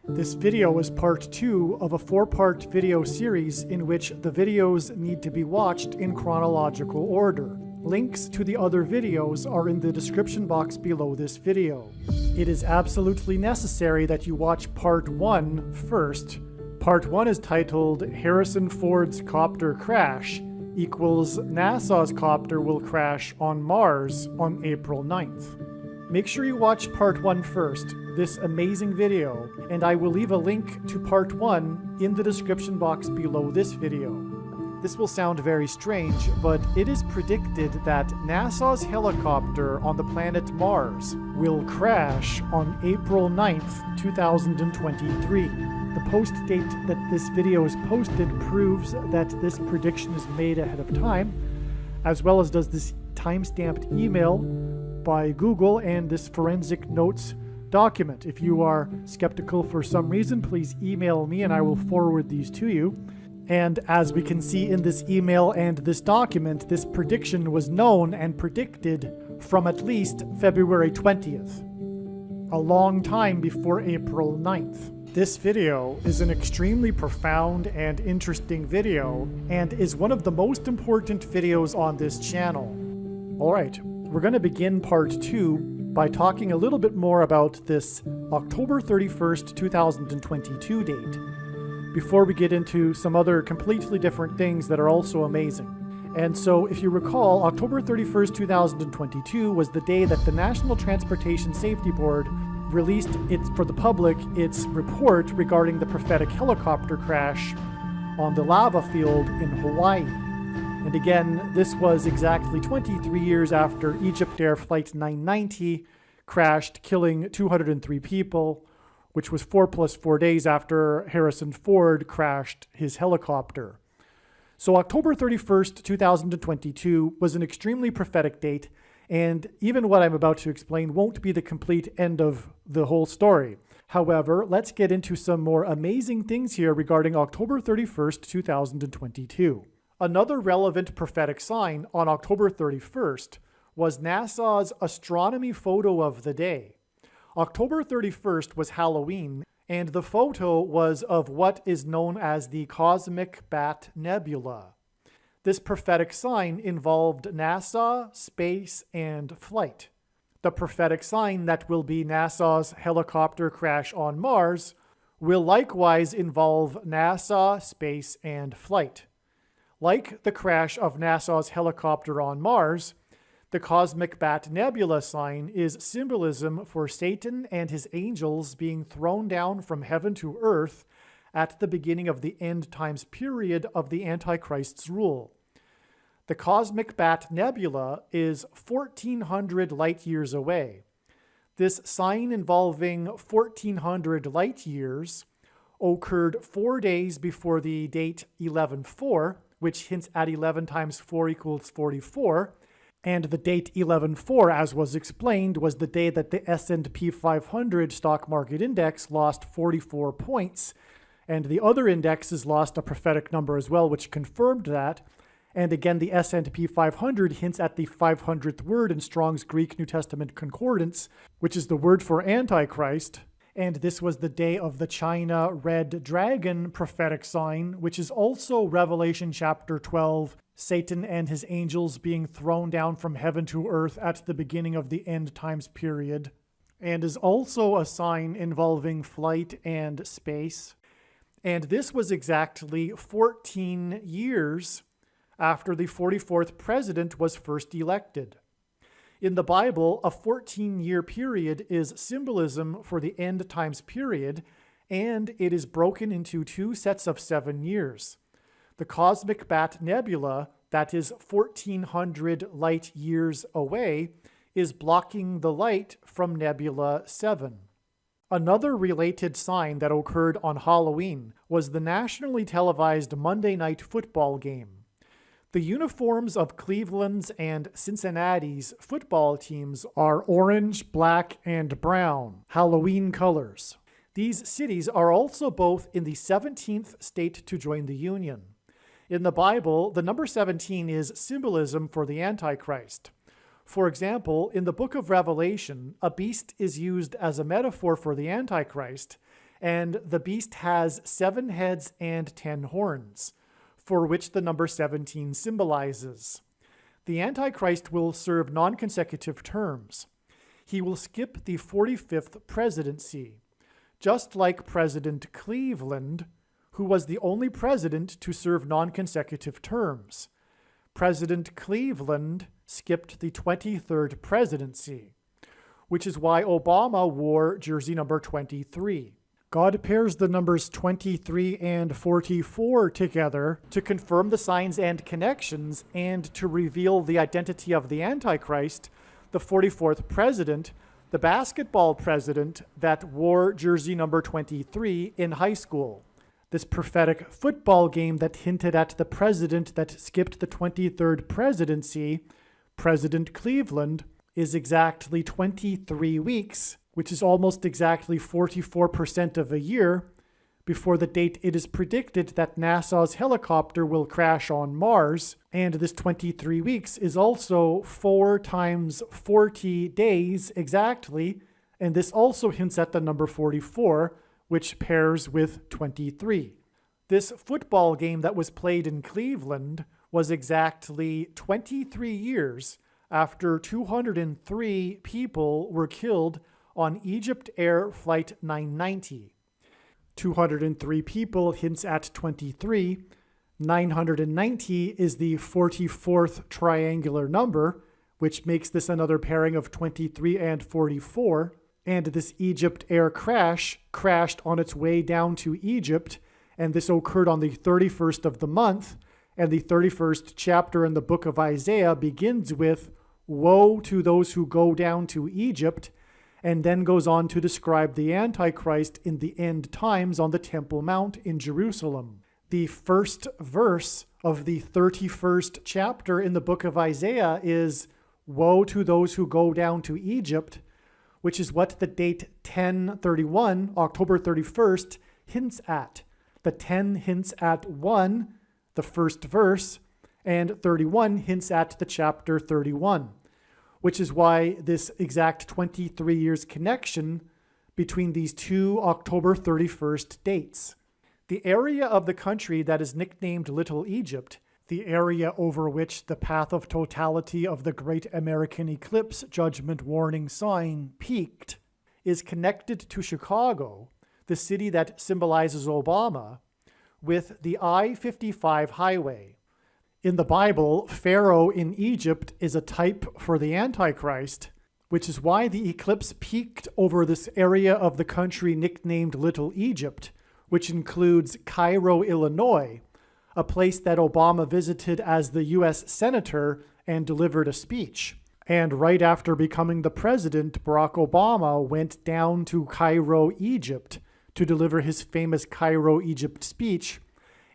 This video is part 2 of a 4-part video series in which the videos need to be watched in chronological order. Links to the other videos are in the description box below this video. It is absolutely necessary that you watch part 1 first. Part 1 is titled Harrison Ford's Copter Crash equals NASA's copter will crash on Mars on April 9th. Make sure you watch part 1 first, this amazing video, and I will leave a link to part 1 in the description box below this video. This will sound very strange, but it is predicted that NASA's helicopter on the planet Mars will crash on April 9th, 2023. The post date that this video is posted proves that this prediction is made ahead of time, as well as does this time-stamped email by Google and this forensic notes document. If you are skeptical for some reason, please email me and I will forward these to you. And as we can see in this email and this document, this prediction was known and predicted from at least February 20th, a long time before April 9th. This video is an extremely profound and interesting video and is one of the most important videos on this channel. Alright, we're going to begin part 2 by talking a little bit more about this October 31st, 2022 date, before we get into some other completely different things that are also amazing. And so, if you recall, October 31st, 2022 was the day that the National Transportation Safety Board released for the public its report regarding the prophetic helicopter crash on the lava field in Hawaii. And again, this was exactly 23 years after Egypt Air Flight 990 crashed, killing 203 people, which was 4 days after Harrison Ford crashed his helicopter. So October 31st, 2022 was an extremely prophetic date, and even what I'm about to explain won't be the complete end of the whole story. However, let's get into some more amazing things here regarding October 31st, 2022. Another relevant prophetic sign on October 31st was NASA's astronomy photo of the day. October 31st was Halloween, and the photo was of what is known as the Cosmic Bat Nebula. This prophetic sign involved NASA, space, and flight. The prophetic sign that will be NASA's helicopter crash on Mars will likewise involve NASA, space, and flight. Like the crash of NASA's helicopter on Mars, the Cosmic Bat Nebula sign is symbolism for Satan and his angels being thrown down from heaven to earth at the beginning of the end times period of the Antichrist's rule. The Cosmic Bat Nebula is 1,400 light years away. This sign involving 1,400 light years occurred 4 days before the date 11/4, which hints at 11 times 4 equals 44, and the date 11/4, as was explained, was the day that the S&P 500 stock market index lost 44 points, and the other indexes lost a prophetic number as well, which confirmed that. And again, the S&P 500 hints at the 500th word in Strong's Greek New Testament Concordance, which is the word for Antichrist. And this was the day of the China Red Dragon prophetic sign, which is also Revelation chapter 12, Satan and his angels being thrown down from heaven to earth at the beginning of the end times period, and is also a sign involving flight and space. And this was exactly 14 years after the 44th president was first elected. In the Bible, a 14-year period is symbolism for the end times period, and it is broken into 2 sets of 7 years. The Cosmic Bat Nebula, that is 1,400 light years away, is blocking the light from Nebula 7. Another related sign that occurred on Halloween was the nationally televised Monday Night Football game. The uniforms of Cleveland's and Cincinnati's football teams are orange, black, and brown, Halloween colors. These cities are also both in the 17th state to join the Union. In the Bible, the number 17 is symbolism for the Antichrist. For example, in the book of Revelation, a beast is used as a metaphor for the Antichrist, and the beast has 7 heads and 10 horns, for which the number 17 symbolizes. The Antichrist will serve non-consecutive terms. He will skip the 45th presidency, just like President Cleveland, who was the only president to serve non-consecutive terms. President Cleveland skipped the 23rd presidency, which is why Obama wore jersey number 23. God pairs the numbers 23 and 44 together to confirm the signs and connections and to reveal the identity of the Antichrist, the 44th president, the basketball president that wore jersey number 23 in high school. This prophetic football game that hinted at the president that skipped the 23rd presidency, President Cleveland, is exactly 23 weeks, which is almost exactly 44% of a year, before the date it is predicted that NASA's helicopter will crash on Mars. And this 23 weeks is also 4 times 40 days exactly, and this also hints at the number 44, which pairs with 23. This football game that was played in Cleveland was exactly 23 years after 203 people were killed on Egypt Air Flight 990. 203 people hints at 23. 990 is the 44th triangular number, which makes this another pairing of 23 and 44. And this Egypt Air crash crashed on its way down to Egypt, and this occurred on the 31st of the month. And the 31st chapter in the book of Isaiah begins with, "Woe to those who go down to Egypt," and then goes on to describe the Antichrist in the end times on the Temple Mount in Jerusalem. The first verse of the 31st chapter in the book of Isaiah is, "Woe to those who go down to Egypt," which is what the date 10/31, October 31st, hints at. The 10 hints at 1, the first verse, and 31 hints at the chapter 31. Which is why this exact 23 years connection between these two October 31st dates. The area of the country that is nicknamed Little Egypt, the area over which the path of totality of the Great American Eclipse Judgment Warning sign peaked, is connected to Chicago, the city that symbolizes Obama, with the I-55 highway. In the Bible, Pharaoh in Egypt is a type for the Antichrist, which is why the eclipse peaked over this area of the country nicknamed Little Egypt, which includes Cairo, Illinois, a place that Obama visited as the U.S. Senator and delivered a speech. And right after becoming the president, Barack Obama went down to Cairo, Egypt, to deliver his famous Cairo, Egypt speech,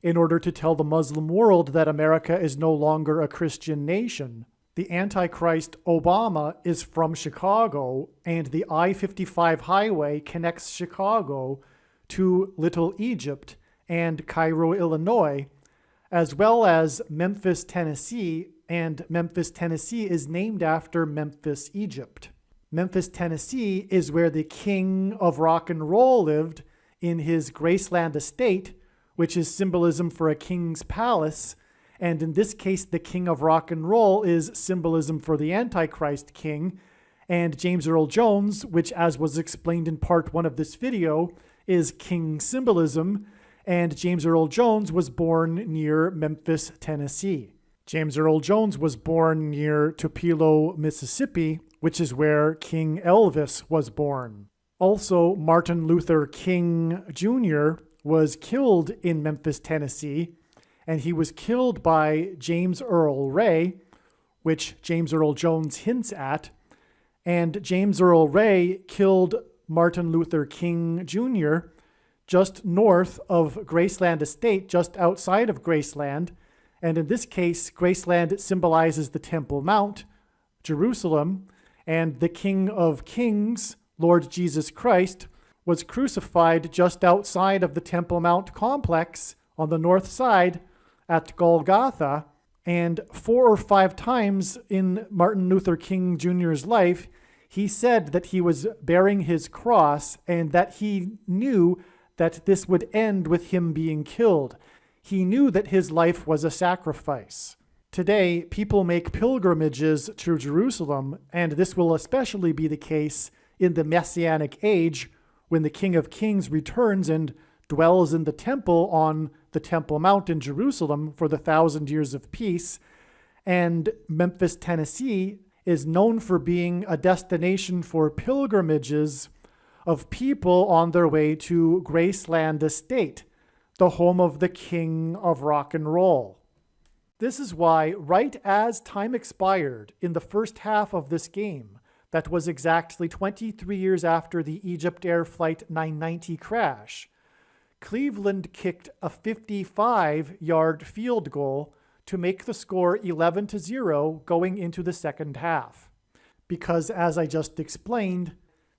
in order to tell the Muslim world that America is no longer a Christian nation. The Antichrist Obama is from Chicago, and the I-55 highway connects Chicago to Little Egypt and Cairo, Illinois, as well as Memphis, Tennessee, and Memphis, Tennessee is named after Memphis, Egypt. Memphis, Tennessee is where the king of rock and roll lived in his Graceland estate, which is symbolism for a king's palace, and in this case, the king of rock and roll is symbolism for the Antichrist king, and James Earl Jones, which, as was explained in part 1 of this video, is king symbolism, and James Earl Jones was born near Memphis, Tennessee. James Earl Jones was born near Tupelo, Mississippi, which is where King Elvis was born. Also, Martin Luther King Jr. was killed in Memphis, Tennessee, and he was killed by James Earl Ray, which James Earl Jones hints at, and James Earl Ray killed Martin Luther King Jr. just north of Graceland Estate, just outside of Graceland, and in this case, Graceland symbolizes the Temple Mount, Jerusalem, and the King of Kings, Lord Jesus Christ, was crucified just outside of the Temple Mount complex on the north side at Golgotha. And 4 or 5 times in Martin Luther King Jr.'s life, he said that he was bearing his cross and that he knew that this would end with him being killed. He knew that his life was a sacrifice. Today, people make pilgrimages to Jerusalem, and this will especially be the case in the Messianic age when the King of Kings returns and dwells in the temple on the Temple Mount in Jerusalem for the 1,000 years of peace. And Memphis, Tennessee is known for being a destination for pilgrimages of people on their way to Graceland Estate, the home of the king of rock and roll. This is why, right as time expired in the first half of this game, that was exactly 23 years after the Egypt Air Flight 990 crash, Cleveland kicked a 55-yard field goal to make the score 11-0 going into the second half. Because, as I just explained,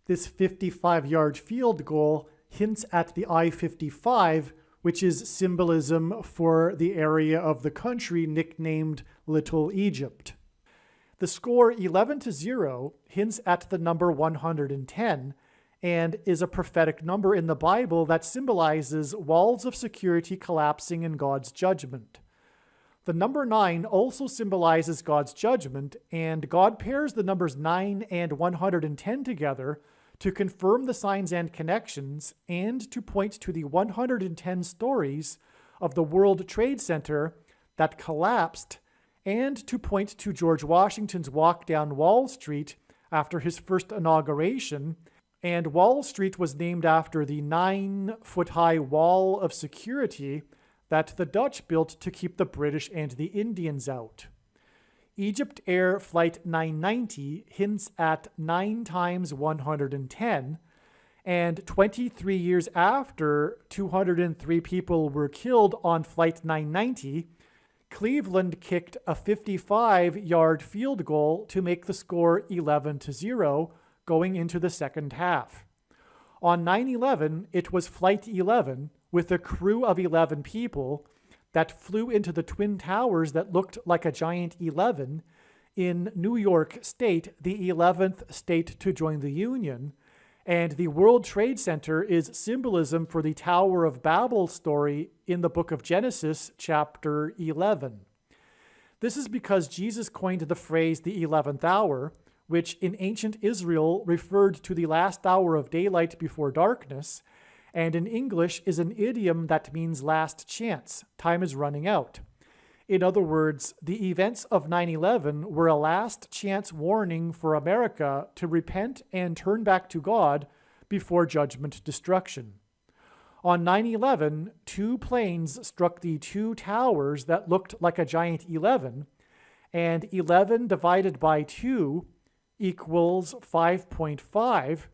this 55-yard field goal hints at the I-55, which is symbolism for the area of the country nicknamed Little Egypt. The score 11-0 hints at the number 110 and is a prophetic number in the Bible that symbolizes walls of security collapsing in God's judgment. The number 9 also symbolizes God's judgment, and God pairs the numbers 9 and 110 together to confirm the signs and connections and to point to the 110 stories of the World Trade Center that collapsed, and to point to George Washington's walk down Wall Street after his first inauguration. And Wall Street was named after the 9-foot-high wall of security that the Dutch built to keep the British and the Indians out. Egypt Air Flight 990 hints at 9 times 110, and 23 years after 203 people were killed on Flight 990, Cleveland kicked a 55-yard field goal to make the score 11-0 going into the second half. On 9/11, it was Flight 11 with a crew of 11 people that flew into the Twin Towers that looked like a giant 11 in New York State, the 11th state to join the Union. And the World Trade Center is symbolism for the Tower of Babel story in the book of Genesis, chapter 11. This is because Jesus coined the phrase the 11th hour, which in ancient Israel referred to the last hour of daylight before darkness, and in English is an idiom that means last chance, time is running out. In other words, the events of 9/11 were a last chance warning for America to repent and turn back to God before judgment destruction. On 9/11, 2 planes struck the 2 towers that looked like a giant 11, and 11 divided by 2 equals 5.5,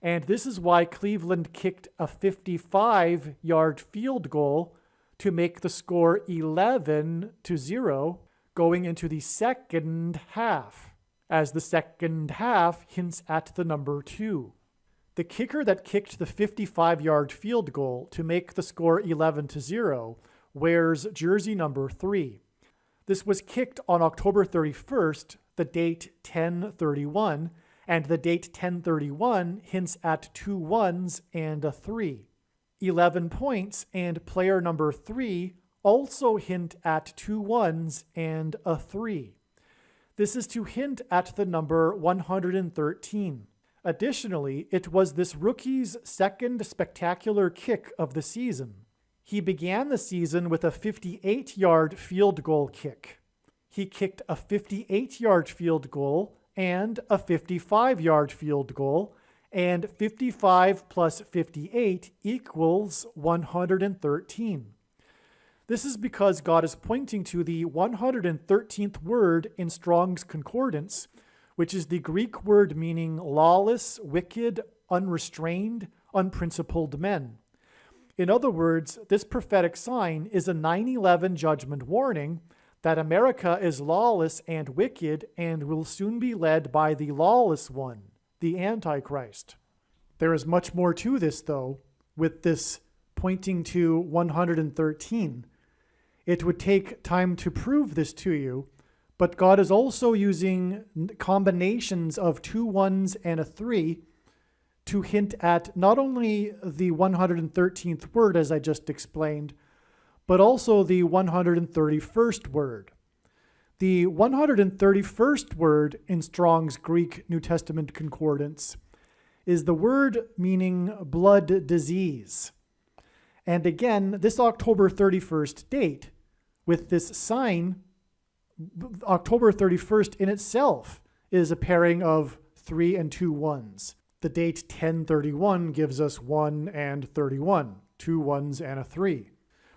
and this is why Cleveland kicked a 55-yard field goal to make the score 11-0 going into the second half, as the second half hints at the number 2. The kicker that kicked the 55-yard field goal to make the score 11-0 wears jersey number 3. This was kicked on October 31st, the date 10/31, and the date 10/31 hints at 2 1s and a 3. 11 points and player number 3 also hint at 2 1s and a 3. This is to hint at the number 113. Additionally, it was this rookie's second spectacular kick of the season. He began the season with a 58-yard field goal kick. He kicked a 58-yard field goal and a 55-yard field goal, and 55 plus 58 equals 113. This is because God is pointing to the 113th word in Strong's Concordance, which is the Greek word meaning lawless, wicked, unrestrained, unprincipled men. In other words, this prophetic sign is a 9/11 judgment warning that America is lawless and wicked and will soon be led by the lawless one, the Antichrist. There is much more to this, though, with this pointing to 113. It would take time to prove this to you, but God is also using combinations of 2 1s and a 3 to hint at not only the 113th word, as I just explained, but also the 131st word. The 131st word in Strong's Greek New Testament Concordance is the word meaning blood disease. And again, this October 31st date with this sign, October 31st in itself is a pairing of 3 and 2 ones. The date 1031 gives us 1 and 31, 2 ones and a 3,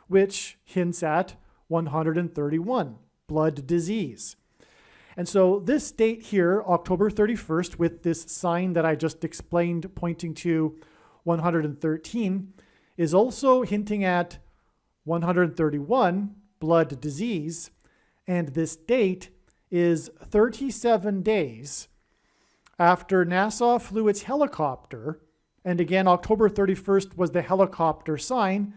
which hints at 131, blood disease. And so this date here, October 31st, with this sign that I just explained pointing to 113, is also hinting at 131, blood disease, and this date is 37 days after NASA flew its helicopter, and again, October 31st was the helicopter sign.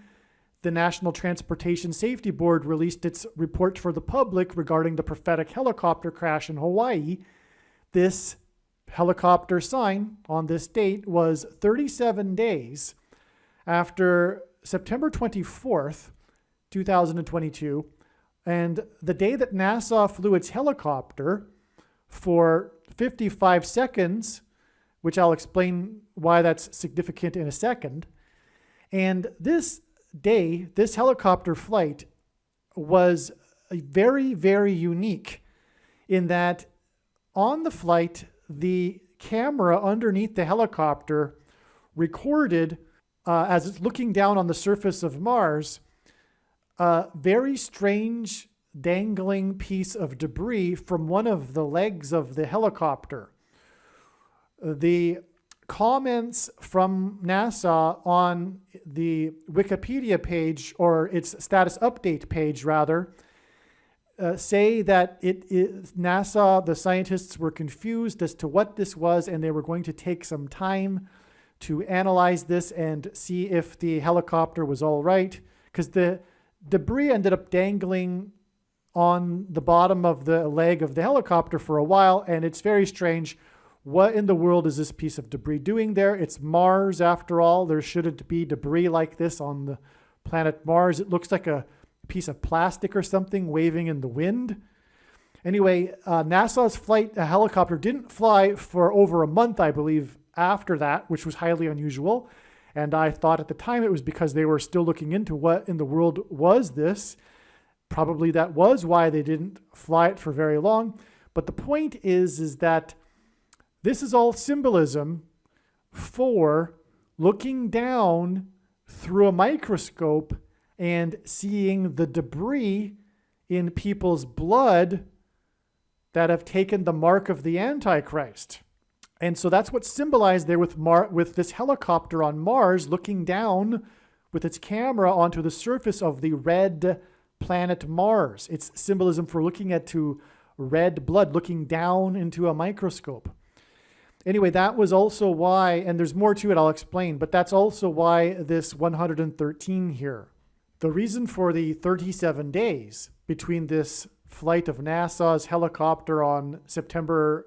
The National Transportation Safety Board released its report for the public regarding the prophetic helicopter crash in Hawaii. This helicopter sign on this date was 37 days after September 24th, 2022, and the day that NASA flew its helicopter for 55 seconds, which I'll explain why that's significant in a second. And this day, this helicopter flight was very, very unique in that on the flight, the camera underneath the helicopter recorded, as it's looking down on the surface of Mars, a very strange dangling piece of debris from one of the legs of the helicopter. The comments from NASA on the Wikipedia page, or its status update page rather, say that NASA, the scientists were confused as to what this was, and they were going to take some time to analyze this and see if the helicopter was all right, because the debris ended up dangling on the bottom of the leg of the helicopter for a while, and it's very strange. What in the world is this piece of debris doing there? It's Mars, after all. There shouldn't be debris like this on the planet Mars. It looks like a piece of plastic or something waving in the wind. Anyway, NASA's helicopter didn't fly for over a month, I believe, after that, which was highly unusual. And I thought at the time it was because they were still looking into what in the world was this. Probably that was why they didn't fly it for very long. But the point is that this is all symbolism for looking down through a microscope and seeing the debris in people's blood that have taken the mark of the Antichrist. And so that's what's symbolized there with this helicopter on Mars looking down with its camera onto the surface of the red planet Mars. It's symbolism for looking to red blood, looking down into a microscope. Anyway, that was also why, and there's more to it I'll explain, but that's also why this 113 here. The reason for the 37 days between this flight of NASA's helicopter on September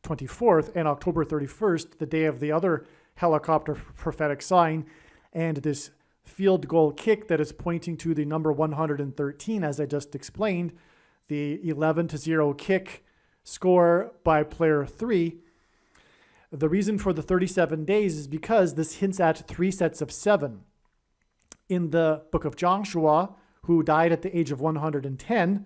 24th and October 31st, the day of the other helicopter prophetic sign, and this field goal kick that is pointing to the number 113, as I just explained, the 11-0 kick score by player 3. The reason for the 37 days is because this hints at 3 sets of 7. In the book of Joshua, who died at the age of 110,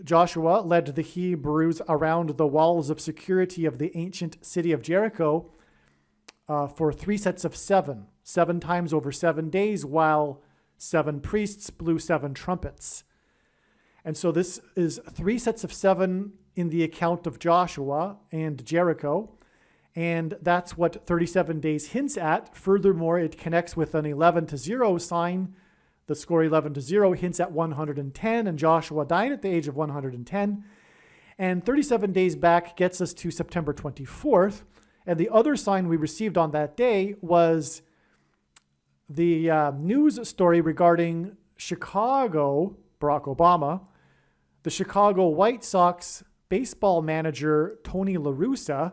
Joshua, led the Hebrews around the walls of security of the ancient city of Jericho for 3 sets of 7, 7 times over 7 days, while 7 priests blew 7 trumpets. And so this is 3 sets of 7 in the account of Joshua and Jericho, and that's what 37 days hints at. Furthermore, it connects with an 11-0 sign. The score 11-0 hints at 110, and Joshua died at the age of 110. And 37 days back gets us to September 24th, and the other sign we received on that day was the news story regarding Chicago, Barack Obama, the Chicago White Sox baseball manager Tony La Russa,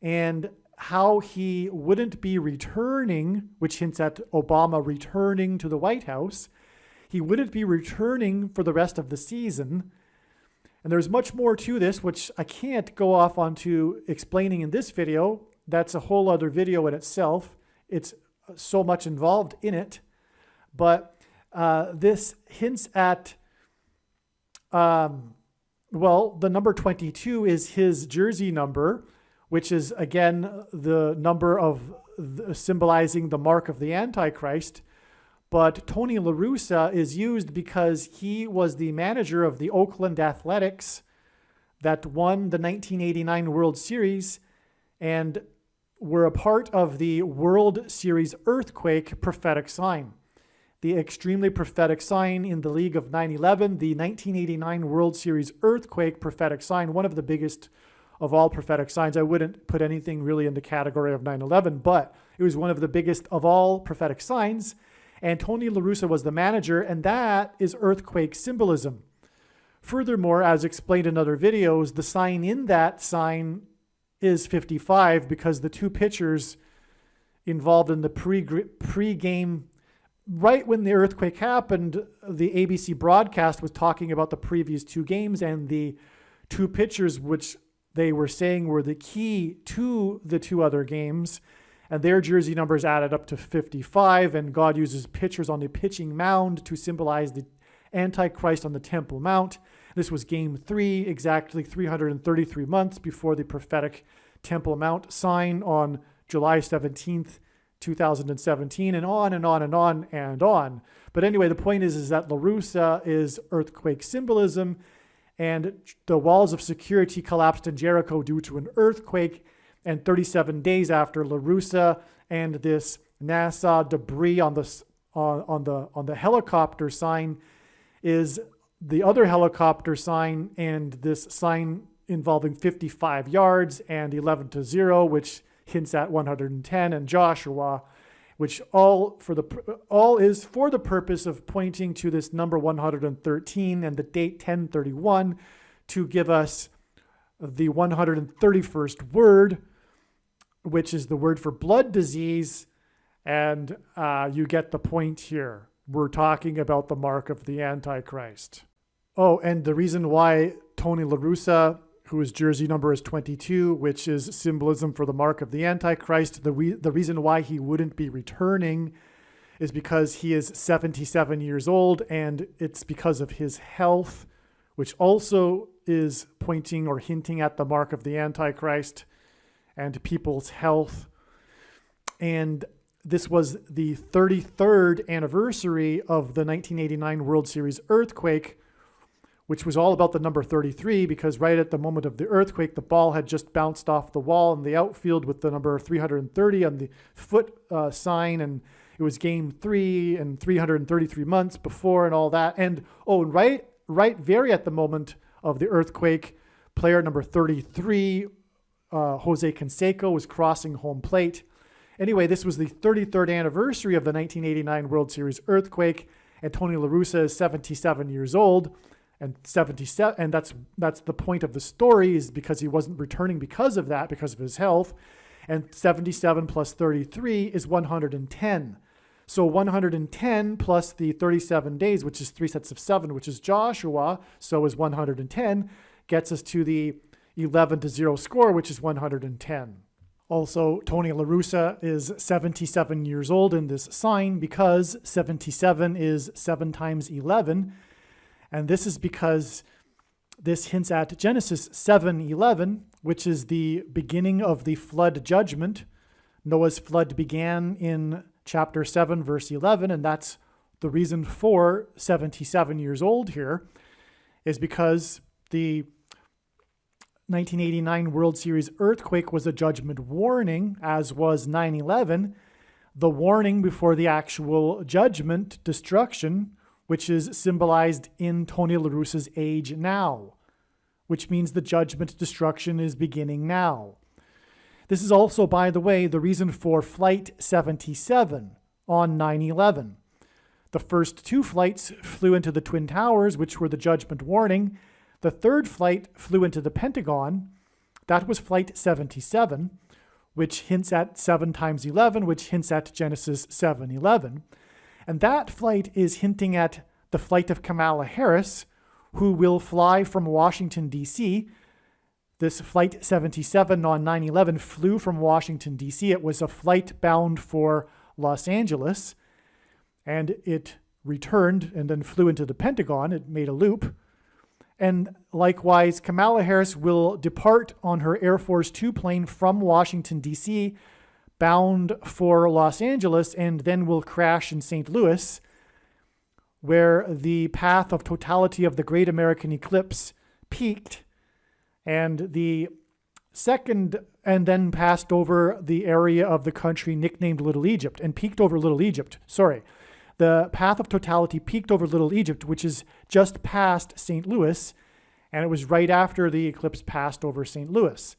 and how he wouldn't be returning, which hints at Obama returning to the White House. He wouldn't be returning for the rest of the season. And there's much more to this, which I can't go off onto explaining in this video. That's a whole other video in itself. It's so much involved in it. But this hints at, well, the number 22 is his jersey number, which is, again, the number of symbolizing the mark of the Antichrist. But Tony La Russa is used because he was the manager of the Oakland Athletics that won the 1989 World Series and were a part of the World Series earthquake prophetic sign. The extremely prophetic sign in the League of 9/11, the 1989 World Series earthquake prophetic sign, one of the biggest of all prophetic signs. I wouldn't put anything really in the category of 9/11, but it was one of the biggest of all prophetic signs. And Tony La Russa was the manager, and that is earthquake symbolism. Furthermore, as explained in other videos, the sign in that sign is 55 because the two pitchers involved in the pre-game, right when the earthquake happened, the ABC broadcast was talking about the previous two games, and the two pitchers, which they were saying were the key to the two other games, and their jersey numbers added up to 55, and God uses pitchers on the pitching mound to symbolize the Antichrist on the Temple Mount. This was game 3, exactly 333 months before the prophetic Temple Mount sign on July 17th, 2017, and on and on and on and on. But anyway, the point is that La Russa is earthquake symbolism, and the walls of security collapsed in Jericho due to an earthquake. And 37 days after, La Russa and this NASA debris on the helicopter sign is the other helicopter sign, and this sign involving 55 yards and 11-0, which hints at 110, and Joshua, which all is for the purpose of pointing to this number 113 and the date 1031 to give us the 131st word, which is the word for blood disease. And you get the point here. We're talking about the mark of the Antichrist. Oh, and the reason why Tony La Russa, whose jersey number is 22, which is symbolism for the mark of the Antichrist, the reason why he wouldn't be returning is because he is 77 years old, and it's because of his health, which also is pointing or hinting at the mark of the Antichrist and people's health. And this was the 33rd anniversary of the 1989 World Series earthquake, which was all about the number 33, because right at the moment of the earthquake, the ball had just bounced off the wall in the outfield with the number 330 on the foot sign, and it was game 3 and 333 months before and all that. And right very at the moment of the earthquake, player number 33, Jose Canseco, was crossing home plate. Anyway, this was the 33rd anniversary of the 1989 World Series earthquake, and Tony La Russa is 77 years old. And 77, and that's the point of the story, is because he wasn't returning because of that, because of his health. And 77 plus 33 is 110. So 110 plus the 37 days, which is 3 sets of 7, which is Joshua, so is 110, gets us to the 11-0 score, which is 110. Also, Tony La Russa is 77 years old in this sign because 77 is 7 times 11. And this is because this hints at Genesis 7:11, which is the beginning of the flood judgment. Noah's flood began in chapter 7, verse 11, and that's the reason for 77 years old here, is because the 1989 World Series earthquake was a judgment warning, as was 9/11, the warning before the actual judgment, destruction, which is symbolized in Tony La Russa's age now, which means the judgment destruction is beginning now. This is also, by the way, the reason for Flight 77 on 9/11. The first 2 flights flew into the Twin Towers, which were the judgment warning. The third flight flew into the Pentagon. That was Flight 77. which hints at 7 times 11, which hints at Genesis 7:11. And that flight is hinting at the flight of Kamala Harris, who will fly from Washington, D.C. This Flight 77 on 9/11 flew from Washington, D.C. It was a flight bound for Los Angeles, and it returned and then flew into the Pentagon. It made a loop. And likewise, Kamala Harris will depart on her Air Force Two plane from Washington, D.C., bound for Los Angeles, and then will crash in St. Louis, where the path of totality of the Great American Eclipse peaked, and then passed over the area of the country nicknamed Little Egypt, and peaked over Little Egypt. The path of totality peaked over Little Egypt, which is just past St. Louis, and it was right after the eclipse passed over St. Louis.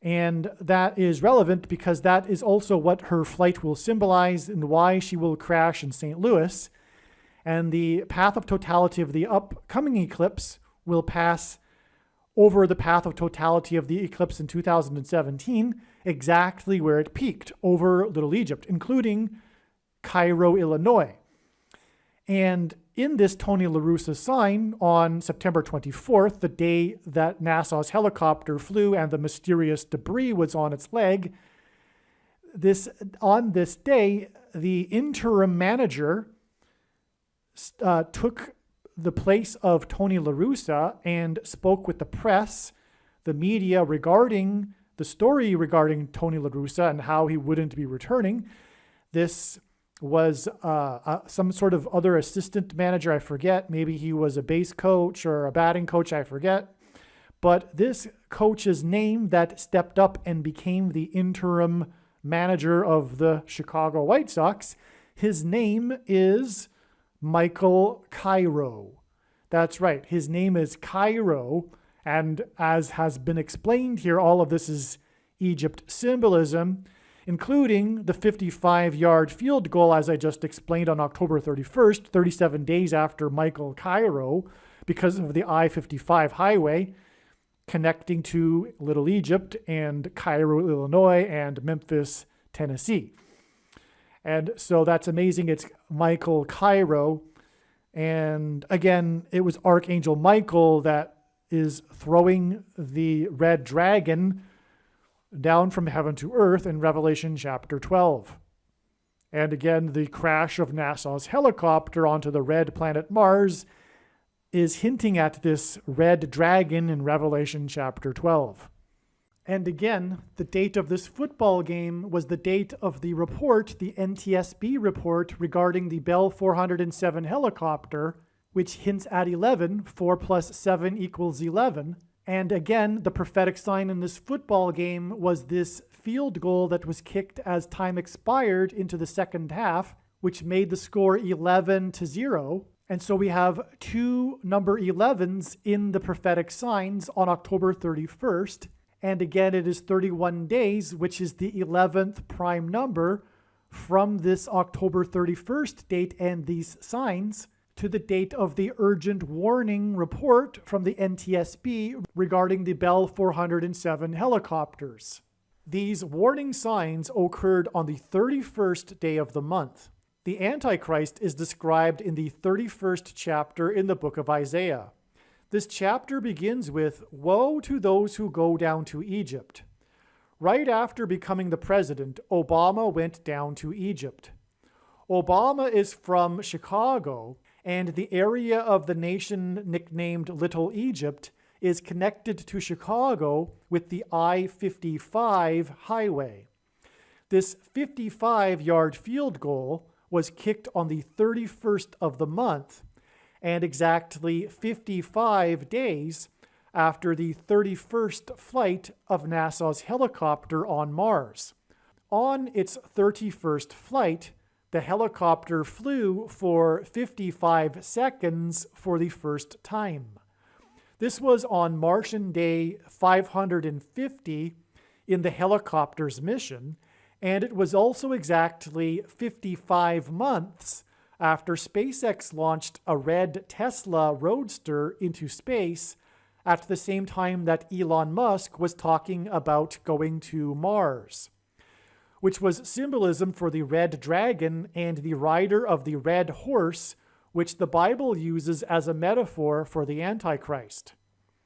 And that is relevant because that is also what her flight will symbolize and why she will crash in St. Louis. And the path of totality of the upcoming eclipse will pass over the path of totality of the eclipse in 2017, exactly where it peaked, over Little Egypt, including Cairo, Illinois. And in this Tony La Russa sign on September 24th, the day that NASA's helicopter flew and the mysterious debris was on its leg, on this day, the interim manager took the place of Tony La Russa and spoke with the press, the media, regarding the story regarding Tony La Russa and how he wouldn't be returning. This was some sort of other assistant manager, I forget. Maybe he was a base coach or a batting coach, I forget. But this coach's name that stepped up and became the interim manager of the Chicago White Sox, his name is Michael Cairo. That's right. His name is Cairo. And as has been explained here, all of this is Egypt symbolism, including the 55-yard field goal, as I just explained, on October 31st, 37 days after Michael Cairo, because of the I-55 highway connecting to Little Egypt and Cairo, Illinois, and Memphis, Tennessee. And so that's amazing. It's Michael Cairo. And again, it was Archangel Michael that is throwing the red dragon down from heaven to earth in Revelation chapter 12. And again, the crash of NASA's helicopter onto the red planet Mars is hinting at this red dragon in Revelation chapter 12. And again, the date of this football game was the date of the report, the NTSB report regarding the Bell 407 helicopter, which hints at 11, 4 plus 7 equals 11. And again, the prophetic sign in this football game was this field goal that was kicked as time expired into the second half, which made the score 11-0. And so we have two number 11s in the prophetic signs on October 31st. And again, it is 31 days, which is the 11th prime number from this October 31st date and these signs to the date of the urgent warning report from the NTSB regarding the Bell 407 helicopters. These warning signs occurred on the 31st day of the month. The Antichrist is described in the 31st chapter in the book of Isaiah. This chapter begins with, "Woe to those who go down to Egypt." Right after becoming the president, Obama went down to Egypt. Obama is from Chicago, and the area of the nation nicknamed Little Egypt is connected to Chicago with the I-55 highway. This 55-yard field goal was kicked on the 31st of the month, and exactly 55 days after the 31st flight of NASA's helicopter on Mars. On its 31st flight, the helicopter flew for 55 seconds for the first time. This was on Martian Day 550 in the helicopter's mission, and it was also exactly 55 months after SpaceX launched a red Tesla Roadster into space at the same time that Elon Musk was talking about going to Mars, which was symbolism for the red dragon and the rider of the red horse, which the Bible uses as a metaphor for the Antichrist.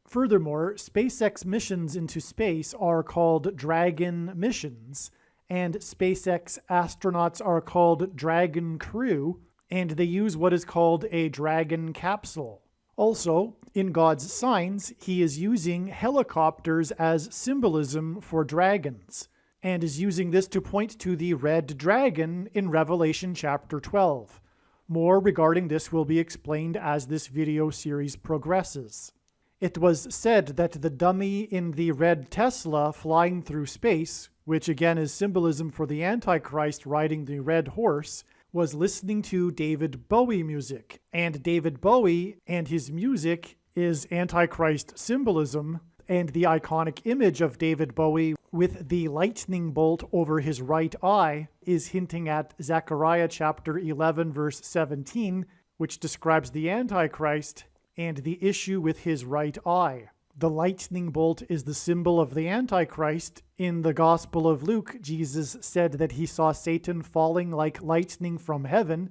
Furthermore, SpaceX missions into space are called Dragon missions, and SpaceX astronauts are called Dragon crew, and they use what is called a Dragon capsule. Also, in God's signs, he is using helicopters as symbolism for dragons, and is using this to point to the red dragon in Revelation chapter 12. More regarding this will be explained as this video series progresses. It was said that the dummy in the red Tesla flying through space, which again is symbolism for the Antichrist riding the red horse, was listening to David Bowie music. And David Bowie and his music is Antichrist symbolism, and the iconic image of David Bowie with the lightning bolt over his right eye is hinting at Zechariah chapter 11 verse 17, which describes the Antichrist and the issue with his right eye. The lightning bolt is the symbol of the Antichrist. In the Gospel of Luke, Jesus said that he saw Satan falling like lightning from heaven,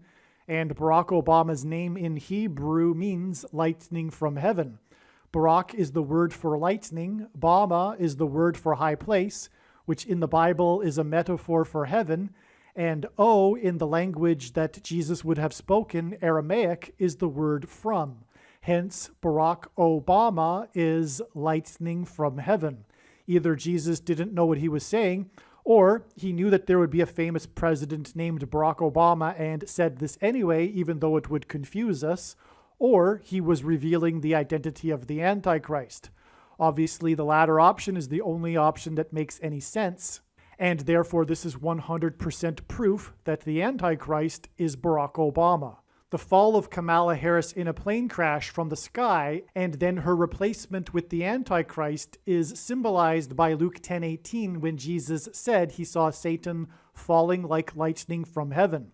and Barack Obama's name in Hebrew means lightning from heaven. Barak is the word for lightning, Bama is the word for high place, which in the Bible is a metaphor for heaven, and O in the language that Jesus would have spoken, Aramaic, is the word from. Hence, Barack Obama is lightning from heaven. Either Jesus didn't know what he was saying, or he knew that there would be a famous president named Barack Obama and said this anyway, even though it would confuse us, or he was revealing the identity of the Antichrist. Obviously, the latter option is the only option that makes any sense, and therefore this is 100% proof that the Antichrist is Barack Obama. The fall of Kamala Harris in a plane crash from the sky and then her replacement with the Antichrist is symbolized by Luke 10:18 when Jesus said he saw Satan falling like lightning from heaven.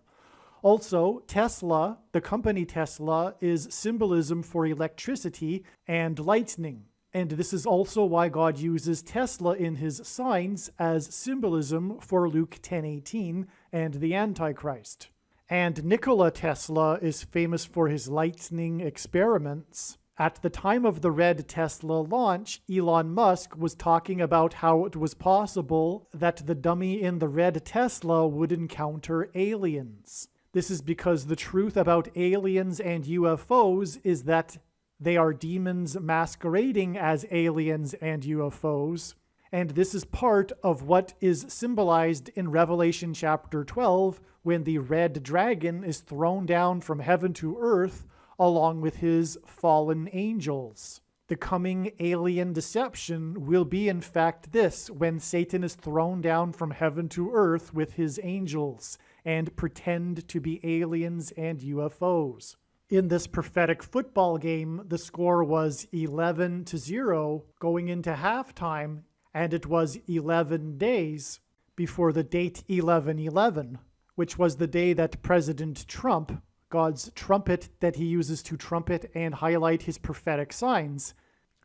Also, Tesla, the company Tesla, is symbolism for electricity and lightning. And this is also why God uses Tesla in his signs as symbolism for Luke 10:18 and the Antichrist. And Nikola Tesla is famous for his lightning experiments. At the time of the red Tesla launch, Elon Musk was talking about how it was possible that the dummy in the red Tesla would encounter aliens. This is because the truth about aliens and UFOs is that they are demons masquerading as aliens and UFOs. And this is part of what is symbolized in Revelation chapter 12 when the red dragon is thrown down from heaven to earth along with his fallen angels. The coming alien deception will be in fact this, when Satan is thrown down from heaven to earth with his angels and pretend to be aliens and UFOs. In this prophetic football game, the score was 11-0 going into halftime, and it was 11 days before the date 11/11, which was the day that President Trump, God's trumpet that he uses to trumpet and highlight his prophetic signs,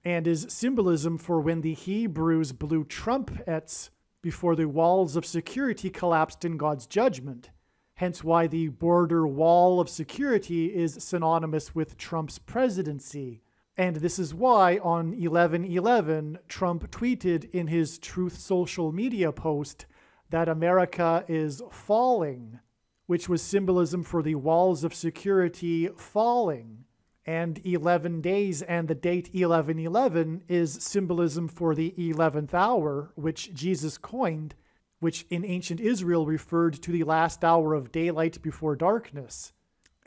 and is symbolism for when the Hebrews blew trumpets before the walls of security collapsed in God's judgment. Hence why the border wall of security is synonymous with Trump's presidency. And this is why on 11/11, Trump tweeted in his Truth social media post that America is falling, which was symbolism for the walls of security falling. And 11 days and the date 11/11 is symbolism for the 11th hour, which Jesus coined, which in ancient Israel referred to the last hour of daylight before darkness.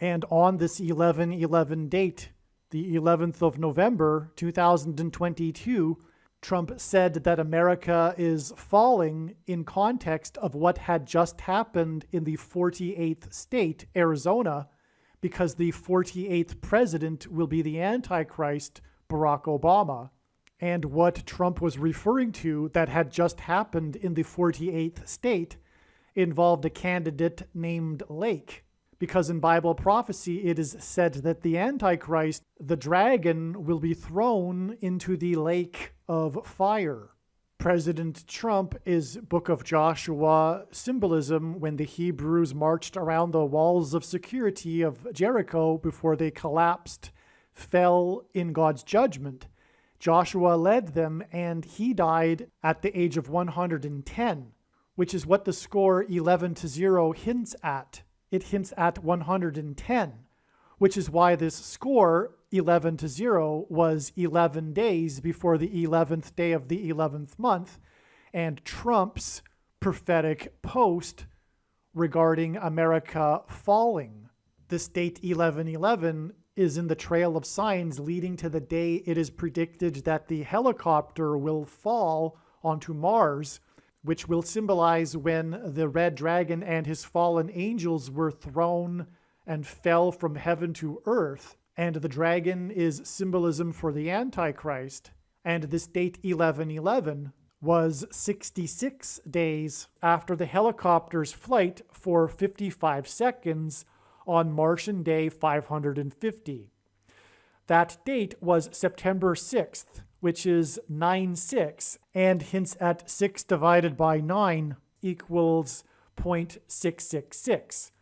And on this 11/11 date, the 11th of November, 2022, Trump said that America is falling in context of what had just happened in the 48th state, Arizona, because the 48th president will be the Antichrist, Barack Obama. And what Trump was referring to that had just happened in the 48th state involved a candidate named Lake. because in Bible prophecy it is said that the Antichrist, the dragon, will be thrown into the lake of fire. President Trump is Book of Joshua symbolism when the Hebrews marched around the walls of security of Jericho before they collapsed, fell in God's judgment. Joshua led them, and he died at the age of 110, which is what the score 11-0 hints at. It hints at 110, which is why this score 11-0 was 11 days before the 11th day of the 11th month, and Trump's prophetic post regarding America falling. This date 11-11 is in the trail of signs leading to the day it is predicted that the helicopter will fall onto Mars, which will symbolize when the red dragon and his fallen angels were thrown and fell from heaven to earth. And the dragon is symbolism for the Antichrist. And this date 11-11 was 66 days after the helicopter's flight for 55 seconds on Martian day 550. That date was September 6th, which is 9-6, and hints at 6 divided by 9 equals 0.666.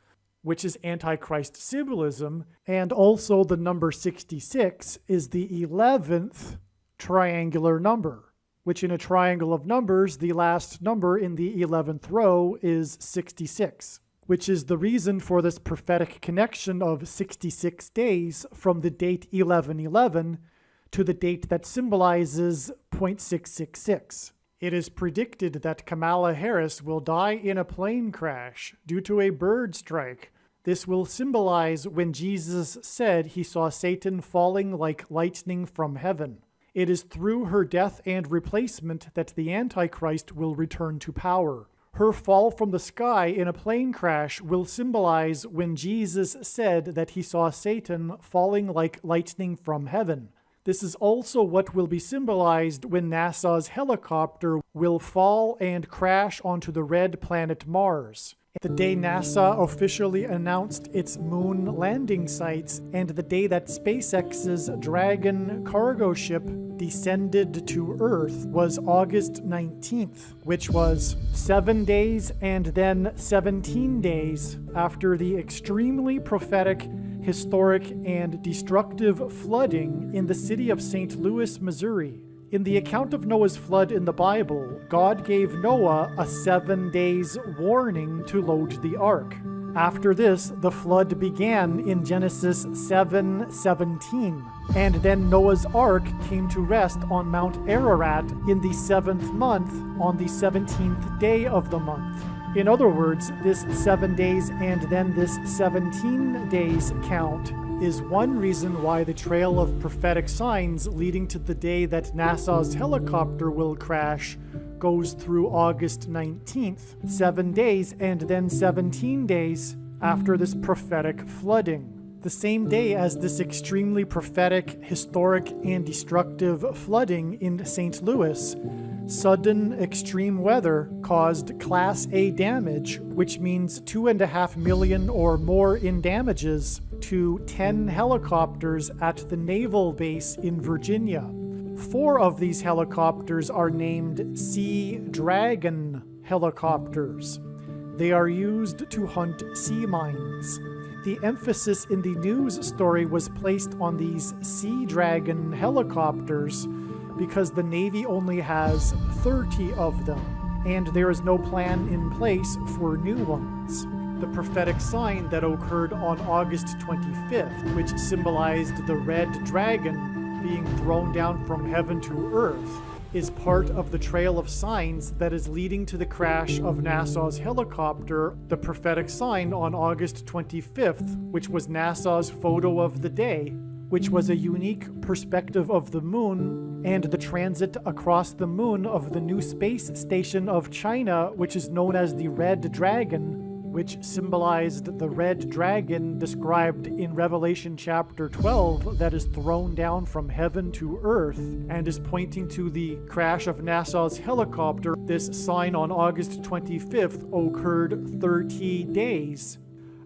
Which is Antichrist symbolism, and also the number 66 is the 11th triangular number, which in a triangle of numbers, the last number in the 11th row is 66, which is the reason for this prophetic connection of 66 days from the date 11-11 to the date that symbolizes 0.666. It is predicted that Kamala Harris will die in a plane crash due to a bird strike. This will symbolize when Jesus said he saw Satan falling like lightning from heaven. It is through her death and replacement that the Antichrist will return to power. Her fall from the sky in a plane crash will symbolize when Jesus said that he saw Satan falling like lightning from heaven. This is also what will be symbolized when NASA's helicopter will fall and crash onto the red planet Mars. The day NASA officially announced its moon landing sites, and the day that SpaceX's Dragon cargo ship descended to Earth was August 19th, which was 7 days and then 17 days after the extremely prophetic, historic, and destructive flooding in the city of St. Louis, Missouri. In the account of Noah's flood in the Bible, God gave Noah a 7 days warning to load the ark. After this, the flood began in Genesis 7:17, and then Noah's ark came to rest on Mount Ararat in the 7th month on the 17th day of the month. In other words, this 7 days and then this 17 days count is one reason why the trail of prophetic signs leading to the day that NASA's helicopter will crash goes through August 19th, 7 days and then 17 days after this prophetic flooding. The same day as this extremely prophetic, historic, and destructive flooding in St. Louis, sudden extreme weather caused Class A damage, which means $2.5 million or more in damages to 10 helicopters at the naval base in Virginia. 4 of these helicopters are named Sea Dragon helicopters. They are used to hunt sea mines. The emphasis in the news story was placed on these Sea Dragon helicopters because the Navy only has 30 of them, and there is no plan in place for new ones. The prophetic sign that occurred on August 25th, which symbolized the red dragon being thrown down from heaven to earth, is part of the trail of signs that is leading to the crash of NASA's helicopter, the prophetic sign on August 25th, which was NASA's photo of the day, which was a unique perspective of the moon and the transit across the moon of the new space station of China, which is known as the Red Dragon, which symbolized the red dragon described in Revelation chapter 12 that is thrown down from heaven to earth and is pointing to the crash of NASA's helicopter. This sign on August 25th occurred 30 days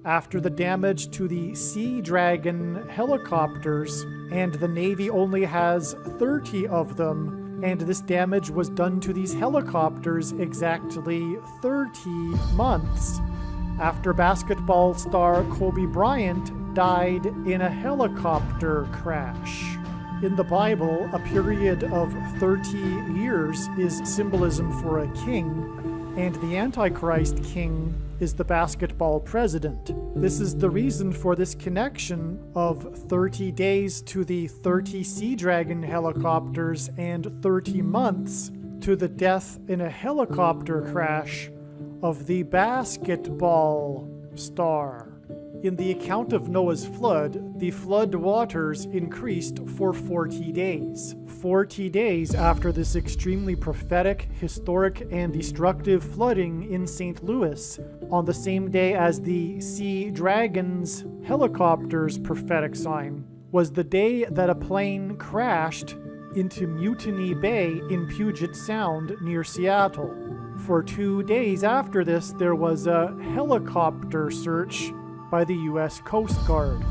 after the damage to the Sea Dragon helicopters, and the Navy only has 30 of them, and this damage was done to these helicopters exactly 30 months after basketball star Kobe Bryant died in a helicopter crash. In the Bible, a period of 30 years is symbolism for a king, and the Antichrist king is the basketball president. This is the reason for this connection of 30 days to the 30 Sea Dragon helicopters and 30 months to the death in a helicopter crash of the basketball star. In the account of Noah's flood, the flood waters increased for 40 days. 40 days after this extremely prophetic, historic, and destructive flooding in St. Louis, on the same day as the Sea Dragon's helicopter's prophetic sign, was the day that a plane crashed into Mutiny Bay in Puget Sound near Seattle. For 2 days after this, there was a helicopter search by the U.S. Coast Guard.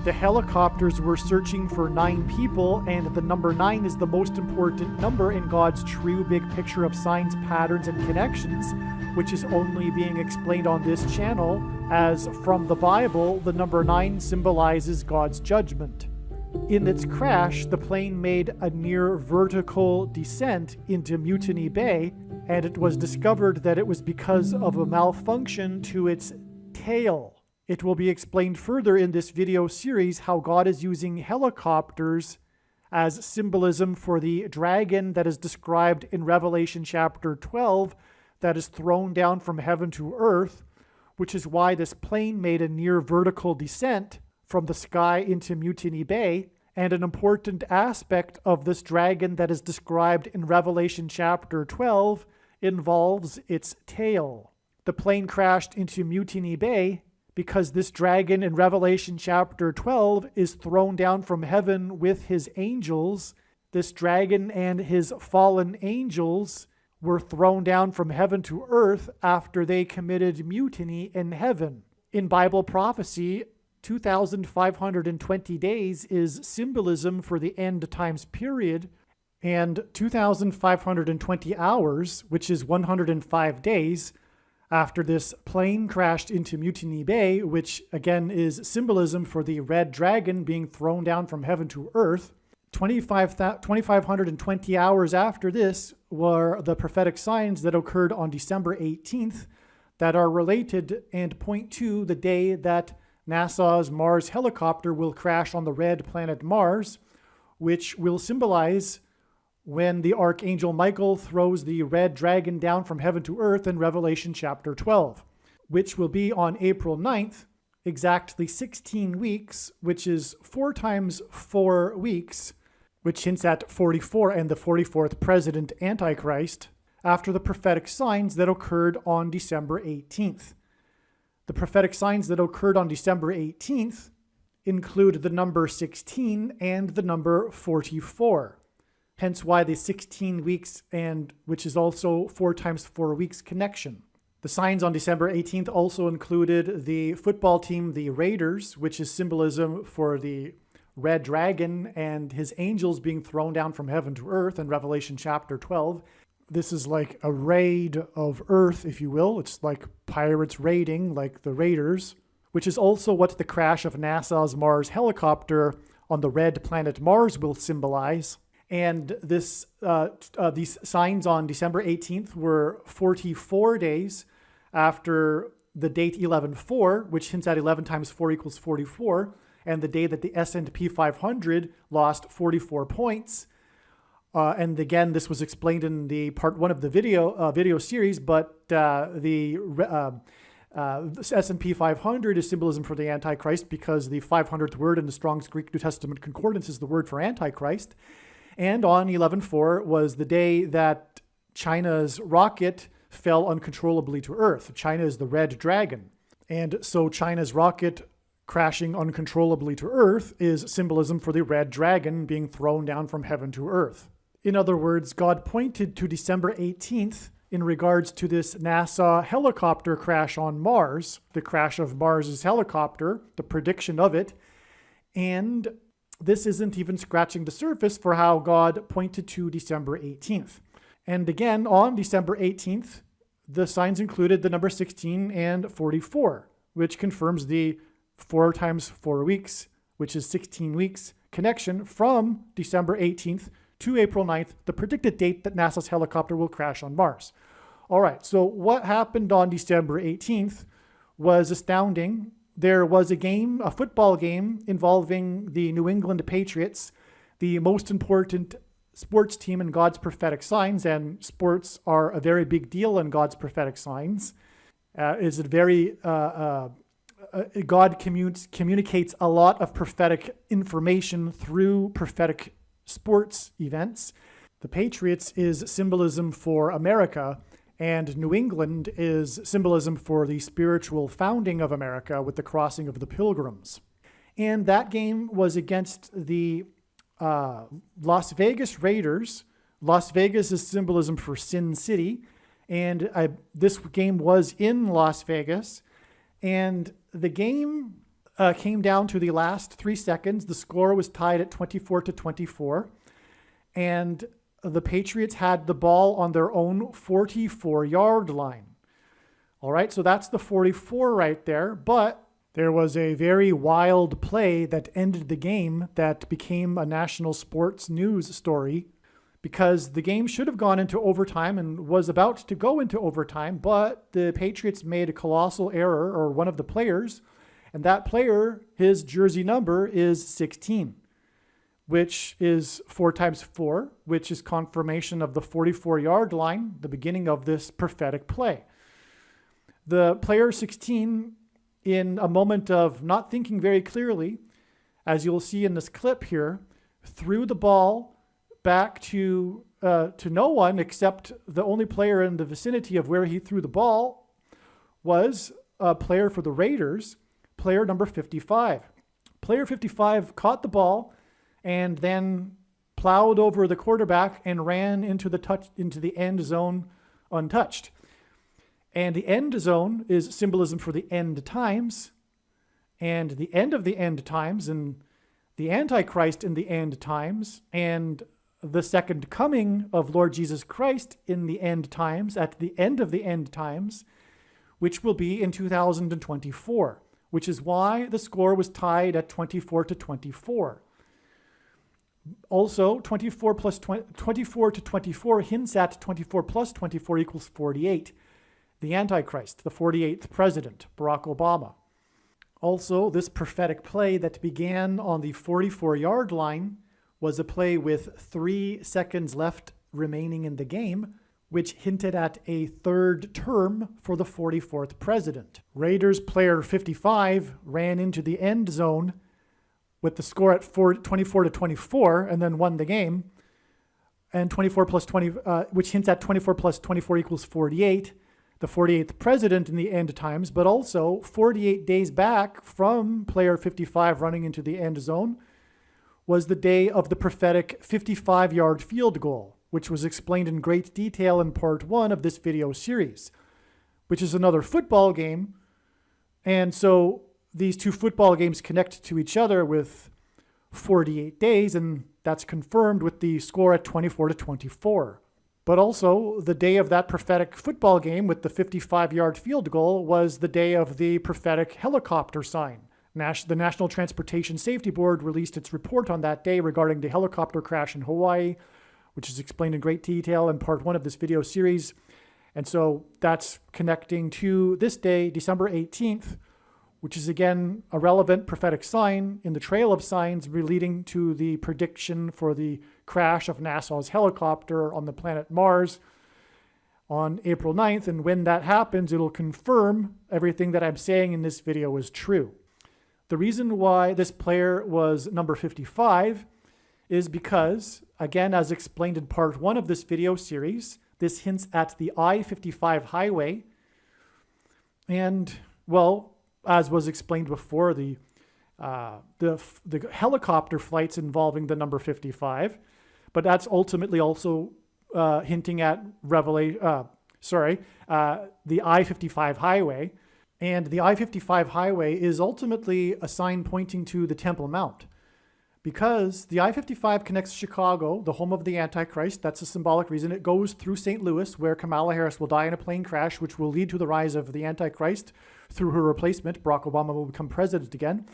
The helicopters were searching for 9 people, and the number 9 is the most important number in God's true big picture of signs, patterns, and connections, which is only being explained on this channel as from the Bible, the number 9 symbolizes God's judgment. In its crash, the plane made a near vertical descent into Mutiny Bay, and it was discovered that it was because of a malfunction to its tail. It will be explained further in this video series how God is using helicopters as symbolism for the dragon that is described in Revelation chapter 12 that is thrown down from heaven to earth, which is why this plane made a near vertical descent from the sky into Mutiny Bay. And an important aspect of this dragon that is described in Revelation chapter 12 involves its tail. The plane crashed into Mutiny Bay because this dragon in Revelation chapter 12 is thrown down from heaven with his angels. This dragon and his fallen angels were thrown down from heaven to earth after they committed mutiny in heaven. In Bible prophecy, 2,520 days is symbolism for the end times period, and 2,520 hours, which is 105 days, after this plane crashed into Mutiny Bay, which again is symbolism for the red dragon being thrown down from heaven to earth. 2,520 hours after this were the prophetic signs that occurred on December 18th that are related and point to the day that NASA's Mars helicopter will crash on the red planet Mars, which will symbolize when the Archangel Michael throws the red dragon down from heaven to earth in Revelation chapter 12, which will be on April 9th, exactly 16 weeks, which is 4 times 4 weeks, which hints at 44 and the 44th president Antichrist, after the prophetic signs that occurred on December 18th. The prophetic signs that occurred on December 18th include the number 16 and the number 44. Hence why the 16 weeks, and which is also 4 times 4 weeks connection. The signs on December 18th also included the football team, the Raiders, which is symbolism for the red dragon and his angels being thrown down from heaven to earth in Revelation chapter 12. This is like a raid of earth, if you will. It's like pirates raiding, like the Raiders, which is also what the crash of NASA's Mars helicopter on the red planet Mars will symbolize. And these signs on December 18th were 44 days after the date 11/4, which hints at 11 times 4 equals 44, and the day that the S&P 500 lost 44 points. And again, this was explained in the part 1 of the video series, but the S&P 500 is symbolism for the Antichrist because the 500th word in the Strong's Greek New Testament Concordance is the word for Antichrist. And on 11/4 was the day that China's rocket fell uncontrollably to Earth. China is the red dragon. And so China's rocket crashing uncontrollably to Earth is symbolism for the red dragon being thrown down from heaven to Earth. In other words, God pointed to December 18th in regards to this NASA helicopter crash on Mars, the crash of Mars's helicopter, the prediction of it. And this isn't even scratching the surface for how God pointed to December 18th. And again, on December 18th, the signs included the number 16 and 44, which confirms the 4 times 4 weeks, which is 16 weeks connection from December 18th to April 9th, the predicted date that NASA's helicopter will crash on Mars. All right, so what happened on December 18th was astounding. There was a football game involving the New England Patriots, the most important sports team in God's prophetic signs, and sports are a very big deal in God's prophetic signs. God communicates a lot of prophetic information through prophetic sports events. The Patriots is symbolism for America, and New England is symbolism for the spiritual founding of America with the crossing of the Pilgrims. And that game was against the Las Vegas Raiders. Las Vegas is symbolism for Sin City, and this game was in Las Vegas. And the game came down to the last 3 seconds. The score was tied at 24-24. And the Patriots had the ball on their own 44-yard line. All right, so that's the 44 right there. But there was a very wild play that ended the game that became a national sports news story, because the game should have gone into overtime and was about to go into overtime, but the Patriots made a colossal error, or one of the players, and that player, his jersey number is 16, which is 4 times 4, which is confirmation of the 44-yard line, the beginning of this prophetic play. The player 16, in a moment of not thinking very clearly, as you'll see in this clip here, threw the ball back to no one, except the only player in the vicinity of where he threw the ball was a player for the Raiders, player number 55. Player 55 caught the ball and then plowed over the quarterback and ran into the end zone untouched. And the end zone is symbolism for the end times, and the end of the end times, and the Antichrist in the end times, and the second coming of Lord Jesus Christ in the end times, at the end of the end times, which will be in 2024, which is why the score was tied at 24-24. Also, 24 to 24 hints at 24 plus 24 equals 48. The Antichrist, the 48th president, Barack Obama. Also, this prophetic play that began on the 44-yard line was a play with 3 seconds left remaining in the game, which hinted at a third term for the 44th president. Raiders player 55 ran into the end zone with the score at 24-24 and then won the game. And 24 plus 20, which hints at 24 plus 24 equals 48. The 48th president in the end times, but also 48 days back from player 55 running into the end zone was the day of the prophetic 55-yard field goal, which was explained in great detail in part 1 of this video series, which is another football game. And so these two football games connect to each other with 48 days, and that's confirmed with the score at 24-24. But also, the day of that prophetic football game with the 55-yard field goal was the day of the prophetic helicopter sign. The National Transportation Safety Board released its report on that day regarding the helicopter crash in Hawaii, which is explained in great detail in part 1 of this video series. And so that's connecting to this day, December 18th, which is again a relevant prophetic sign in the trail of signs leading to the prediction for the crash of NASA's helicopter on the planet Mars on April 9th. And when that happens, it'll confirm everything that I'm saying in this video is true. The reason why this player was number 55 is because, again, as explained in part 1 of this video series, this hints at the I-55 highway. And, well, as was explained before, the helicopter flights involving the number 55, but that's ultimately also hinting at the I-55 highway. And the I-55 highway is ultimately a sign pointing to the Temple Mount, because the I-55 connects Chicago, the home of the Antichrist. That's a symbolic reason. It goes through St. Louis, where Kamala Harris will die in a plane crash, which will lead to the rise of the Antichrist through her replacement. Barack Obama will become president again.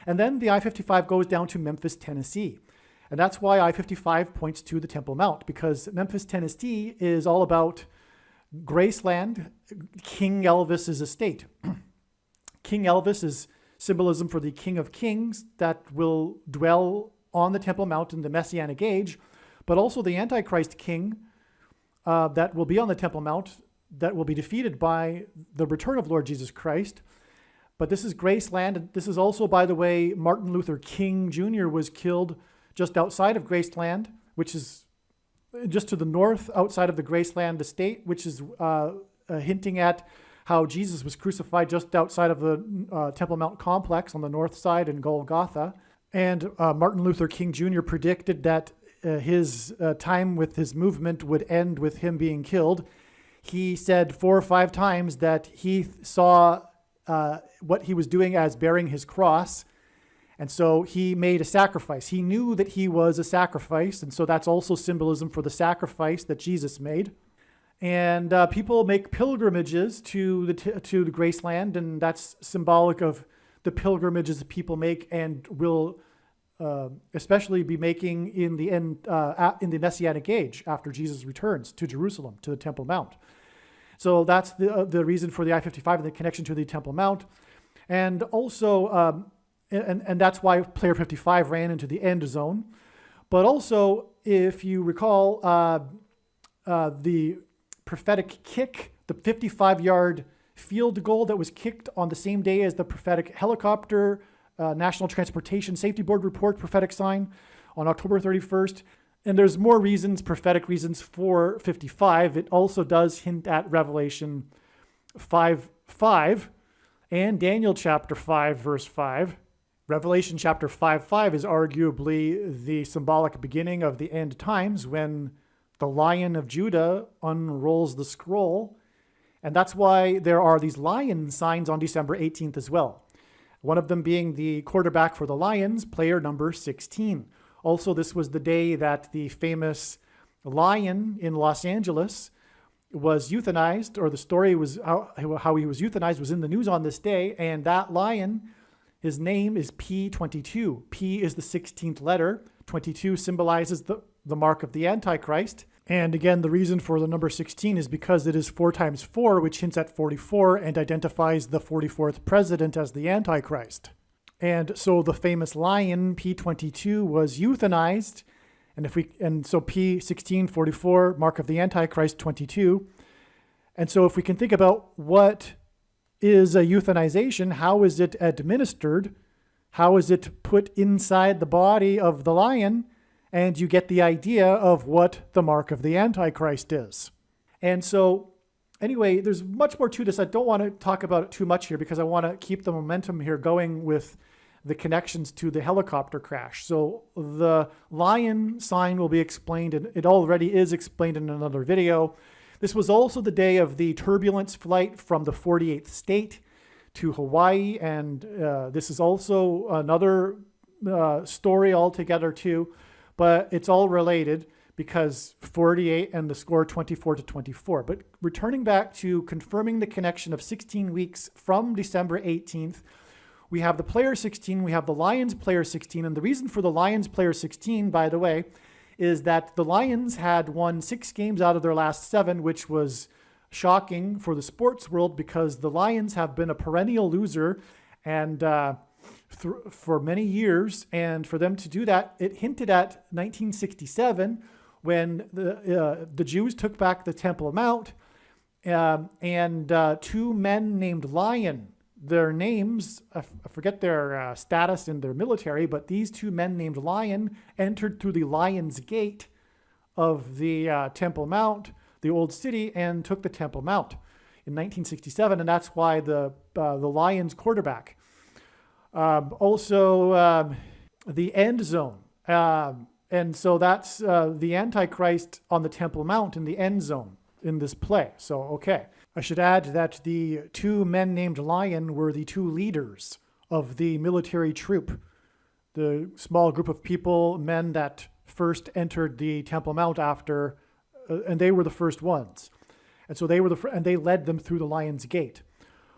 And then the I-55 goes down to Memphis, Tennessee. And that's why I-55 points to the Temple Mount, because Memphis, Tennessee is all about Graceland, King Elvis's estate. King Elvis is symbolism for the King of Kings that will dwell on the Temple Mount in the Messianic age, but also the Antichrist king that will be on the Temple Mount, that will be defeated by the return of Lord Jesus Christ. But this is Graceland. This is also, by the way, Martin Luther King Jr. was killed just outside of Graceland, which is just to the north outside of the Graceland estate, which is hinting at how Jesus was crucified just outside of the Temple Mount complex on the north side in Golgotha. And Martin Luther King Jr. predicted that his time with his movement would end with him being killed. He said 4 or 5 times that he saw what he was doing as bearing his cross. And so he made a sacrifice. He knew that he was a sacrifice. And so that's also symbolism for the sacrifice that Jesus made. And people make pilgrimages to the Graceland, and that's symbolic of the pilgrimages that people make and will especially be making in the end in the Messianic age after Jesus returns to Jerusalem, to the Temple Mount. So that's the reason for the I-55 and the connection to the Temple Mount, and also and that's why Player 55 ran into the end zone. But also, if you recall, the prophetic kick, the 55-yard field goal that was kicked on the same day as the prophetic helicopter National Transportation Safety Board report prophetic sign on October 31st. And there's more reasons, prophetic reasons for 55. It also does hint at Revelation 5:5 and Daniel chapter 5, verse 5. Revelation chapter 5:5 is arguably the symbolic beginning of the end times, when the Lion of Judah unrolls the scroll. And that's why there are these lion signs on December 18th as well. One of them being the quarterback for the Lions, player number 16. Also, this was the day that the famous lion in Los Angeles was euthanized, or the story was how he was euthanized was in the news on this day. And that lion, his name is P22. P is the 16th letter. 22 symbolizes the mark of the Antichrist. And again, the reason for the number 16 is because it is 4 times 4, which hints at 44 and identifies the 44th president as the Antichrist. And so the famous lion, P22, was euthanized. And so P16, 44, mark of the Antichrist, 22. And so if we can think about what is a euthanization, how is it administered? How is it put inside the body of the lion? And you get the idea of what the mark of the Antichrist is. And so anyway, there's much more to this. I don't want to talk about it too much here because I want to keep the momentum here going with the connections to the helicopter crash. So the lion sign will be explained, and it already is explained in another video. This was also the day of the turbulence flight from the 48th state to Hawaii, and this is also another story altogether too. But it's all related because 48 and the score 24-24. But returning back to confirming the connection of 16 weeks from December 18th, we have the player 16, we have the Lions player 16. And the reason for the Lions player 16, by the way, is that the Lions had won 6 games out of their last 7, which was shocking for the sports world because the Lions have been a perennial loser and for many years, and for them to do that, it hinted at 1967 when the Jews took back the Temple Mount, and 2 men named Lion. Their names, I forget their status in their military, but these 2 men named Lion entered through the Lion's Gate of the Temple Mount, the old city, and took the Temple Mount in 1967, and that's why the Lions quarterback. Also, the end zone. And so that's the Antichrist on the Temple Mount in the end zone. in this play. So, okay. I should add that the two men named Lion were the two leaders of the military troop, the small group of people, men that first entered the Temple Mount after, and they were the first ones. And so they were and they led them through the Lion's Gate.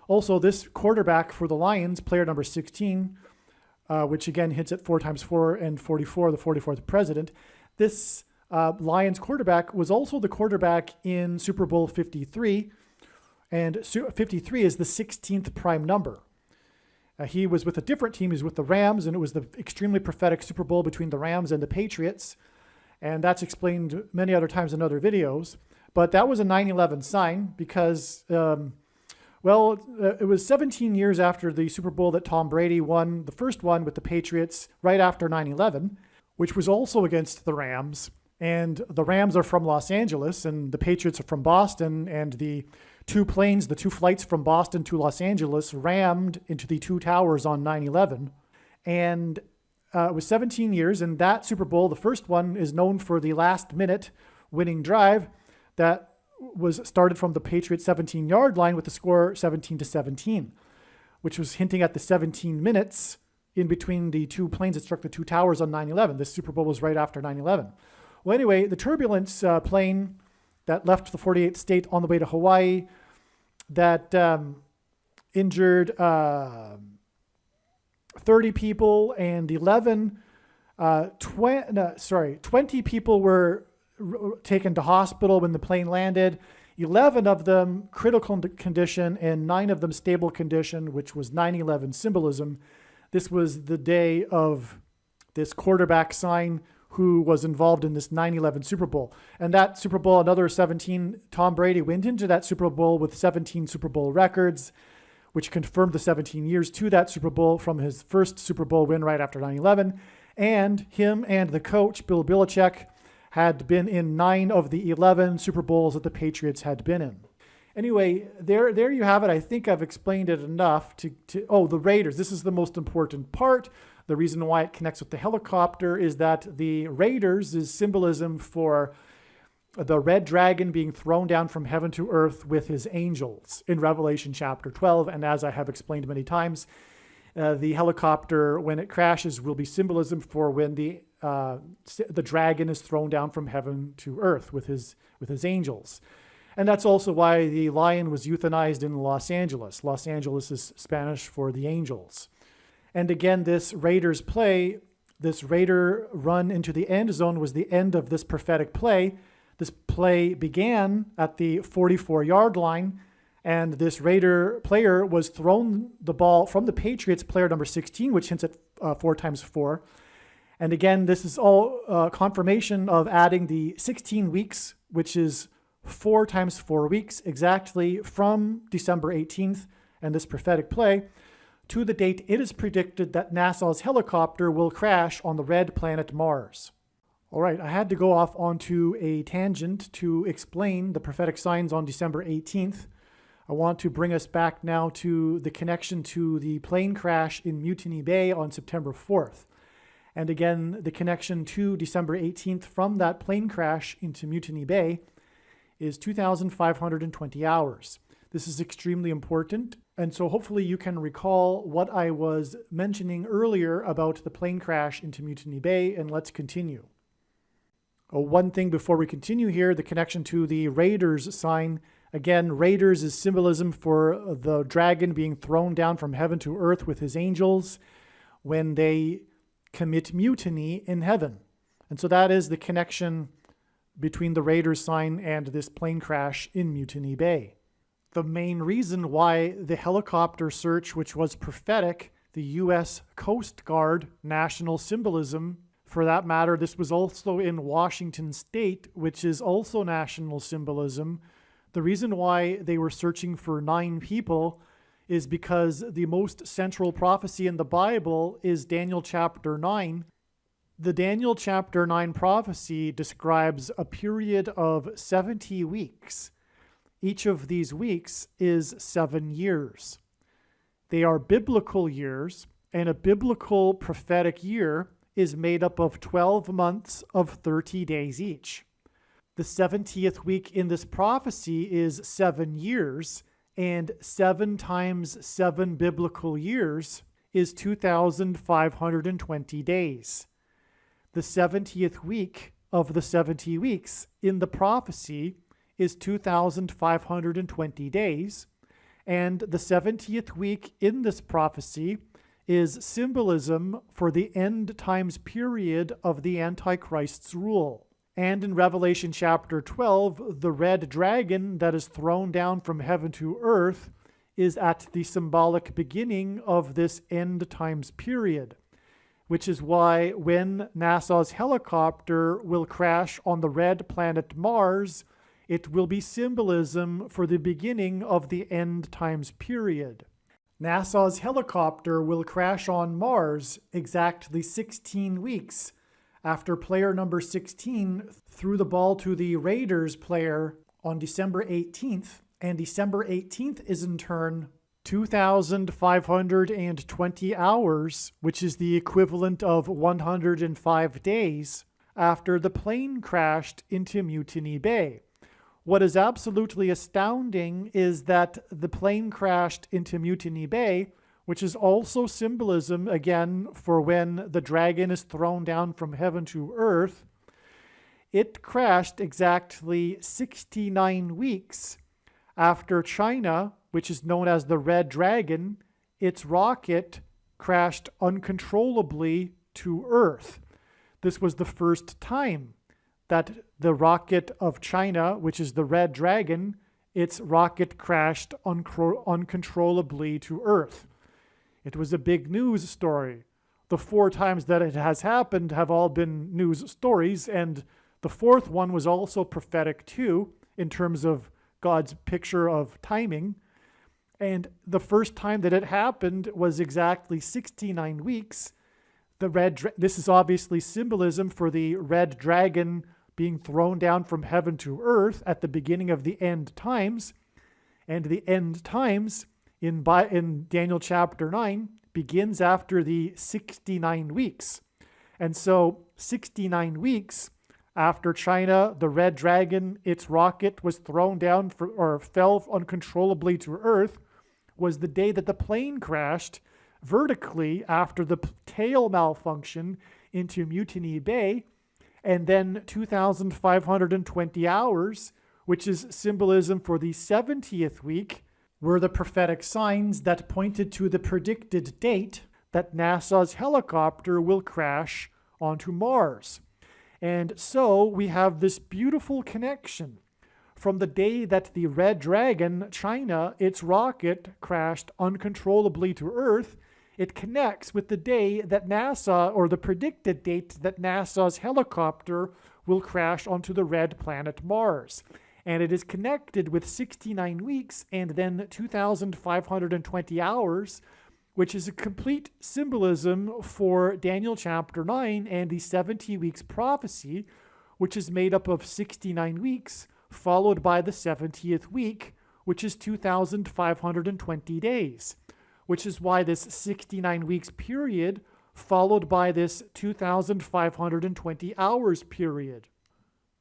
Also, this quarterback for the Lions, player number 16, which again hits at 4 times 4 and 44, the 44th president. This Lions quarterback was also the quarterback in Super Bowl 53, and 53 is the 16th prime number. He was with a different team. He was with the Rams, and it was the extremely prophetic Super Bowl between the Rams and the Patriots, and that's explained many other times in other videos. But that was a 9/11 sign because, it was 17 years after the Super Bowl that Tom Brady won, the first one with the Patriots, right after 9/11, which was also against the Rams. And the Rams are from Los Angeles, and the Patriots are from Boston, and the two flights from Boston to Los Angeles rammed into the two towers on 9/11. And it was 17 years, and that Super Bowl, the first one, is known for the last-minute winning drive that was started from the Patriots 17-yard line with the score 17-17, which was hinting at the 17 minutes in between the two planes that struck the two towers on 9/11. This Super Bowl was right after 9/11. Well, anyway, the turbulence plane that left the 48th state on the way to Hawaii that injured 30 people and 20 people were taken to hospital when the plane landed. 11 of them critical condition and 9 of them stable condition, which was 9/11 symbolism. This was the day of this quarterback sign who was involved in this 9/11 Super Bowl. And that Super Bowl, another 17, Tom Brady went into that Super Bowl with 17 Super Bowl records, which confirmed the 17 years to that Super Bowl from his first Super Bowl win right after 9/11. And him and the coach, Bill Belichick, had been in 9 of the 11 Super Bowls that the Patriots had been in. Anyway, there you have it. I think I've explained it enough the Raiders. This is the most important part. The reason why it connects with the helicopter is that the Raiders is symbolism for the red dragon being thrown down from heaven to earth with his angels in Revelation chapter 12. And as I have explained many times, the helicopter, when it crashes, will be symbolism for when the dragon is thrown down from heaven to earth with his angels. And that's also why the lion was euthanized in Los Angeles. Los Angeles is Spanish for the angels. And again, this Raiders play, this Raider run into the end zone was the end of this prophetic play. This play began at the 44-yard line, and this Raider player was thrown the ball from the Patriots player number 16, which hints at 4 times 4. And again, this is all confirmation of adding the 16 weeks, which is 4 times 4 weeks exactly from December 18th and this prophetic play to the date it is predicted that NASA's helicopter will crash on the red planet Mars. All right, I had to go off onto a tangent to explain the prophetic signs on December 18th. I want to bring us back now to the connection to the plane crash in Mutiny Bay on September 4th. And again, the connection to December 18th from that plane crash into Mutiny Bay is 2,520 hours. This is extremely important. And so hopefully you can recall what I was mentioning earlier about the plane crash into Mutiny Bay, and let's continue. One thing before we continue here, the connection to the Raiders sign. Again, Raiders is symbolism for the dragon being thrown down from heaven to earth with his angels when they commit mutiny in heaven. And so that is the connection between the Raiders sign and this plane crash in Mutiny Bay. The main reason why the helicopter search, which was prophetic, the U.S. Coast Guard national symbolism, for that matter, this was also in Washington State, which is also national symbolism. The reason why they were searching for 9 people is because the most central prophecy in the Bible is Daniel chapter 9. The Daniel chapter 9 prophecy describes a period of 70 weeks. Each of these weeks is 7 years. They are biblical years, and a biblical prophetic year is made up of 12 months of 30 days each. The 70th week in this prophecy is 7 years, and 7 times 7 biblical years is 2,520 days. The 70th week of the 70 weeks in the prophecy is 2,520 days, and the 70th week in this prophecy is symbolism for the end times period of the Antichrist's rule. And in Revelation chapter 12, the red dragon that is thrown down from heaven to earth is at the symbolic beginning of this end times period, which is why when NASA's helicopter will crash on the red planet Mars, it will be symbolism for the beginning of the end times period. NASA's helicopter will crash on Mars exactly 16 weeks after player number 16 threw the ball to the Raiders player on December 18th, and December 18th is in turn 2,520 hours, which is the equivalent of 105 days, after the plane crashed into Mutiny Bay. What is absolutely astounding is that the plane crashed into Mutiny Bay, which is also symbolism, again, for when the dragon is thrown down from heaven to earth. It crashed exactly 69 weeks after China, which is known as the Red Dragon, its rocket crashed uncontrollably to Earth. This was the first time that the rocket of China, which is the Red Dragon, its rocket crashed uncontrollably to Earth. It was a big news story. The 4 times that it has happened have all been news stories, and the 4th one was also prophetic too, in terms of God's picture of timing. And the first time that it happened was exactly 69 weeks. This is obviously symbolism for the red dragon being thrown down from heaven to earth at the beginning of the end times. And the end times in Daniel chapter 9 begins after the 69 weeks. And so 69 weeks after China, the red dragon, its rocket was thrown down or fell uncontrollably to earth, was the day that the plane crashed vertically after the tail malfunction into Mutiny Bay, and then 2,520 hours, which is symbolism for the 70th week, were the prophetic signs that pointed to the predicted date that NASA's helicopter will crash onto Mars. And so we have this beautiful connection. From the day that the Red Dragon, China, its rocket crashed uncontrollably to Earth, it connects with the day that NASA, or the predicted date that NASA's helicopter will crash onto the red planet Mars. And it is connected with 69 weeks and then 2,520 hours, which is a complete symbolism for Daniel chapter 9 and the 70 weeks prophecy, which is made up of 69 weeks, followed by the 70th week, which is 2,520 days, which is why this 69 weeks period followed by this 2,520 hours period.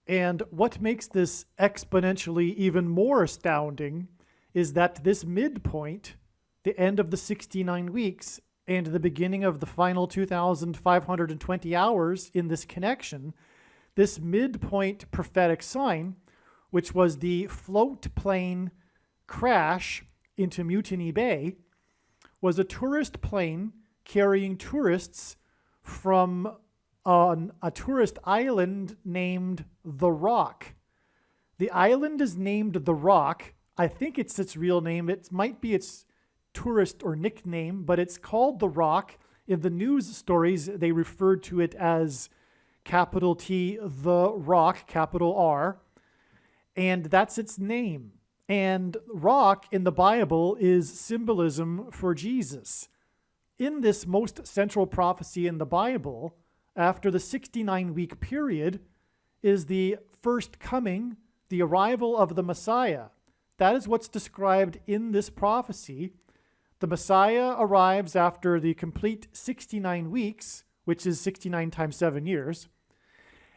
And what makes this exponentially even more astounding is that this midpoint, the end of the 69 weeks and the beginning of the final 2,520 hours in this connection, this midpoint prophetic sign, which was the float plane crash into Mutiny Bay, was a tourist plane carrying tourists from a tourist island named The Rock. The island is named The Rock. I think it's its real name. It might be its tourist or nickname, but it's called The Rock. In the news stories, they referred to it as capital T, The Rock, capital R, and that's its name. And rock in the Bible is symbolism for Jesus. In this most central prophecy in the Bible, after the 69-week period, is the first coming, the arrival of the Messiah. That is what's described in this prophecy. The Messiah arrives after the complete 69 weeks, which is 69 times 7 years.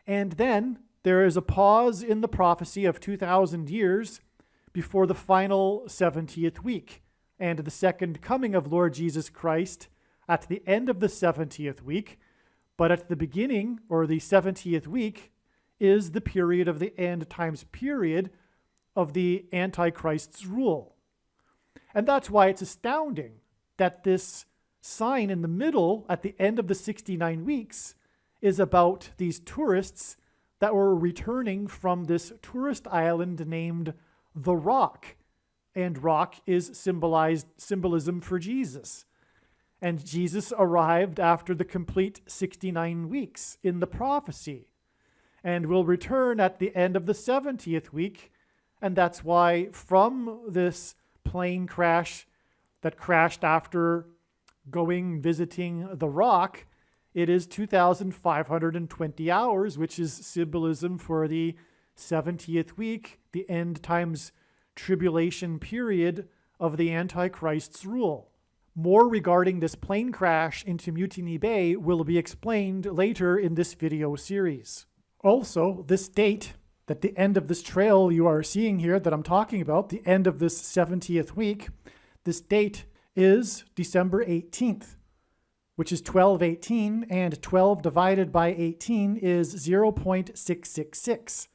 And then there is a pause in the prophecy of 2,000 years before the final 70th week, and the second coming of Lord Jesus Christ at the end of the 70th week, but at the beginning, or the 70th week, is the period of the end times period of the Antichrist's rule. And that's why it's astounding that this sign in the middle at the end of the 69 weeks is about these tourists that were returning from this tourist island named the Rock. And rock is symbolism for Jesus. And Jesus arrived after the complete 69 weeks in the prophecy and will return at the end of the 70th week. And that's why from this plane crash that crashed after visiting the Rock, it is 2,520 hours, which is symbolism for the 70th week, the end times tribulation period of the Antichrist's rule. More regarding this plane crash into Mutiny Bay will be explained later in this video series. Also, this date, that the end of this trail you are seeing here that I'm talking about, the end of this 70th week, this date is December 18th, which is 12/18, and 12 divided by 18 is 0.666.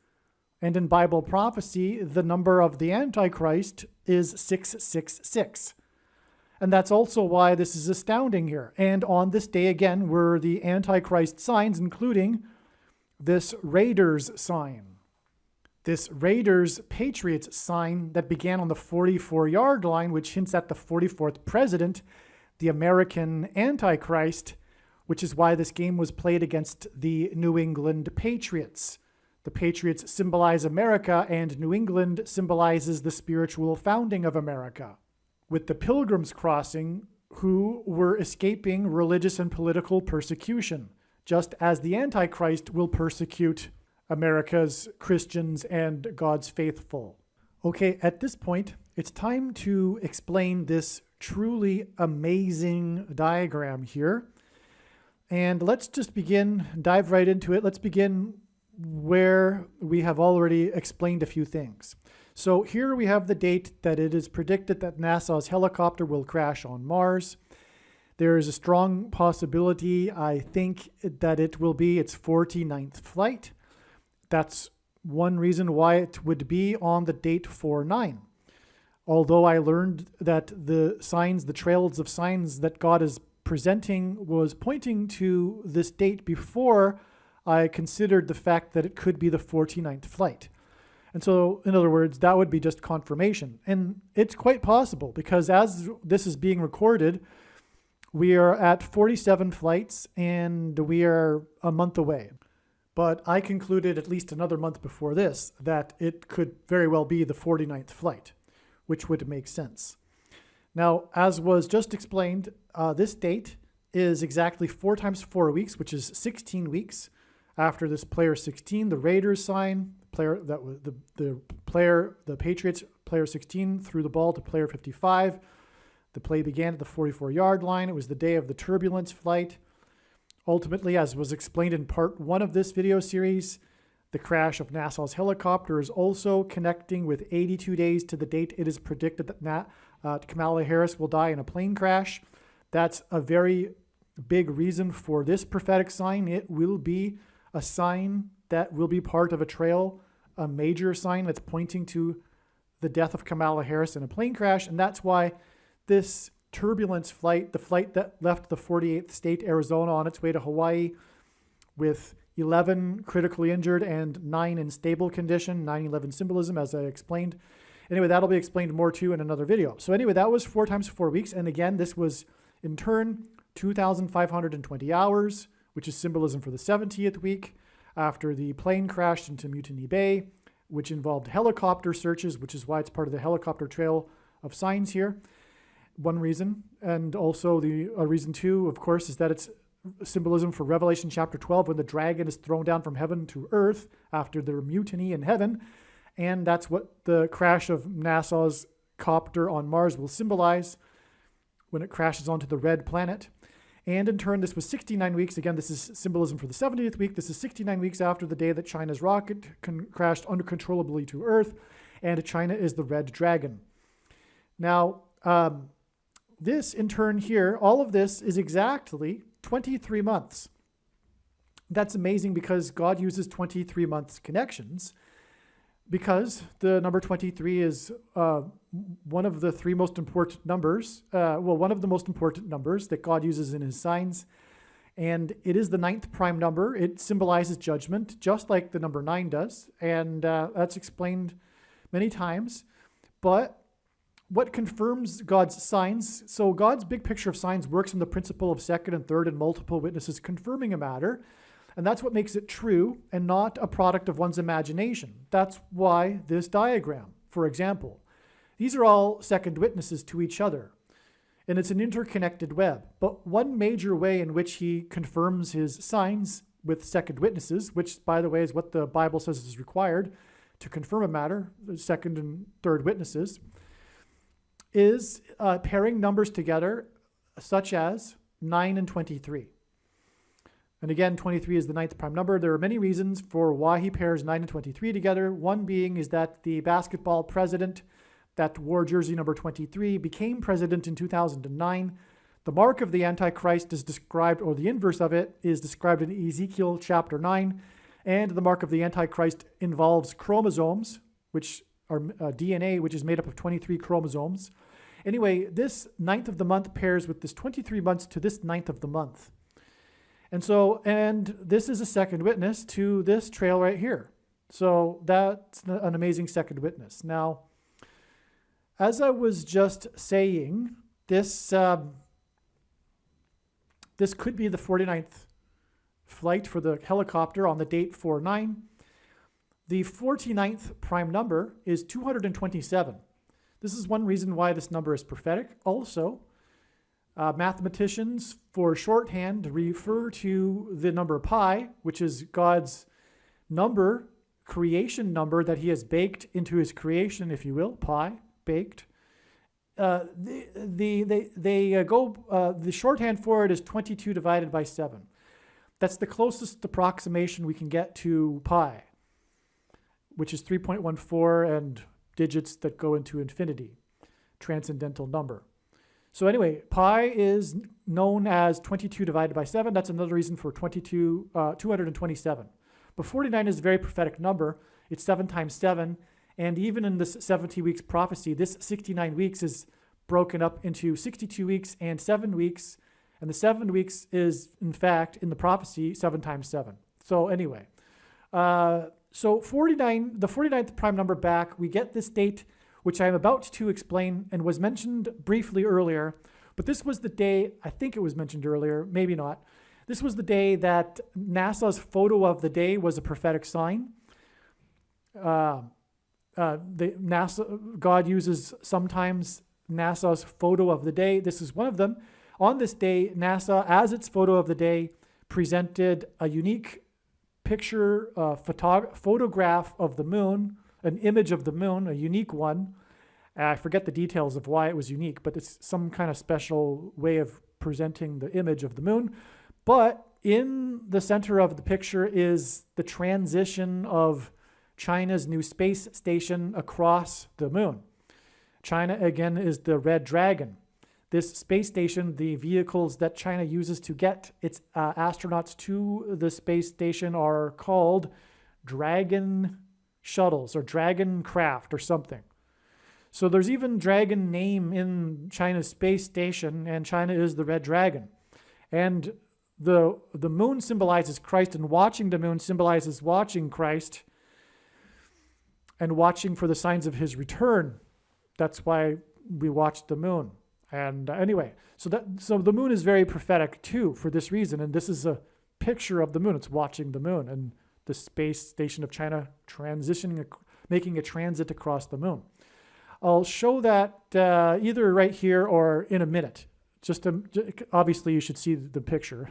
And in Bible prophecy, the number of the Antichrist is 666. And that's also why this is astounding here. And on this day again were the Antichrist signs, including this Raiders sign. This Raiders Patriots sign that began on the 44-yard line, which hints at the 44th president, the American Antichrist, which is why this game was played against the New England Patriots. The Patriots symbolize America, and New England symbolizes the spiritual founding of America, with the Pilgrims crossing, who were escaping religious and political persecution, just as the Antichrist will persecute America's Christians and God's faithful. Okay, at this point, it's time to explain this truly amazing diagram here. And let's just dive right into it. Let's begin where we have already explained a few things. So here we have the date that it is predicted that NASA's helicopter will crash on Mars. There is a strong possibility, I think, that it will be its 49th flight. That's one reason why it would be on the date 49. Although I learned that the trails of signs that God is presenting was pointing to this date before I considered the fact that it could be the 49th flight. And so, in other words, that would be just confirmation. And it's quite possible because as this is being recorded, we are at 47 flights and we are a month away. But I concluded at least another month before this that it could very well be the 49th flight, which would make sense. Now, as was just explained, this date is exactly 4 times 4 weeks, which is 16 weeks after this player 16, the Raiders sign. The Patriots player 16 threw the ball to player 55. The play began at the 44-yard line. It was the day of the turbulence flight. Ultimately, as was explained in part 1 of this video series, the crash of NASA's helicopter is also connecting with 82 days to the date it is predicted that Kamala Harris will die in a plane crash. That's a very big reason for this prophetic sign. It will be a sign that will be part of a trail, a major sign that's pointing to the death of Kamala Harris in a plane crash. And that's why this turbulence flight, the flight that left the 48th state, Arizona, on its way to Hawaii with 11 critically injured and 9 in stable condition, 9/11 symbolism, as I explained. Anyway, that'll be explained more too in another video. So anyway, that was 4 times 4 weeks. And again, this was in turn 2,520 hours, which is symbolism for the 70th week after the plane crashed into Mutiny Bay, which involved helicopter searches, which is why it's part of the helicopter trail of signs here. One reason, and also the reason too, of course, is that it's symbolism for Revelation chapter 12 when the dragon is thrown down from heaven to earth after their mutiny in heaven. And that's what the crash of NASA's copter on Mars will symbolize when it crashes onto the red planet. And in turn, this was 69 weeks. Again, this is symbolism for the 70th week. This is 69 weeks after the day that China's rocket crashed uncontrollably to Earth, and China is the red dragon. Now, this in turn here, all of this is exactly 23 months. That's amazing because God uses 23 months connections, because the number 23 is one of the three most important numbers, one of the most important numbers that God uses in his signs. And it is the 9th prime number. It symbolizes judgment, just like the number 9 does. And that's explained many times. But what confirms God's signs? So God's big picture of signs works on the principle of second and third and multiple witnesses confirming a matter. And that's what makes it true and not a product of one's imagination. That's why this diagram, for example, these are all second witnesses to each other. And it's an interconnected web. But one major way in which he confirms his signs with second witnesses, which, by the way, is what the Bible says is required to confirm a matter, second and third witnesses, is pairing numbers together, such as 9 and 23. And again, 23 is the 9th prime number. There are many reasons for why he pairs 9 and 23 together. One being is that the basketball president that wore jersey number 23 became president in 2009. The mark of the Antichrist is described, or the inverse of it, is described in Ezekiel chapter 9. And the mark of the Antichrist involves chromosomes, which are DNA, which is made up of 23 chromosomes. Anyway, this 9th of the month pairs with this 23 months to this 9th of the month. And this is a second witness to this trail right here. So that's an amazing second witness. Now, as I was just saying, this could be the 49th flight for the helicopter on the date 4/9. The 49th prime number is 227. This is one reason why this number is prophetic. Also, mathematicians for shorthand refer to the number pi, which is God's number, creation number that he has baked into his creation, if you will, pi, baked. The shorthand for it is 22 divided by 7. That's the closest approximation we can get to pi, which is 3.14 and digits that go into infinity, transcendental number. So anyway, pi is known as 22 divided by 7. That's another reason for 227. But 49 is a very prophetic number. It's 7 times 7. And even in this 70 weeks prophecy, this 69 weeks is broken up into 62 weeks and 7 weeks. And the 7 weeks is, in fact, in the prophecy, 7 times 7. So anyway, so 49, the 49th prime number back, we get this date, which I am about to explain and was mentioned briefly earlier. But this was the day, I think it was mentioned earlier, maybe not. This was the day that NASA's photo of the day was a prophetic sign. God uses sometimes NASA's photo of the day. This is one of them. On this day, NASA, as its photo of the day, presented a unique picture, photograph of the moon, an image of the moon, a unique one. I forget the details of why it was unique, but it's some kind of special way of presenting the image of the moon. But in the center of the picture is the transition of China's new space station across the moon. China, again, is the red dragon. This space station, the vehicles that China uses to get its astronauts to the space station are called Dragon shuttles or Dragon craft or something. So there's even Dragon name in China's space station, and China is the red dragon. And the moon symbolizes Christ, and watching the moon symbolizes watching Christ and watching for the signs of his return. That's why we watch the moon. And anyway, so the moon is very prophetic too for this reason. And this is a picture of the moon. It's watching the moon and the space station of China transitioning, making a transit across the moon. I'll show that either right here or in a minute. Obviously, you should see the picture.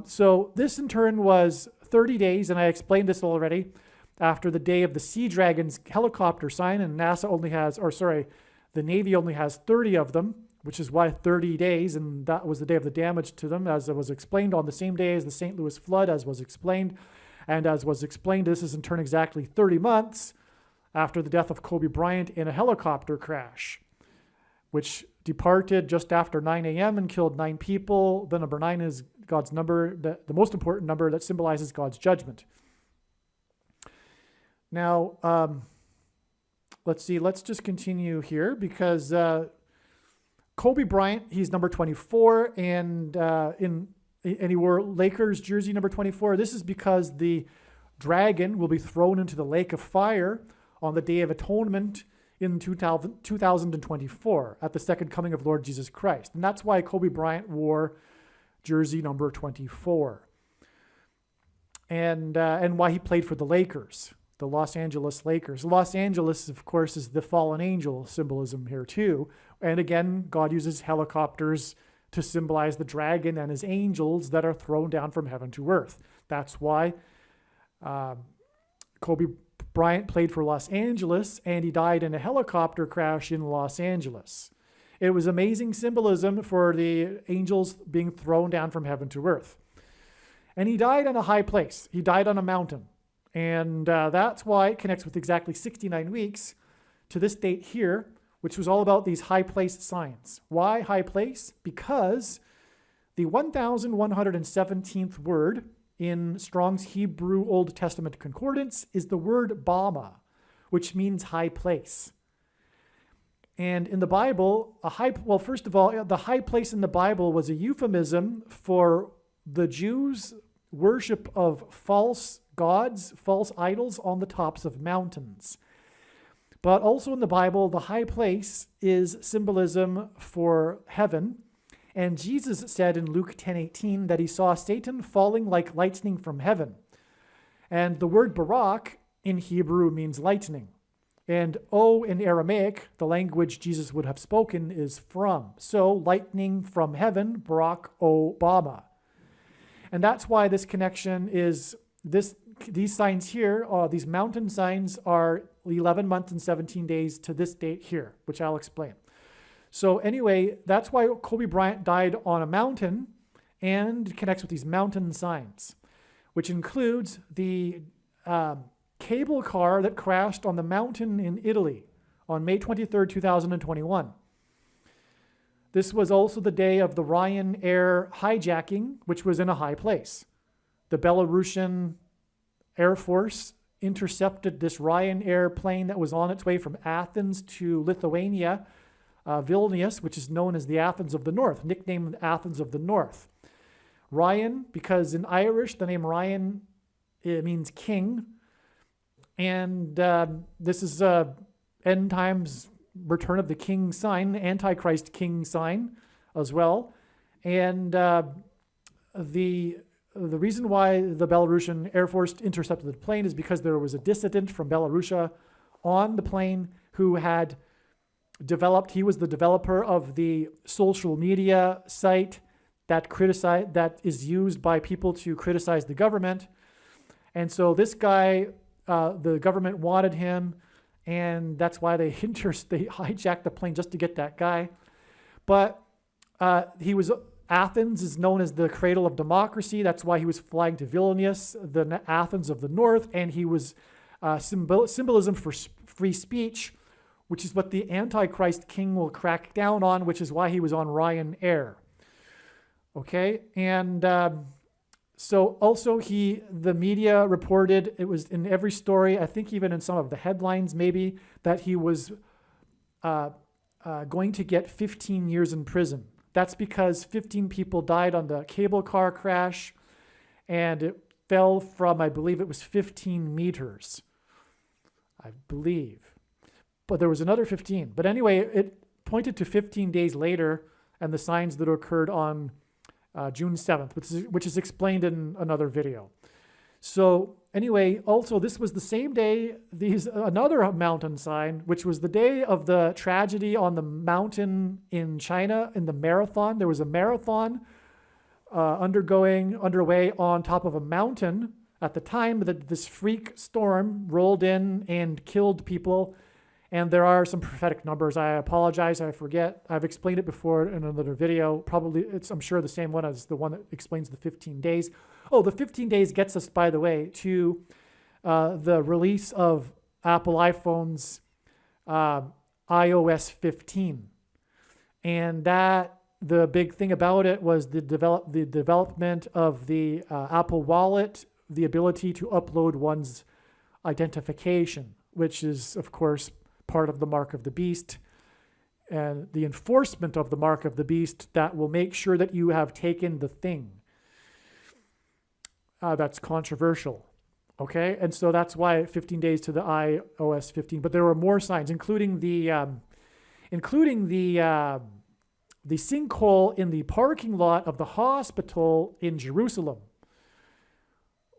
So this in turn was 30 days, and I explained this already, after the day of the Sea Dragon's helicopter sign, and NASA only has, the Navy only has 30 of them, which is why 30 days, and that was the day of the damage to them, as it was explained, on the same day as the St. Louis flood, as was explained. And as was explained, this is in turn exactly 30 months after the death of Kobe Bryant in a helicopter crash, which departed just after 9 a.m. and killed 9 people. The number 9 is God's number, the most important number that symbolizes God's judgment. Now, let's see, let's just continue here, because Kobe Bryant, he's number 24, and he wore Lakers jersey number 24. This is because the dragon will be thrown into the lake of fire on the Day of Atonement in 2024 at the second coming of Lord Jesus Christ. And that's why Kobe Bryant wore jersey number 24. And why he played for the Lakers, the Los Angeles Lakers. Los Angeles, of course, is the fallen angel symbolism here too. And again, God uses helicopters to symbolize the dragon and his angels that are thrown down from heaven to earth. That's why Kobe Bryant played for Los Angeles, and he died in a helicopter crash in Los Angeles. It was amazing symbolism for the angels being thrown down from heaven to earth. And he died in a high place. He died on a mountain. And that's why it connects with exactly 69 weeks to this date here, which was all about these high place signs. Why high place? Because the 1117th word in Strong's Hebrew Old Testament Concordance is the word Bama, which means high place. And in the Bible, first of all, the high place in the Bible was a euphemism for the Jews' worship of false gods, false idols on the tops of mountains. But also in the Bible, the high place is symbolism for heaven. And Jesus said in Luke 10:18 that he saw Satan falling like lightning from heaven. And the word barak in Hebrew means lightning. And O in Aramaic, the language Jesus would have spoken, is from. So lightning from heaven, barak o bama. And that's why this connection is these signs here, these mountain signs are 11 months and 17 days to this date here, which I'll explain. So anyway, that's why Kobe Bryant died on a mountain, and connects with these mountain signs, which includes the cable car that crashed on the mountain in Italy on May 23rd, 2021. This was also the day of the Ryanair hijacking, which was in a high place. The Belarusian Air Force intercepted this Ryanair plane that was on its way from Athens to Lithuania, Vilnius, which is known as the Athens of the North, nicknamed Athens of the North. Ryan, because in Irish, the name Ryan, it means king. And this is end times return of the king sign, Antichrist king sign as well. And the reason why the Belarusian Air Force intercepted the plane is because there was a dissident from Belarusia on the plane who had he was the developer of the social media site that is used by people to criticize the government. And so this guy, the government wanted him, and that's why they hijacked the plane just to get that guy. But Athens is known as the cradle of democracy. That's why he was flying to Vilnius, the Athens of the North, and he was symbolism for free speech, which is what the Antichrist king will crack down on, which is why he was on Ryanair. Okay, and so also the media reported, it was in every story, I think even in some of the headlines maybe, that he was going to get 15 years in prison. That's because 15 people died on the cable car crash, and it fell from, I believe it was 15 meters, I believe. But there was another 15. But anyway, it pointed to 15 days later and the signs that occurred on June 7th, which is explained in another video. So anyway, also this was the same day, another mountain sign, which was the day of the tragedy on the mountain in China, in the marathon. There was a marathon underway on top of a mountain at the time that this freak storm rolled in and killed people. And there are some prophetic numbers. I apologize, I forget. I've explained it before in another video. Probably, I'm sure, the same one as the one that explains the 15 days. Oh, the 15 days gets us, by the way, to the release of Apple iPhones iOS 15. And that, the big thing about it was the development of the Apple Wallet, the ability to upload one's identification, which is, of course, part of the mark of the beast, and the enforcement of the mark of the beast that will make sure that you have taken the thing. That's controversial. Okay, and so that's why 15 days to the iOS 15. But there were more signs, including the sinkhole in the parking lot of the hospital in Jerusalem,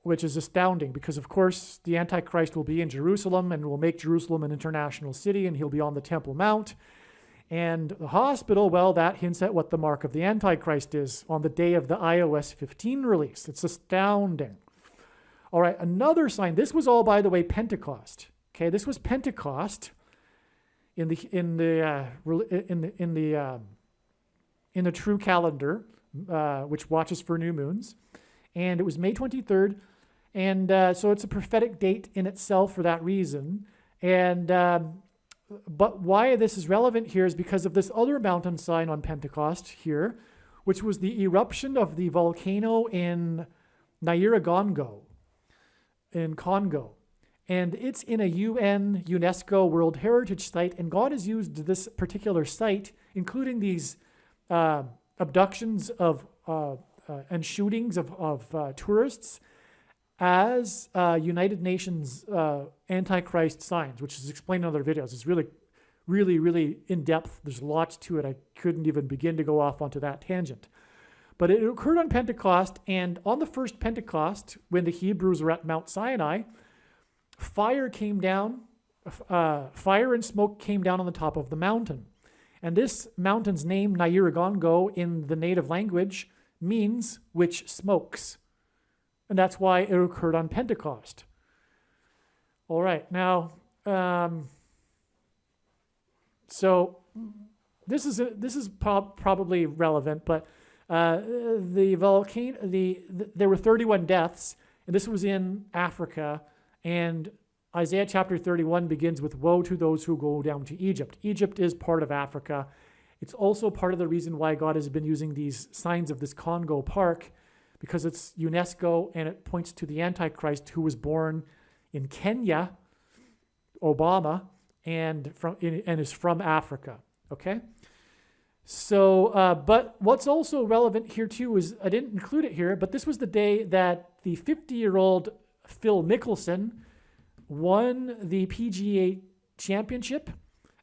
which is astounding because, of course, the Antichrist will be in Jerusalem and will make Jerusalem an international city, and he'll be on the Temple Mount. And the hospital, well, that hints at what the mark of the Antichrist is on the day of the iOS 15 release. It's astounding. All right, another sign. This was all, by the way, Pentecost. Okay, this was Pentecost in the true calendar, which watches for new moons, and it was May 23rd. And so it's a prophetic date in itself for that reason. And but why this is relevant here is because of this other mountain sign on Pentecost here, which was the eruption of the volcano in Nyiragongo in Congo. And it's in a UN UNESCO World Heritage Site, and God has used this particular site, including these abductions of and shootings of tourists, as United Nations Antichrist signs, which is explained in other videos. It's really, really, really in-depth. There's lots to it. I couldn't even begin to go off onto that tangent. But it occurred on Pentecost, and on the first Pentecost, when the Hebrews were at Mount Sinai, fire came down, fire and smoke came down on the top of the mountain. And this mountain's name, Nyiragongo, in the native language, means which smokes. And that's why it occurred on Pentecost. All right, now, so this is probably relevant, but the volcano, there were 31 deaths, and this was in Africa, and Isaiah chapter 31 begins with, "Woe to those who go down to Egypt." Egypt is part of Africa. It's also part of the reason why God has been using these signs of this Congo Park, because it's UNESCO and it points to the Antichrist, who was born in Kenya, Obama, and is from Africa. Okay? So, but what's also relevant here too is, I didn't include it here, but this was the day that the 50-year-old Phil Mickelson won the PGA championship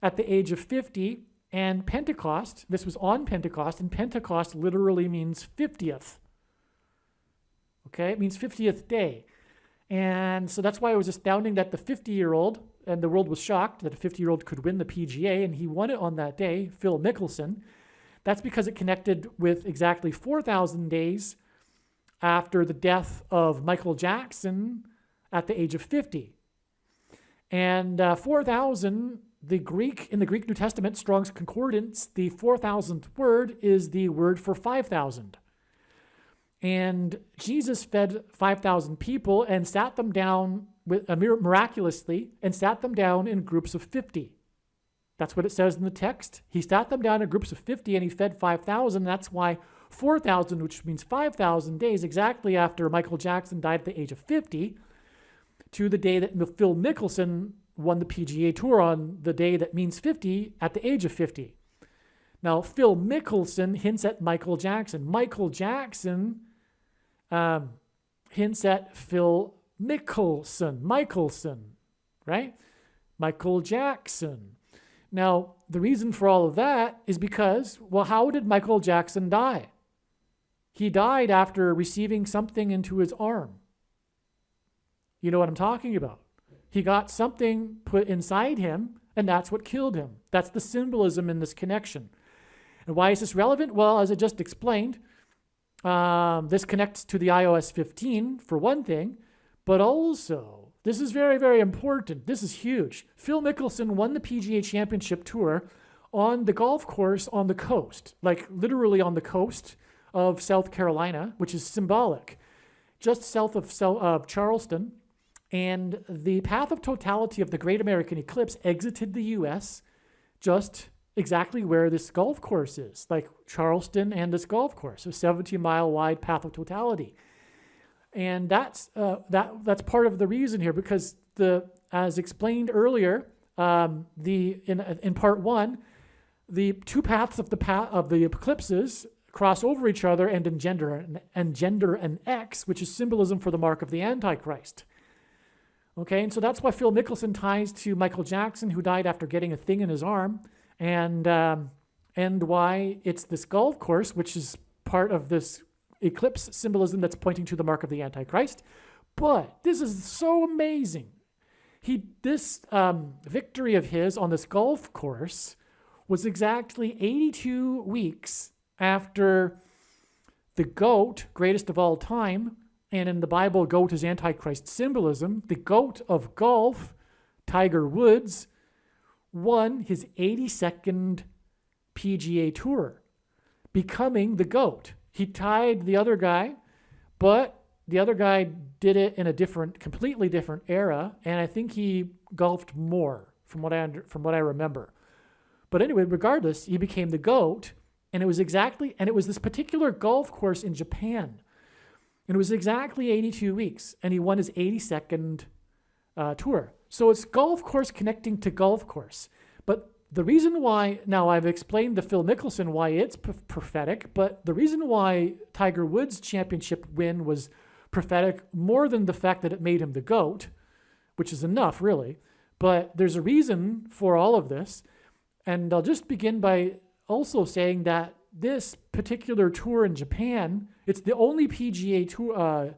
at the age of 50, and Pentecost, this was on Pentecost, and Pentecost literally means 50th. Okay, it means 50th day. And so that's why it was astounding that the 50-year-old, and the world was shocked that a 50-year-old could win the PGA, and he won it on that day, Phil Mickelson. That's because it connected with exactly 4,000 days after the death of Michael Jackson at the age of 50. And 4,000, in the Greek New Testament, Strong's Concordance, the 4,000th word is the word for 5,000. And Jesus fed 5,000 people and sat them down miraculously, and sat them down in groups of 50. That's what it says in the text. He sat them down in groups of 50 and he fed 5,000. That's why 4,000, which means 5,000 days, exactly after Michael Jackson died at the age of 50, to the day that Phil Mickelson won the PGA Tour on the day that means 50 at the age of 50. Now, Phil Mickelson hints at Michael Jackson. Michael Jackson hints at Phil Mickelson, right? Michael Jackson. Now, the reason for all of that is because, well, how did Michael Jackson die? He died after receiving something into his arm. You know what I'm talking about. He got something put inside him, and that's what killed him. That's the symbolism in this connection. And why is this relevant? Well, as I just explained, this connects to the iOS 15 for one thing, but also This is very, very important. This is huge. Phil Mickelson won the PGA Championship Tour on the golf course on the coast, like literally on the coast of South Carolina, which is symbolic, just south of Charleston. And the path of totality of the Great American Eclipse exited the U.S. just exactly where this golf course is, like Charleston and this golf course, a 70-mile wide path of totality. And that's part of the reason here, because as explained earlier, in part one, the two paths of the eclipses cross over each other and engender an X, which is symbolism for the mark of the Antichrist. Okay, and so that's why Phil Mickelson ties to Michael Jackson, who died after getting a thing in his arm, and why it's this golf course, which is part of this eclipse symbolism that's pointing to the mark of the Antichrist. But this is so amazing. This victory of his on this golf course was exactly 82 weeks after the GOAT, greatest of all time, and in the Bible, GOAT is Antichrist symbolism, the GOAT of golf, Tiger Woods, won his 82nd PGA Tour, becoming the GOAT. He tied the other guy, but the other guy did it in a completely different era, and I think he golfed more, from what I remember. But anyway, regardless, he became the GOAT, and it was this particular golf course in Japan. And it was exactly 82 weeks, and he won his 82nd tour. So it's golf course connecting to golf course. But the reason why, now I've explained the Phil Mickelson, why it's prophetic, but the reason why Tiger Woods' championship win was prophetic, more than the fact that it made him the GOAT, which is enough, really. But there's a reason for all of this. And I'll just begin by also saying that this particular tour in Japan, it's the only PGA tour,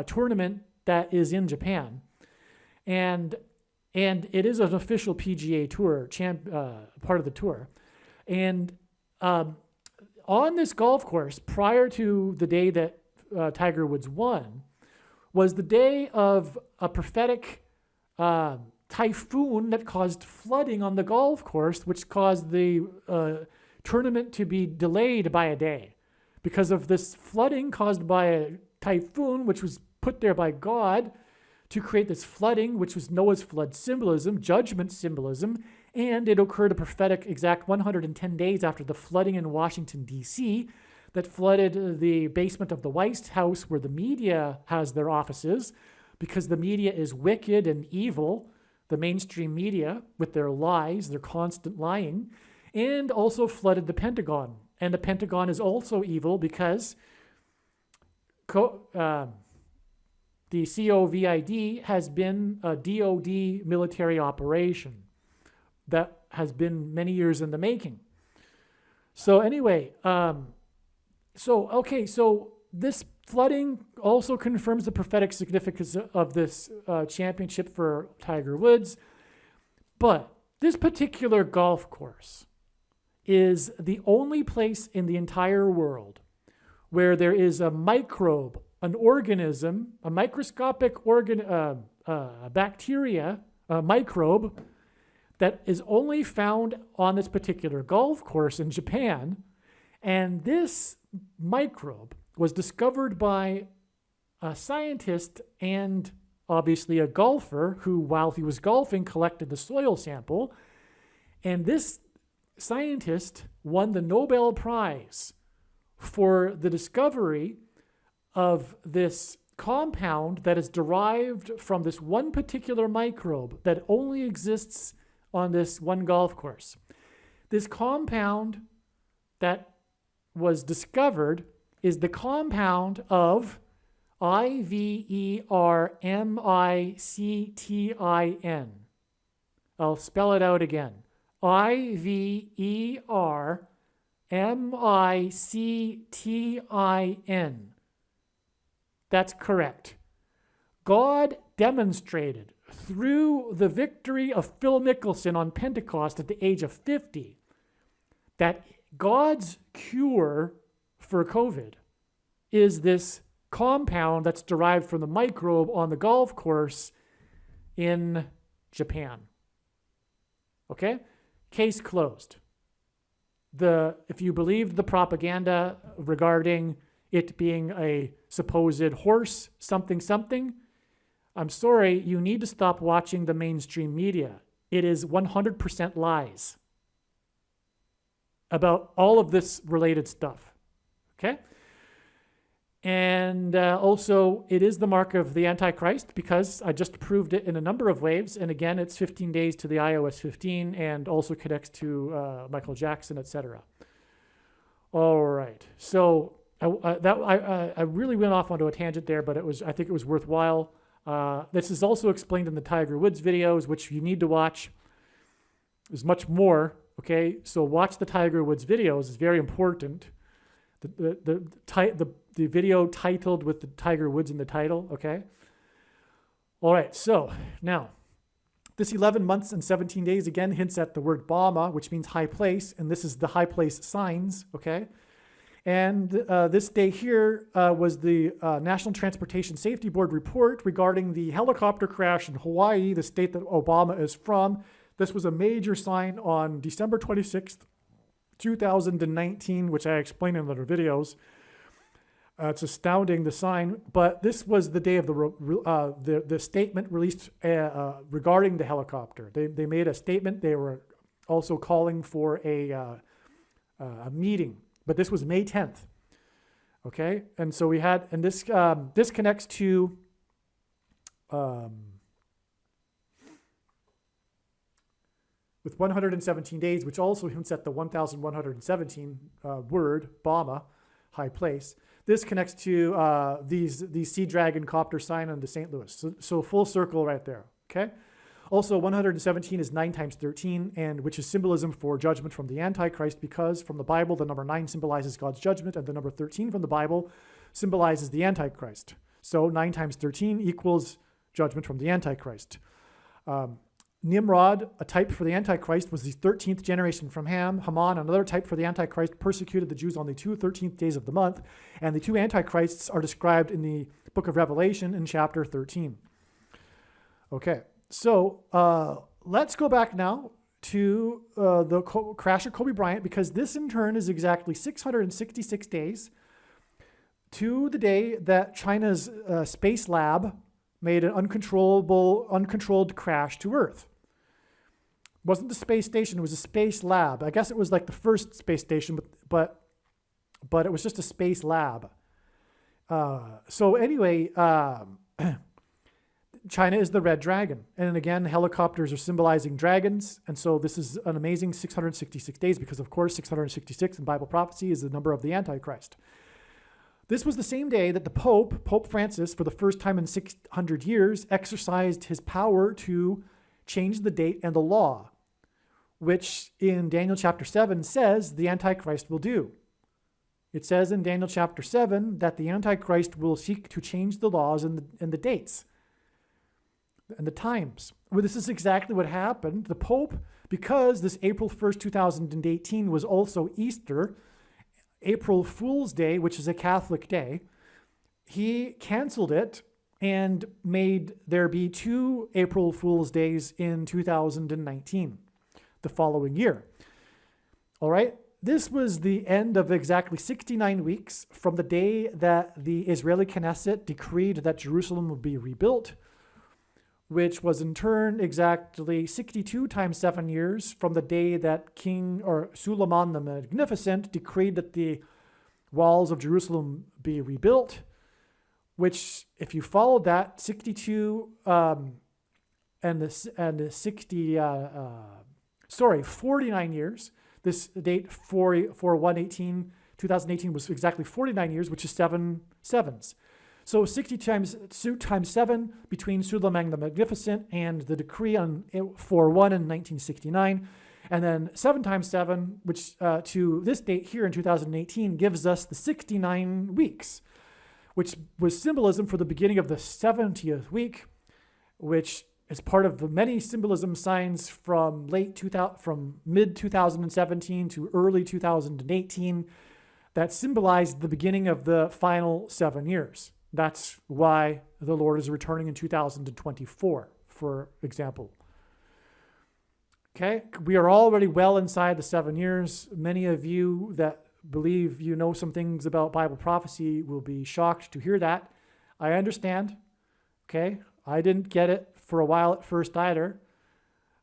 tournament that is in Japan. And it is an official PGA Tour part of the tour. And on this golf course, prior to the day that Tiger Woods won, was the day of a prophetic typhoon that caused flooding on the golf course, which caused the tournament to be delayed by a day because of this flooding caused by a typhoon, which was put there by God to create this flooding, which was Noah's flood symbolism, judgment symbolism, and it occurred a prophetic exact 110 days after the flooding in Washington, D.C., that flooded the basement of the White House where the media has their offices, because the media is wicked and evil, the mainstream media, with their lies, their constant lying, and also flooded the Pentagon. And the Pentagon is also evil because the COVID has been a DOD military operation that has been many years in the making. So anyway, so this flooding also confirms the prophetic significance of this championship for Tiger Woods. But this particular golf course is the only place in the entire world where there is a microbe, an organism, a microscopic bacteria, a microbe that is only found on this particular golf course in Japan. And this microbe was discovered by a scientist and obviously a golfer who, while he was golfing, collected the soil sample. And this scientist won the Nobel Prize for the discovery of this compound that is derived from this one particular microbe that only exists on this one golf course. This compound that was discovered is the compound of Ivermictin. I'll spell it out again. Ivermictin. That's correct. God demonstrated through the victory of Phil Mickelson on Pentecost at the age of 50 that God's cure for COVID is this compound that's derived from the microbe on the golf course in Japan. Okay? Case closed. If you believed the propaganda regarding it being a supposed horse, something, I'm sorry, you need to stop watching the mainstream media. It is 100% lies about all of this related stuff. Okay? And also, it is the mark of the Antichrist because I just proved it in a number of ways. And again, it's 15 days to the iOS 15 and also connects to Michael Jackson, etc. All right. So I really went off onto a tangent there, but I think it was worthwhile. This is also explained in the Tiger Woods videos, which you need to watch. There's much more. Okay, so watch the Tiger Woods videos. It's very important. The video titled with the Tiger Woods in the title, okay? All right, so now, this 11 months and 17 days again hints at the word Bama, which means high place, and this is the high place signs, okay? And this day here was the National Transportation Safety Board report regarding the helicopter crash in Hawaii, the state that Obama is from. This was a major sign on December 26th, 2019, which I explained in other videos. It's astounding, the sign, but this was the day of the statement released regarding the helicopter. They made a statement. They were also calling for a meeting, but this was May 10th. Okay, and so we had, and this connects to with 117 days, which also hints at the 1117 word, Bama, high place. This connects to these Sea Dragon copter sign on the St. Louis. So full circle right there, okay? Also, 117 is 9 times 13, and which is symbolism for judgment from the Antichrist, because from the Bible, the number 9 symbolizes God's judgment, and the number 13 from the Bible symbolizes the Antichrist. So 9 times 13 equals judgment from the Antichrist. Nimrod, a type for the Antichrist, was the 13th generation from Ham. Haman, another type for the Antichrist, persecuted the Jews on the 2 13th days of the month. And the 2 Antichrists are described in the book of Revelation in chapter 13. Okay, so let's go back now to the crash of Kobe Bryant, because this in turn is exactly 666 days to the day that China's space lab made an uncontrolled crash to Earth. It wasn't the space station, it was a space lab. I guess it was like the first space station, but it was just a space lab. So anyway, China is the red dragon. And again, helicopters are symbolizing dragons. And so this is an amazing 666 days because, of course, 666 in Bible prophecy is the number of the Antichrist. This was the same day that the Pope Francis, for the first time in 600 years, exercised his power to change the date and the law, which in Daniel chapter 7 says the Antichrist will do. It says in Daniel chapter 7 that the Antichrist will seek to change the laws and the dates and the times. Well, this is exactly what happened. The Pope, because this April 1st, 2018 was also Easter, April Fool's Day, which is a Catholic day, he canceled it and made there be 2 April Fool's Days in 2019, the following year. All right, this was the end of exactly 69 weeks from the day that the Israeli Knesset decreed that Jerusalem would be rebuilt, which was in turn exactly 62 times 7 years from the day that King Suleiman the Magnificent decreed that the walls of Jerusalem be rebuilt, which, if you followed that, 62 49 years. This date for 2018 was exactly 49 years, which is 7 sevens. So 60 times 7 between Suleiman the Magnificent and the decree on 4/1 in 1969. And then 7 times 7, which to this date here in 2018 gives us the 69 weeks, which was symbolism for the beginning of the 70th week, which is part of the many symbolism signs from mid 2017 to early 2018 that symbolized the beginning of the final 7 years. That's why the Lord is returning in 2024 for example. Okay, we are already well inside the 7 years. Many of you that believe you know some things about Bible prophecy will be shocked to hear that. I understand. Okay, I didn't get it for a while at first either,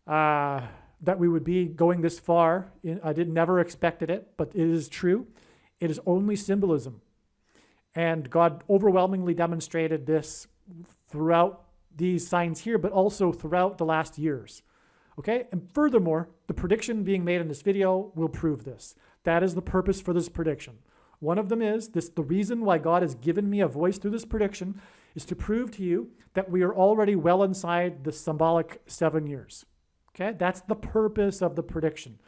that we would be going this far. I never expected it, but it is true. It is only symbolism. And God overwhelmingly demonstrated this throughout these signs here, but also throughout the last years. Okay, and furthermore, the prediction being made in this video will prove this. That is the purpose for this prediction. One of them is this: the reason why God has given me a voice through this prediction is to prove to you that we are already well inside the symbolic 7 years. Okay, that's the purpose of the prediction.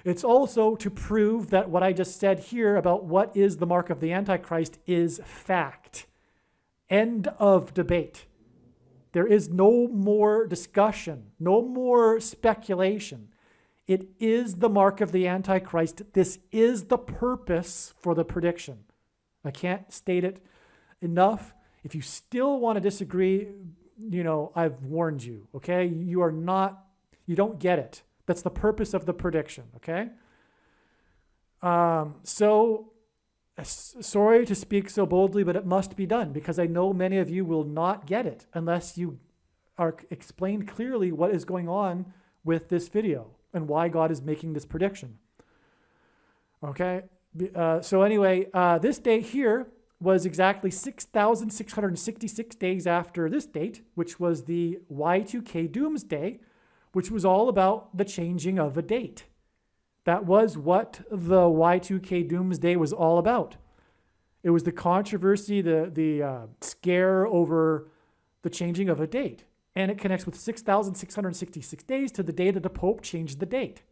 It's also to prove that what I just said here about what is the mark of the Antichrist is fact. End of debate. There is no more discussion, no more speculation. It is the mark of the Antichrist. This is the purpose for the prediction. I can't state it enough. If you still want to disagree, I've warned you, okay? You don't get it. That's the purpose of the prediction, okay? Sorry to speak so boldly, but it must be done because I know many of you will not get it unless you are explained clearly what is going on with this video and why God is making this prediction. Okay, this date here was exactly 6,666 days after this date, which was the Y2K Doomsday, which was all about the changing of a date. That was what the Y2K Doomsday was all about. It was the controversy, the scare over the changing of a date. And it connects with 6,666 days to the day that the Pope changed the date.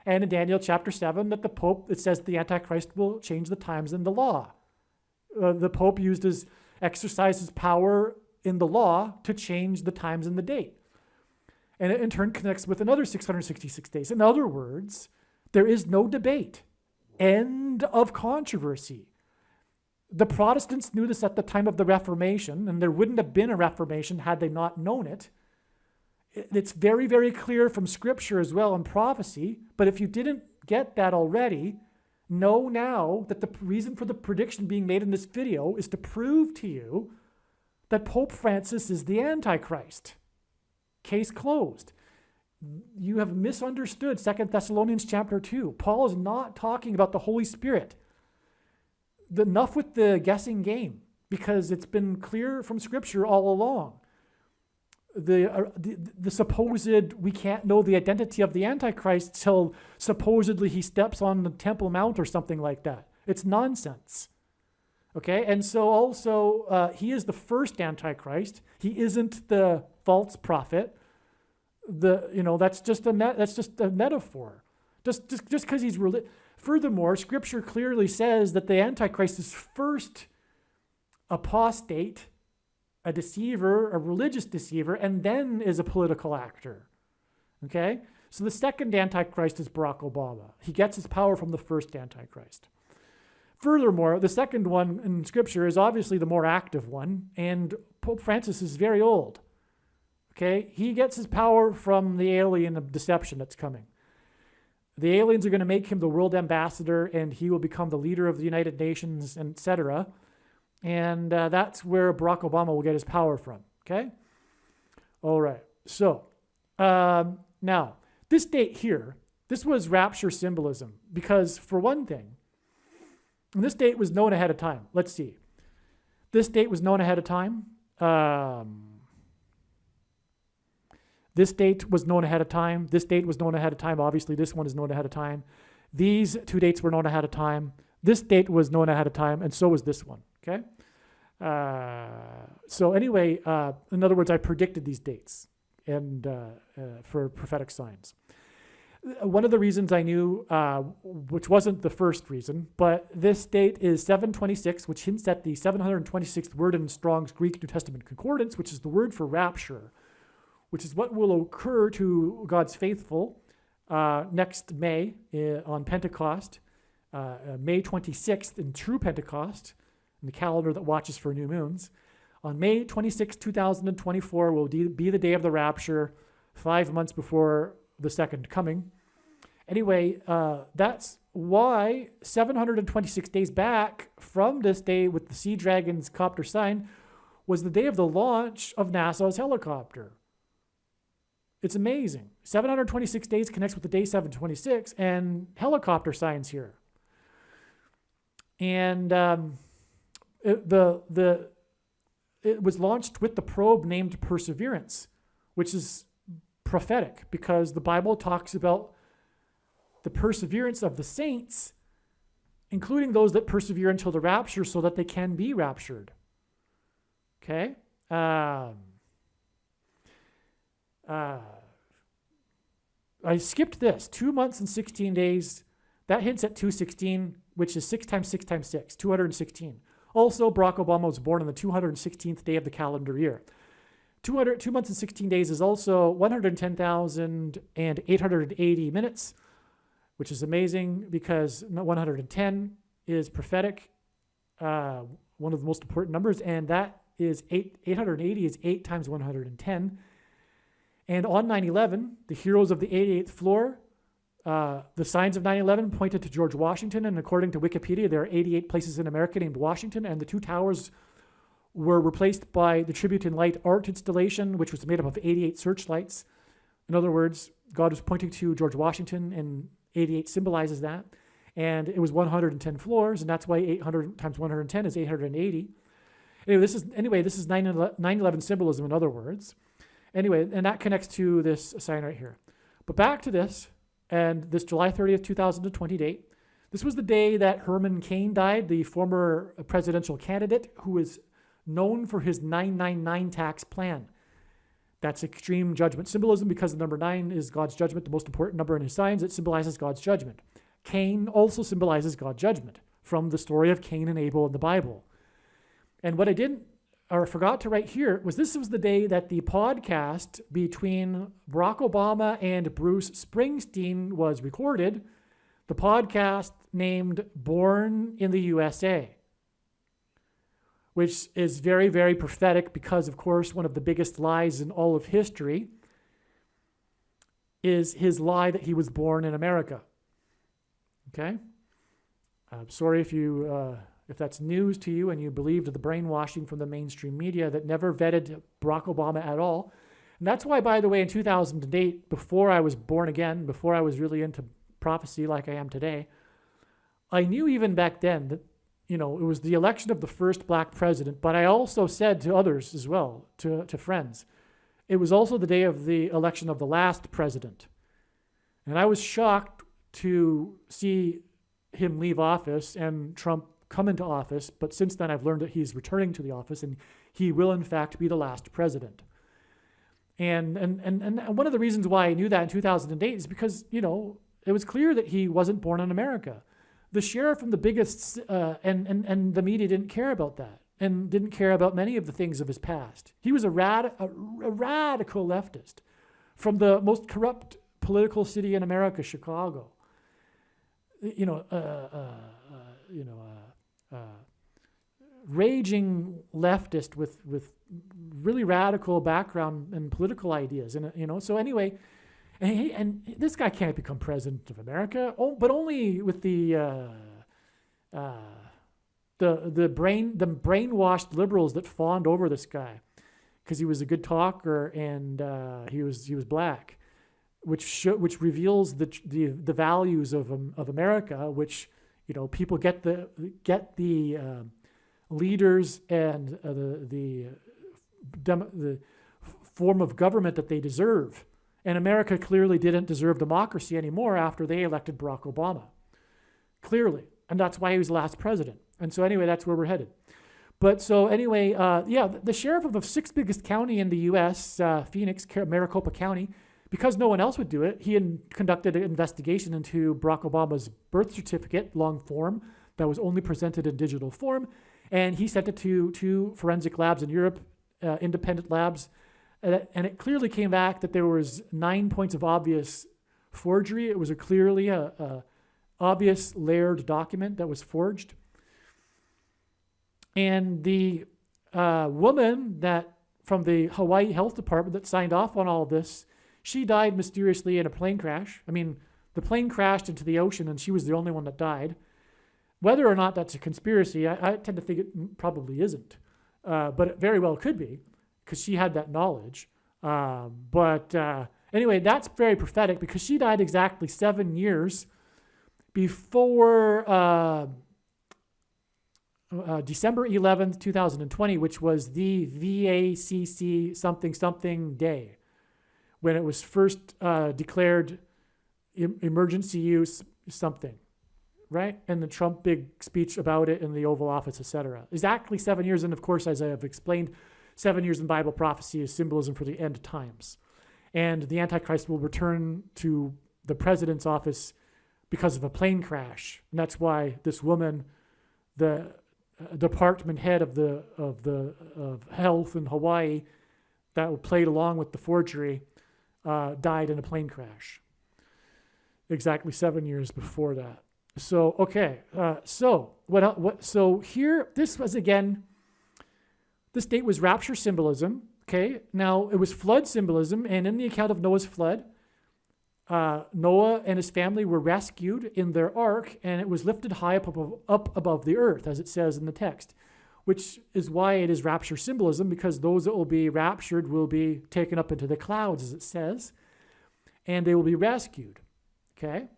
And in Daniel chapter 7, that the Pope, it says the Antichrist will change the times and the law. The Pope exercises power in the law to change the times and the date. And it in turn connects with another 666 days. In other words, there is no debate. End of controversy. The Protestants knew this at the time of the Reformation, and there wouldn't have been a Reformation had they not known it. It's very, very clear from Scripture as well and prophecy. But if you didn't get that already, know now that the reason for the prediction being made in this video is to prove to you that Pope Francis is the Antichrist. Case closed. You have misunderstood 2 Thessalonians chapter 2. Paul is not talking about the Holy Spirit. Enough with the guessing game, because it's been clear from Scripture all along. The supposed, we can't know the identity of the Antichrist till supposedly he steps on the Temple Mount or something like that. It's nonsense. Okay, and so also he is the first Antichrist. He isn't the false prophet. That's just a metaphor. Just because he's Furthermore, Scripture clearly says that the Antichrist is first apostate, a deceiver, a religious deceiver, and then is a political actor. Okay, so the second Antichrist is Barack Obama. He gets his power from the first Antichrist. Furthermore, the second one in Scripture is obviously the more active one, and Pope Francis is very old. Okay, he gets his power from the alien of deception that's coming. The aliens are going to make him the world ambassador, and he will become the leader of the United Nations, etc. And that's where Barack Obama will get his power from. Okay? All right. So, now, this date here, this was rapture symbolism, because for one thing, and this date was known ahead of time. Let's see. This date was known ahead of time. This date was known ahead of time. This date was known ahead of time. Obviously, this one is known ahead of time. These two dates were known ahead of time. This date was known ahead of time, and so was this one. Okay? So anyway, in other words, I predicted these dates and for prophetic signs. One of the reasons I knew, which wasn't the first reason, but this date is 726, which hints at the 726th word in Strong's Greek New Testament Concordance, which is the word for rapture, which is what will occur to God's faithful next May on Pentecost, May 26th in true Pentecost, in the calendar that watches for new moons. On May 26, 2024 will be the day of the rapture, 5 months before the second coming. Anyway, that's why 726 days back from this day with the Sea Dragon's copter sign was the day of the launch of NASA's helicopter. It's amazing. 726 days connects with the day 726 and helicopter signs here. And it was launched with the probe named Perseverance, which is prophetic because the Bible talks about the perseverance of the saints, including those that persevere until the rapture so that they can be raptured. Okay? I skipped this. 2 months and 16 days. That hints at 216, which is 6 times 6 times 6, 216. Also, Barack Obama was born on the 216th day of the calendar year. 2 months and 16 days is also 110,880 minutes, which is amazing because 110 is prophetic, one of the most important numbers, and that is 880 is 8 times 110. And on 9/11, the heroes of the 88th floor, the signs of 9/11 pointed to George Washington, and according to Wikipedia, there are 88 places in America named Washington, and the two towers were replaced by the Tribute in Light art installation, which was made up of 88 searchlights. In other words, God was pointing to George Washington, and 88 symbolizes that. And it was 110 floors, and that's why 800 times 110 is 880. Anyway, this is 9/11 symbolism, in other words. Anyway, and that connects to this sign right here. But back to this, and this July 30th, 2020 date. This was the day that Herman Cain died, the former presidential candidate who is known for his 999 tax plan. That's extreme judgment symbolism because the number 9 is God's judgment, the most important number in his signs. It symbolizes God's judgment. Cain also symbolizes God's judgment from the story of Cain and Abel in the Bible. And what I forgot to write here was this was the day that the podcast between Barack Obama and Bruce Springsteen was recorded, the podcast named Born in the USA, which is very, very prophetic because, of course, one of the biggest lies in all of history is his lie that he was born in America. Okay? I'm sorry if that's news to you and you believed the brainwashing from the mainstream media that never vetted Barack Obama at all. And that's why, by the way, in 2008, before I was born again, before I was really into prophecy like I am today, I knew even back then that, it was the election of the first black president, but I also said to others as well, to friends, it was also the day of the election of the last president. And I was shocked to see him leave office and Trump come into office, but since then I've learned that he's returning to the office and he will in fact be the last president. And one of the reasons why I knew that in 2008 is because, it was clear that he wasn't born in America. The sheriff and the biggest, and the media didn't care about that and didn't care about many of the things of his past. He was a radical leftist from the most corrupt political city in America, Chicago. Raging leftist with really radical background and political ideas, and so anyway, and this guy can't become president of America, but only with the brainwashed liberals that fawned over this guy because he was a good talker and he was black, which reveals the values of America, which people get the leaders and the form of government that they deserve. And America clearly didn't deserve democracy anymore after they elected Barack Obama. Clearly. And that's why he was the last president. And so anyway, that's where we're headed. But so anyway, the sheriff of the sixth biggest county in the U.S., Phoenix, Maricopa County, because no one else would do it, he conducted an investigation into Barack Obama's birth certificate, long form, that was only presented in digital form. And he sent it to two forensic labs in Europe, independent labs. And it clearly came back that there was 9 points of obvious forgery. It was clearly a obvious layered document that was forged. And the woman that from the Hawaii Health Department that signed off on all this, she died mysteriously in a plane crash. I mean, the plane crashed into the ocean and she was the only one that died. Whether or not that's a conspiracy, I tend to think it probably isn't. But it very well could be, because she had that knowledge. Anyway, that's very prophetic, because she died exactly 7 years before December 11th, 2020, which was the VACC something day, when it was first declared emergency use something, right? And the Trump big speech about it in the Oval Office, etc. Exactly 7 years. And of course, as I have explained, 7 years in Bible prophecy is symbolism for the end times. And the Antichrist will return to the president's office because of a plane crash. And that's why this woman, the department head of health in Hawaii, that played along with the forgery, died in a plane crash. Exactly 7 years before that. So okay, so here, this was again, this date was rapture symbolism. Okay, now it was flood symbolism, and in the account of Noah's flood, Noah and his family were rescued in their ark, and it was lifted high up above the earth, as it says in the text, which is why it is rapture symbolism, because those that will be raptured will be taken up into the clouds, as it says, and they will be rescued. Okay,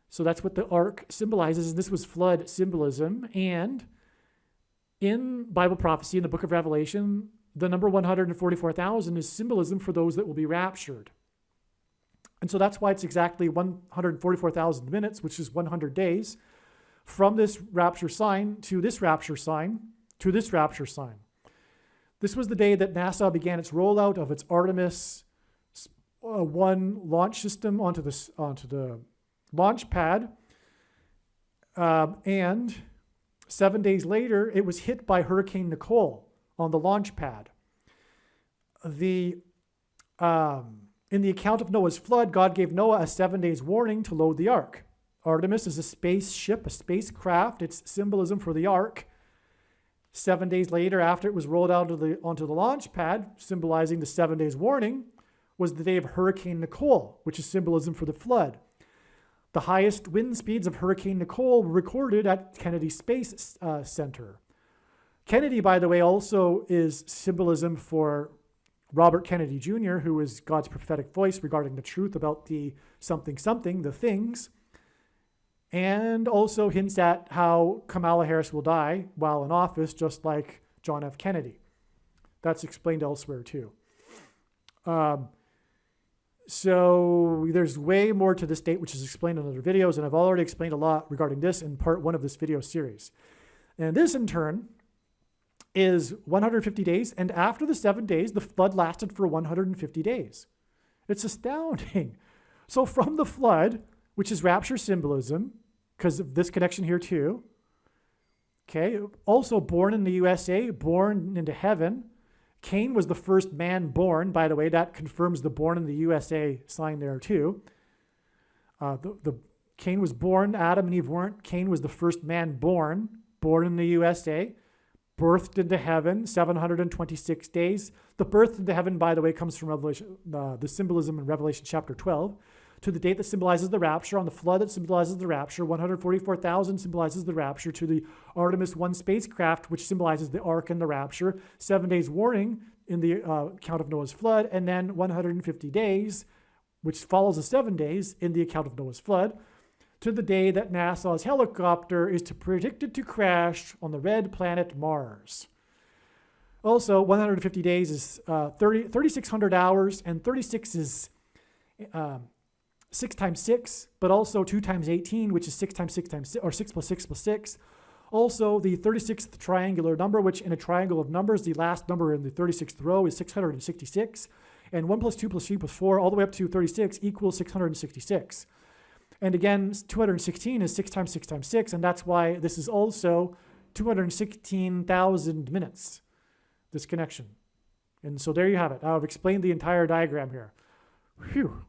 so that's what the ark symbolizes. This was flood symbolism, and in Bible prophecy, in the book of Revelation, the number 144,000 is symbolism for those that will be raptured. And so that's why it's exactly 144,000 minutes, which is 100 days, from this rapture sign to this rapture sign to this rapture sign. This was the day that NASA began its rollout of its Artemis 1 launch system onto the launch pad. And 7 days later, it was hit by Hurricane Nicole on the launch pad. In the account of Noah's flood, God gave Noah a 7 days warning to load the ark. Artemis is a spaceship, a spacecraft. It's symbolism for the ark. 7 days later, after it was rolled out onto the launch pad, symbolizing the 7 days warning, was the day of Hurricane Nicole, which is symbolism for the flood. The highest wind speeds of Hurricane Nicole were recorded at Kennedy Space Center. Kennedy, by the way, also is symbolism for Robert Kennedy Jr., who is God's prophetic voice regarding the truth about the something, the things, and also hints at how Kamala Harris will die while in office, just like John F. Kennedy. That's explained elsewhere, too. So there's way more to this date, which is explained in other videos, and I've already explained a lot regarding this in part 1 of this video series. And this, in turn, is 150 days, and after the 7 days, the flood lasted for 150 days. It's astounding. So from the flood, which is rapture symbolism, because of this connection here too, okay, also born in the USA, born into heaven. Cain was the first man born, by the way. That confirms the born in the USA sign there too. Cain was born, Adam and Eve weren't. Cain was the first man born in the USA, birthed into heaven, 726 days. The birth into heaven, by the way, comes from Revelation, the symbolism in Revelation chapter 12. To the date that symbolizes the rapture, on the flood that symbolizes the rapture, 144,000 symbolizes the rapture, to the Artemis 1 spacecraft, which symbolizes the ark and the rapture, 7 days warning in the account of Noah's flood, and then 150 days, which follows the 7 days in the account of Noah's flood, to the day that NASA's helicopter is predicted to crash on the red planet Mars. Also, 150 days is 3,600 hours, and 36 is 6 times 6, but also 2 times 18, which is 6 times 6 times 6, or 6 plus 6 plus 6. Also, the 36th triangular number, which in a triangle of numbers, the last number in the 36th row is 666. And 1 plus 2 plus 3 plus 4, all the way up to 36 equals 666. And again, 216 is 6 times 6 times 6, and that's why this is also 216,000 minutes, this connection. And so there you have it. I've explained the entire diagram here. Phew.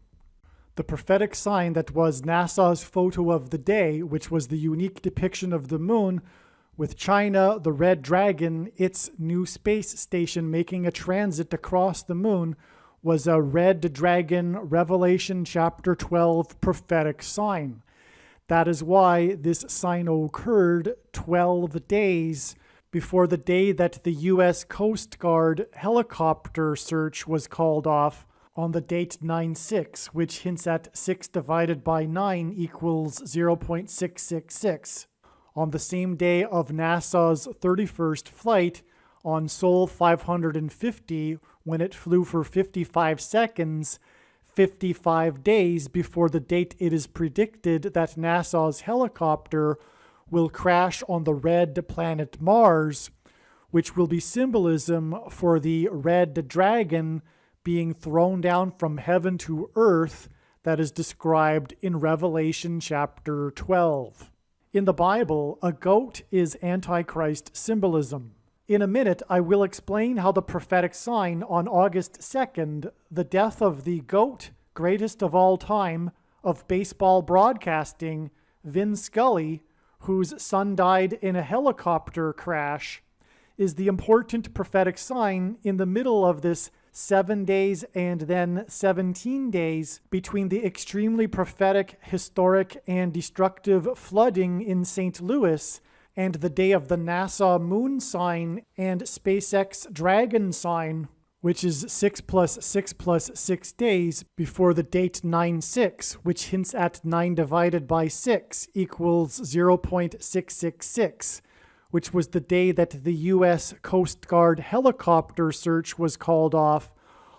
The prophetic sign that was NASA's photo of the day, which was the unique depiction of the moon, With China, the Red Dragon, its new space station making a transit across the moon, was a Red Dragon Revelation chapter 12 prophetic sign. That is why this sign occurred 12 days before the day that the U.S. Coast Guard helicopter search was called off on the date 9/6, which hints at 6 divided by 9 equals 0.666. On the same day of NASA's 31st flight on Sol 550, when it flew for 55 seconds, 55 days before the date it is predicted that NASA's helicopter will crash on the red planet Mars, which will be symbolism for the red dragon being thrown down from heaven to earth that is described in Revelation chapter 12. In the Bible, a goat is Antichrist symbolism. In a minute, I will explain how the prophetic sign on August 2nd, the death of the GOAT, greatest of all time, of baseball broadcasting, Vin Scully, whose son died in a helicopter crash, is the important prophetic sign in the middle of this 7 days and then 17 days between the extremely prophetic, historic, and destructive flooding in St. Louis and the day of the NASA moon sign and SpaceX dragon sign, which is 6 plus 6 plus 6 days before the date 9/6, which hints at 9 divided by 6 equals 0.666, which was the day that the U.S. Coast Guard helicopter search was called off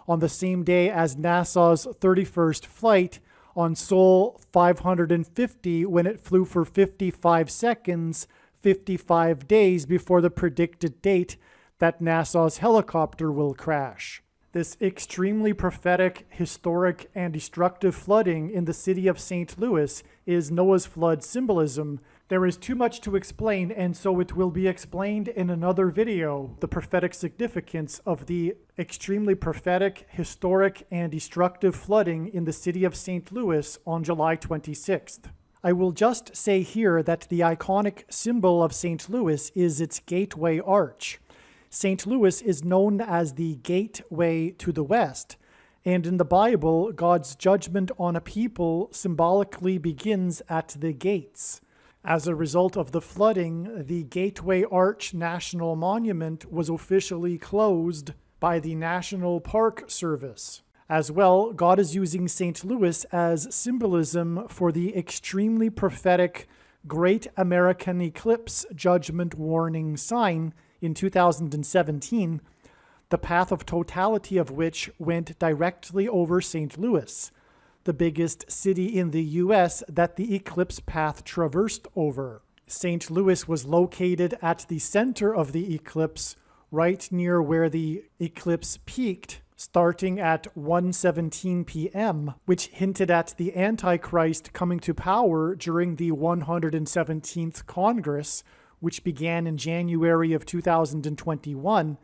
on the same day as NASA's 31st flight on Sol 550 when it flew for 55 seconds, 55 days before the predicted date that NASA's helicopter will crash. This extremely prophetic, historic, and destructive flooding in the city of St. Louis is Noah's flood symbolism. There is too much to explain, and so it will be explained in another video, the prophetic significance of the extremely prophetic, historic, and destructive flooding in the city of St. Louis on July 26th. I will just say here that the iconic symbol of St. Louis is its gateway arch. St. Louis is known as the gateway to the West, and in the Bible, God's judgment on a people symbolically begins at the gates. As a result of the flooding, the Gateway Arch National Monument was officially closed by the National Park Service. As well, God is using St. Louis as symbolism for the extremely prophetic Great American Eclipse Judgment Warning sign in 2017, the path of totality of which went directly over St. Louis, the biggest city in the U.S. that the eclipse path traversed over. St. Louis was located at the center of the eclipse, right near where the eclipse peaked, starting at 1:17 p.m., which hinted at the Antichrist coming to power during the 117th Congress, which began in January of 2021,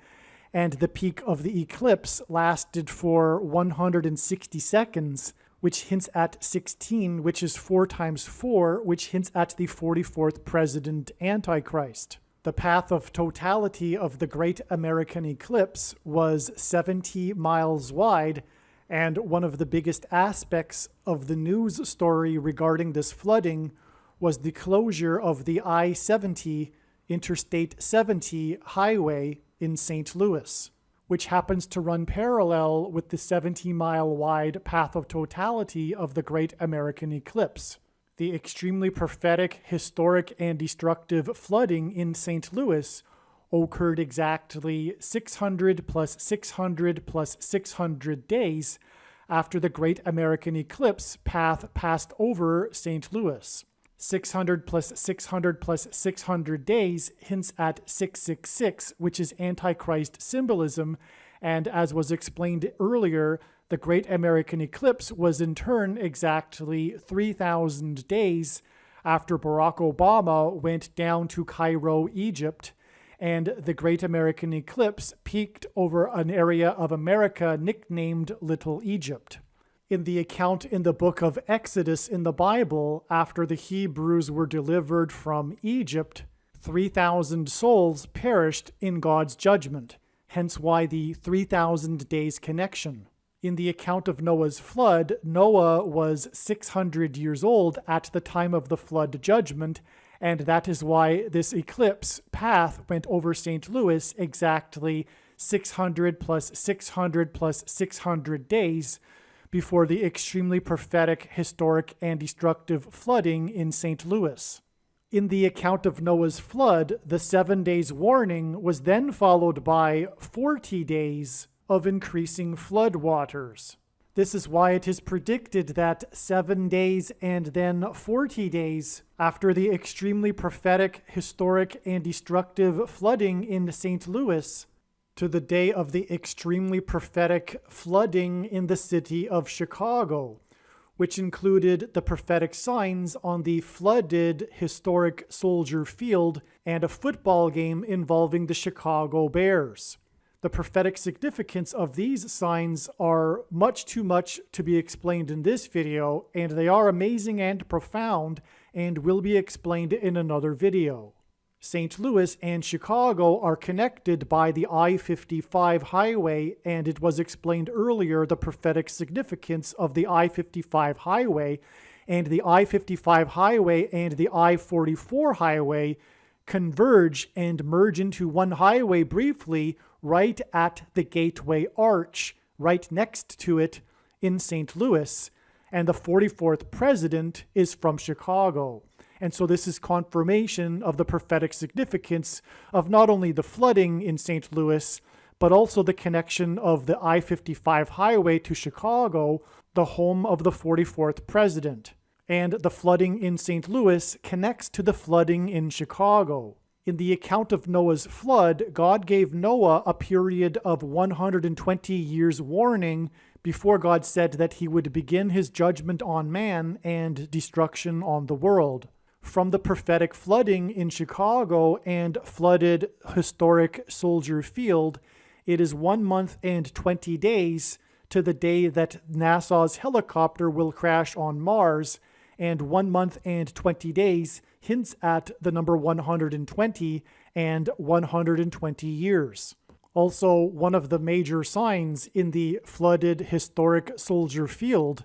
and the peak of the eclipse lasted for 160 seconds, which hints at 16, which is 4 times 4, which hints at the 44th President Antichrist. The path of totality of the Great American Eclipse was 70 miles wide, and one of the biggest aspects of the news story regarding this flooding was the closure of the I-70, Interstate 70 highway in St. Louis, which happens to run parallel with the 70-mile-wide path of totality of the Great American Eclipse. The extremely prophetic, historic, and destructive flooding in St. Louis occurred exactly 600 plus 600 plus 600 days after the Great American Eclipse path passed over St. Louis. 600 plus 600 plus 600 days hints at 666, which is Antichrist symbolism, and as was explained earlier, the Great American Eclipse was in turn exactly 3,000 days after Barack Obama went down to Cairo, Egypt, and the Great American Eclipse peaked over an area of America nicknamed Little Egypt. In the account in the book of Exodus in the Bible, after the Hebrews were delivered from Egypt, 3,000 souls perished in God's judgment, hence why the 3,000 days connection. In the account of Noah's flood, Noah was 600 years old at the time of the flood judgment, and that is why this eclipse path went over St. Louis exactly 600 plus 600 plus 600 days before the extremely prophetic, historic, and destructive flooding in St. Louis. In the account of Noah's flood, the 7 days warning was then followed by 40 days of increasing flood waters. This is why it is predicted that 7 days and then 40 days after the extremely prophetic, historic, and destructive flooding in St. Louis, to the day of the extremely prophetic flooding in the city of Chicago, which included the prophetic signs on the flooded historic Soldier Field and a football game involving the Chicago Bears. The prophetic significance of these signs are much too much to be explained in this video, and they are amazing and profound and will be explained in another video. St. Louis and Chicago are connected by the I-55 highway, and it was explained earlier the prophetic significance of the I-55 highway, and the I-55 highway and the I-44 highway converge and merge into one highway briefly right at the Gateway Arch, right next to it in St. Louis, and the 44th president is from Chicago. And so this is confirmation of the prophetic significance of not only the flooding in St. Louis, but also the connection of the I-55 highway to Chicago, the home of the 44th president. And the flooding in St. Louis connects to the flooding in Chicago. In the account of Noah's flood, God gave Noah a period of 120 years warning before God said that he would begin his judgment on man and destruction on the world. From the prophetic flooding in Chicago and flooded historic Soldier Field, it is 1 month and 20 days to the day that NASA's helicopter will crash on Mars, and 1 month and 20 days hints at the number 120 and 120 years. Also, one of the major signs in the flooded historic Soldier Field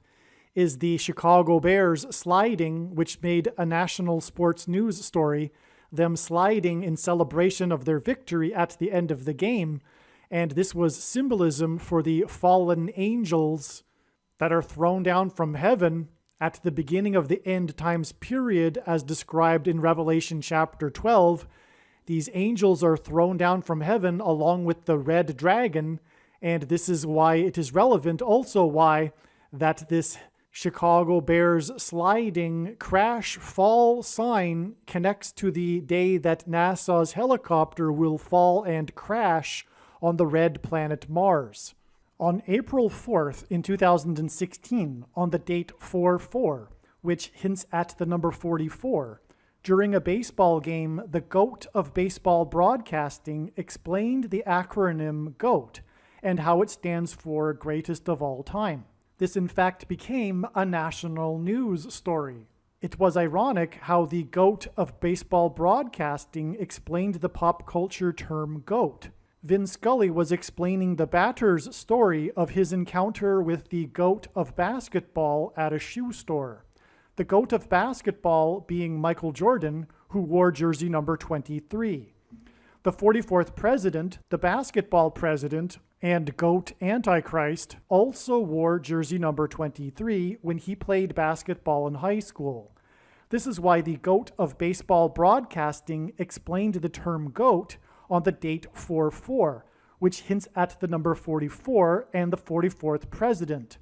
is the Chicago Bears sliding, which made a national sports news story, them sliding in celebration of their victory at the end of the game. And this was symbolism for the fallen angels that are thrown down from heaven at the beginning of the end times period, as described in Revelation chapter 12. These angels are thrown down from heaven along with the red dragon, and this is why it is relevant also why that this Chicago Bears sliding crash fall sign connects to the day that NASA's helicopter will fall and crash on the red planet Mars. On April 4th in 2016, on the date 4-4, which hints at the number 44, during a baseball game, the GOAT of baseball broadcasting explained the acronym GOAT and how it stands for greatest of all time. This in fact became a national news story. It was ironic how the GOAT of baseball broadcasting explained the pop culture term GOAT. Vin Scully was explaining the batter's story of his encounter with the GOAT of basketball at a shoe store. The GOAT of basketball being Michael Jordan, who wore jersey number 23. The 44th president, the basketball president, and GOAT Antichrist also wore jersey number 23 when he played basketball in high school. This is why the GOAT of baseball broadcasting explained the term GOAT on the date 4-4, which hints at the number 44 and the 44th president.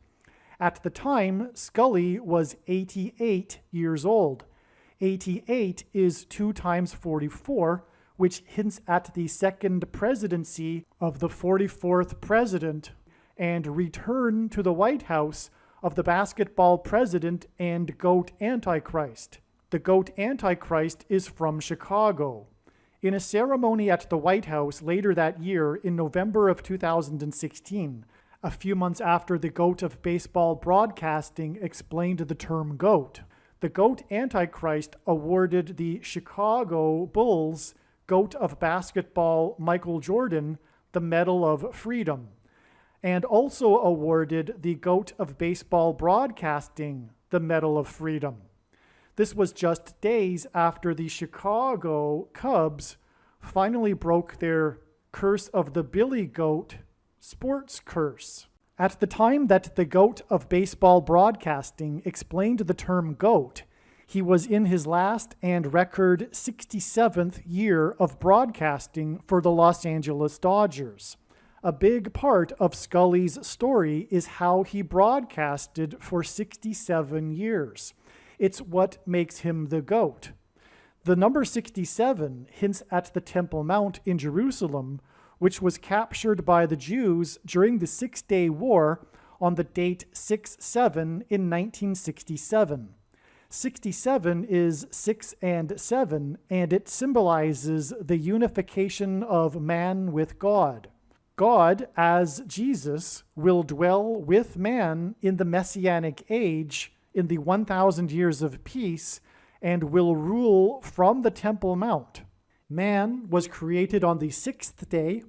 At the time, Scully was 88 years old. 88 is 2 times 44, which hints at the second presidency of the 44th president and return to the White House of the basketball president and GOAT Antichrist. The GOAT Antichrist is from Chicago. In a ceremony at the White House later that year in November of 2016, a few months after the GOAT of baseball broadcasting explained the term GOAT, The GOAT Antichrist awarded the Chicago Bulls GOAT of basketball Michael Jordan the Medal of Freedom, and also awarded the GOAT of baseball broadcasting the Medal of Freedom. This was just days after the Chicago Cubs finally broke their curse of the Billy Goat sports curse. At the time that the GOAT of baseball broadcasting explained the term GOAT, he was in his last and record 67th year of broadcasting for the Los Angeles Dodgers. A big part of Scully's story is how he broadcasted for 67 years. It's what makes him the GOAT. The number 67 hints at the Temple Mount in Jerusalem, which was captured by the Jews during the Six-Day War on the date 6/7 in 1967. 67 is 6 and 7, and it symbolizes the unification of man with God. God, as Jesus, will dwell with man in the Messianic age in the 1,000 years of peace and will rule from the Temple Mount. Man was created on the sixth day,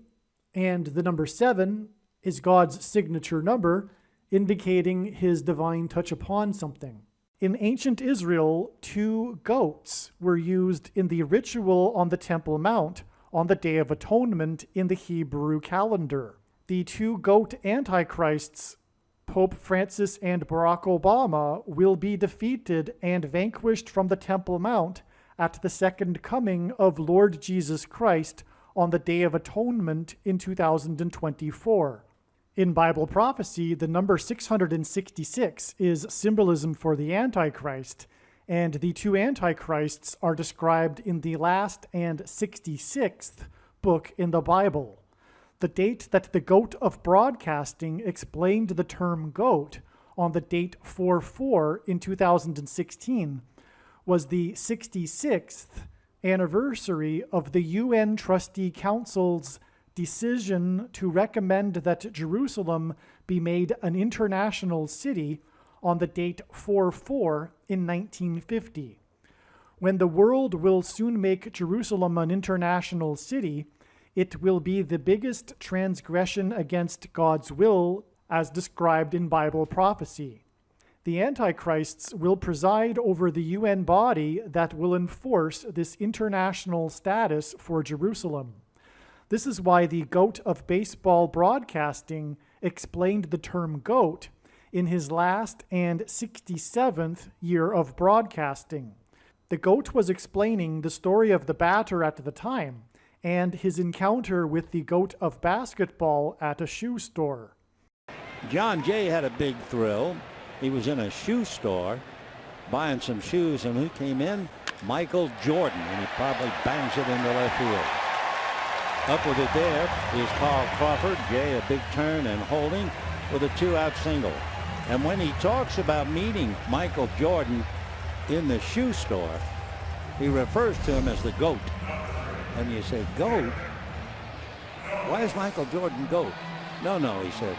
and the number 7 is God's signature number, indicating his divine touch upon something. In ancient Israel, 2 goats were used in the ritual on the Temple Mount on the Day of Atonement in the Hebrew calendar. The 2 goat antichrists, Pope Francis and Barack Obama, will be defeated and vanquished from the Temple Mount at the second coming of Lord Jesus Christ on the Day of Atonement in 2024. In Bible prophecy, the number 666 is symbolism for the Antichrist, and the 2 antichrists are described in the last and 66th book in the Bible. The date that the GOAT of broadcasting explained the term GOAT on the date 4/4 in 2016 was the 66th anniversary of the UN Trustee Council's decision to recommend that Jerusalem be made an international city on the date 4/4 in 1950. When the world will soon make Jerusalem an international city, it will be the biggest transgression against God's will as described in Bible prophecy. The Antichrists will preside over the UN body that will enforce this international status for Jerusalem. This is why the GOAT of baseball broadcasting explained the term GOAT in his last and 67th year of broadcasting. The GOAT was explaining the story of the batter at the time and his encounter with the GOAT of basketball at a shoe store. John Jay had a big thrill. He was in a shoe store buying some shoes, and who came in? Michael Jordan, and he probably bangs it into left field. Up with it there is Carl Crawford. Jay, a big turn and holding with a 2-out single. And when he talks about meeting Michael Jordan in the shoe store, he refers to him as the GOAT. And you say, GOAT? Why is Michael Jordan GOAT? No, he said,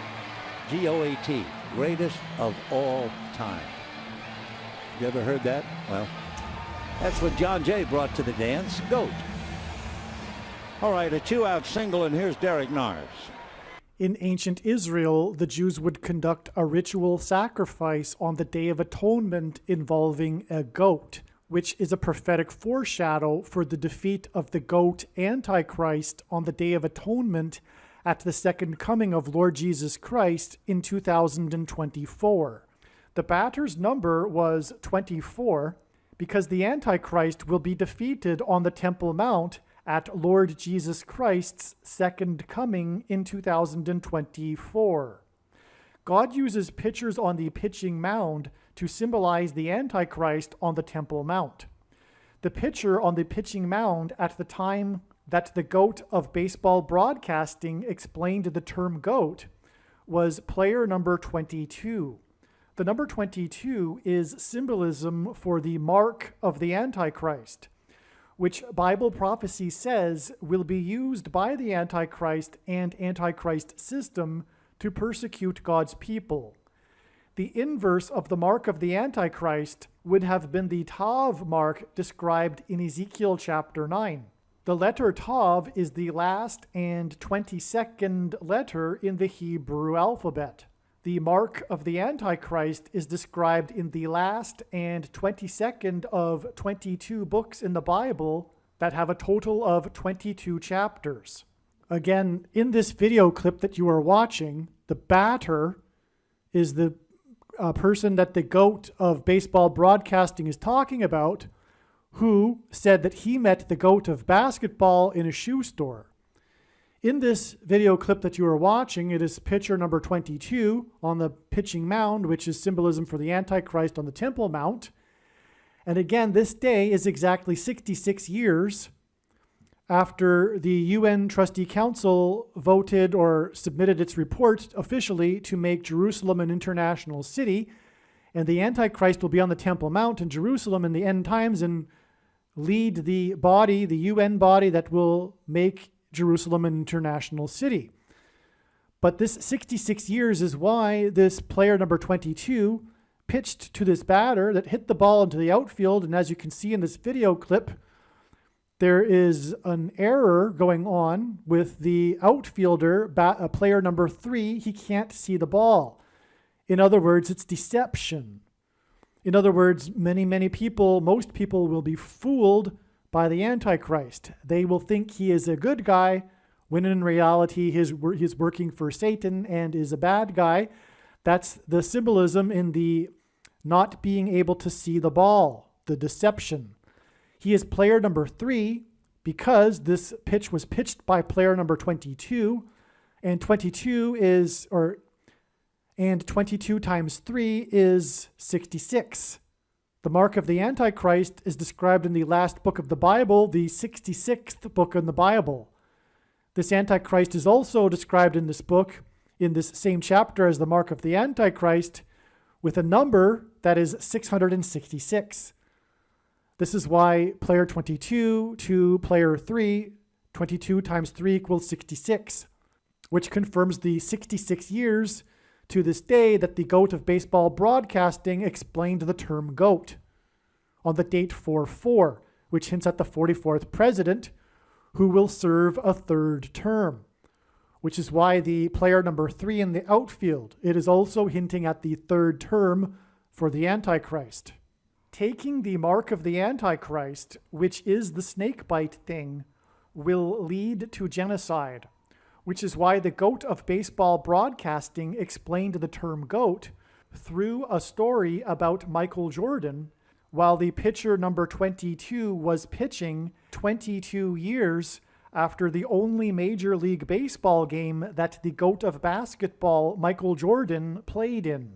G-O-A-T, greatest of all time. You ever heard that? Well, that's what John Jay brought to the dance, GOAT. All right, a 2-out single, and here's Derek Nars. In ancient Israel, the Jews would conduct a ritual sacrifice on the Day of Atonement involving a goat, which is a prophetic foreshadow for the defeat of the goat Antichrist on the Day of Atonement at the second coming of Lord Jesus Christ in 2024. The batter's number was 24 because the Antichrist will be defeated on the Temple Mount at Lord Jesus Christ's second coming in 2024. God uses pitchers on the pitching mound to symbolize the Antichrist on the Temple Mount. The pitcher on the pitching mound at the time that the GOAT of baseball broadcasting explained the term GOAT was player number 22. The number 22 is symbolism for the mark of the Antichrist, which Bible prophecy says will be used by the Antichrist and Antichrist system to persecute God's people. The inverse of the mark of the Antichrist would have been the Tav mark described in Ezekiel chapter 9. The letter Tav is the last and 22nd letter in the Hebrew alphabet. The mark of the Antichrist is described in the last and 22nd of 22 books in the Bible that have a total of 22 chapters. Again, in this video clip that you are watching, the batter is the person that the GOAT of baseball broadcasting is talking about, who said that he met the GOAT of basketball in a shoe store. In this video clip that you are watching, it is pitcher number 22 on the pitching mound, which is symbolism for the Antichrist on the Temple Mount. And again, this day is exactly 66 years after the UN Trustee Council voted or submitted its report officially to make Jerusalem an international city. And the Antichrist will be on the Temple Mount in Jerusalem in the end times and lead the body, the UN body that will make Jerusalem an international city. But this 66 years is why this player number 22 pitched to this batter that hit the ball into the outfield. And as you can see in this video clip, there is an error going on with the outfielder, player number 3. He can't see the ball. In other words, it's deception. In other words, many people, most people will be fooled by the Antichrist. They will think he is a good guy, when in reality he's working for Satan and is a bad guy. That's the symbolism in the not being able to see the ball, the deception. He is player number 3 because this pitch was pitched by player number 22, and 22 times 3 is 66. The mark of the Antichrist is described in the last book of the Bible, the 66th book in the Bible. This Antichrist is also described in this book, in this same chapter as the mark of the Antichrist, with a number that is 666. This is why player 22 to player 3, 22 times 3 equals 66, which confirms the 66 years to this day that the GOAT of baseball broadcasting explained the term GOAT on the date 4/4, which hints at the 44th president who will serve a third term, which is why the player number 3 in the outfield, it is also hinting at the third term for the Antichrist. Taking the mark of the Antichrist, which is the snakebite thing, will lead to genocide, which is why the GOAT of baseball broadcasting explained the term GOAT through a story about Michael Jordan, while the pitcher number 22 was pitching 22 years after the only Major League Baseball game that the GOAT of basketball, Michael Jordan, played in.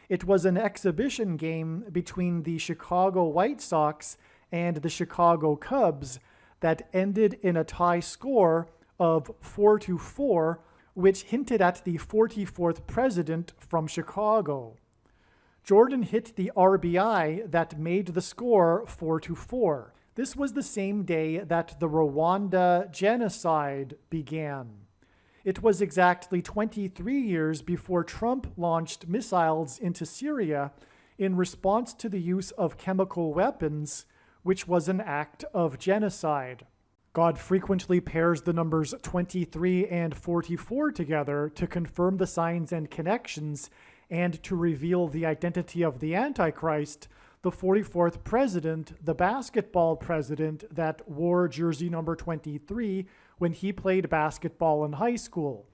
It was an exhibition game between the Chicago White Sox and the Chicago Cubs that ended in a tie score of 4-4, which hinted at the 44th president from Chicago. Jordan hit the RBI that made the score 4-4. This was the same day that the Rwanda genocide began. It was exactly 23 years before Trump launched missiles into Syria in response to the use of chemical weapons, which was an act of genocide. God frequently pairs the numbers 23 and 44 together to confirm the signs and connections and to reveal the identity of the Antichrist, the 44th president, the basketball president that wore jersey number 23 when he played basketball in high school.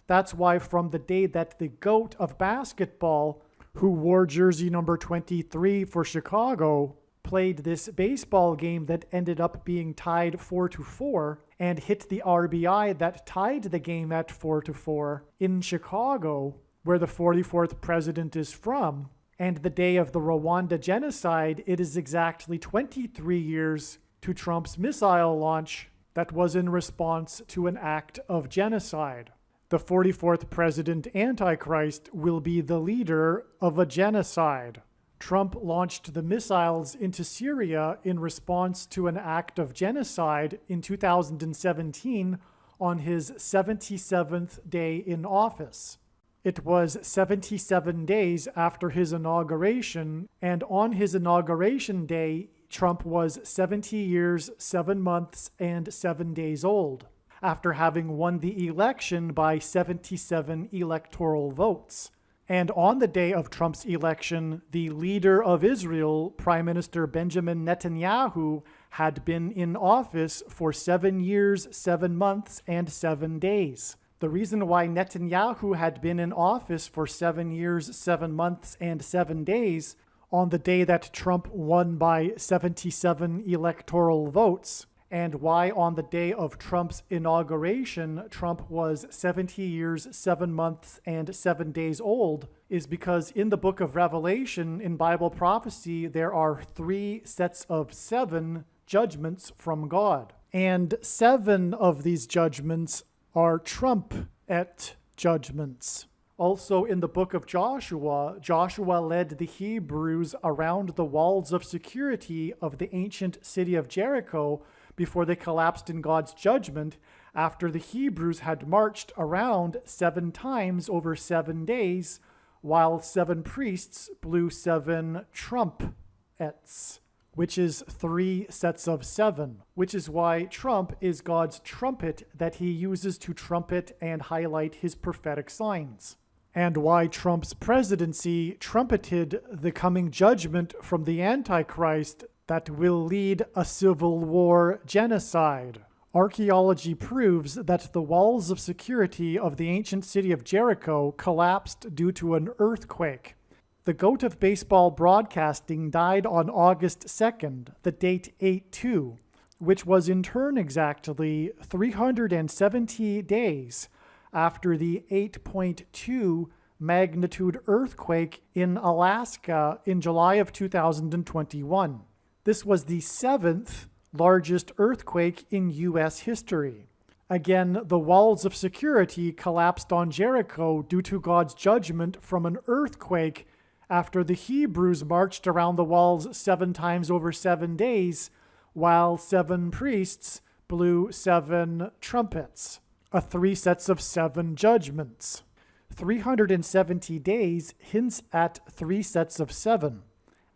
That's why from the day that the GOAT of basketball, who wore jersey number 23 for Chicago, played this baseball game that ended up being tied 4-4 and hit the RBI that tied the game at 4-4 in Chicago, where the 44th president is from, and the day of the Rwanda genocide, it is exactly 23 years to Trump's missile launch that was in response to an act of genocide. The 44th president, Antichrist, will be the leader of a genocide. Trump launched the missiles into Syria in response to an act of genocide in 2017 on his 77th day in office. It was 77 days after his inauguration, and on his inauguration day, Trump was 70 years, 7 months, and 7 days old, after having won the election by 77 electoral votes. And on the day of Trump's election, the leader of Israel, Prime Minister Benjamin Netanyahu, had been in office for 7 years, 7 months, and 7 days. The reason why Netanyahu had been in office for 7 years, 7 months, and 7 days on the day that Trump won by 77 electoral votes, and why on the day of Trump's inauguration, Trump was 70 years, 7 months, and 7 days old, is because in the book of Revelation, in Bible prophecy, there are 3 sets of 7 judgments from God. And 7 of these judgments are trumpet judgments. Also in the book of Joshua, Joshua led the Hebrews around the walls of security of the ancient city of Jericho before they collapsed in God's judgment after the Hebrews had marched around 7 times over 7 days while 7 priests blew 7 trumpets, which is 3 sets of 7, which is why Trump is God's trumpet that he uses to trumpet and highlight his prophetic signs, and why Trump's presidency trumpeted the coming judgment from the Antichrist that will lead a civil war genocide. Archaeology proves that the walls of security of the ancient city of Jericho collapsed due to an earthquake. The GOAT of baseball broadcasting died on August 2nd, the date 8/2, which was in turn exactly 370 days after the 8.2 magnitude earthquake in Alaska in July of 2021. This was the 7th largest earthquake in U.S. history. Again, the walls of security collapsed on Jericho due to God's judgment from an earthquake after the Hebrews marched around the walls 7 times over 7 days, while 7 priests blew 7 trumpets, 3 sets of 7 judgments. 370 days hints at 3 sets of 7.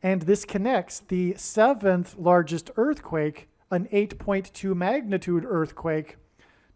And this connects the 7th largest earthquake, an 8.2 magnitude earthquake,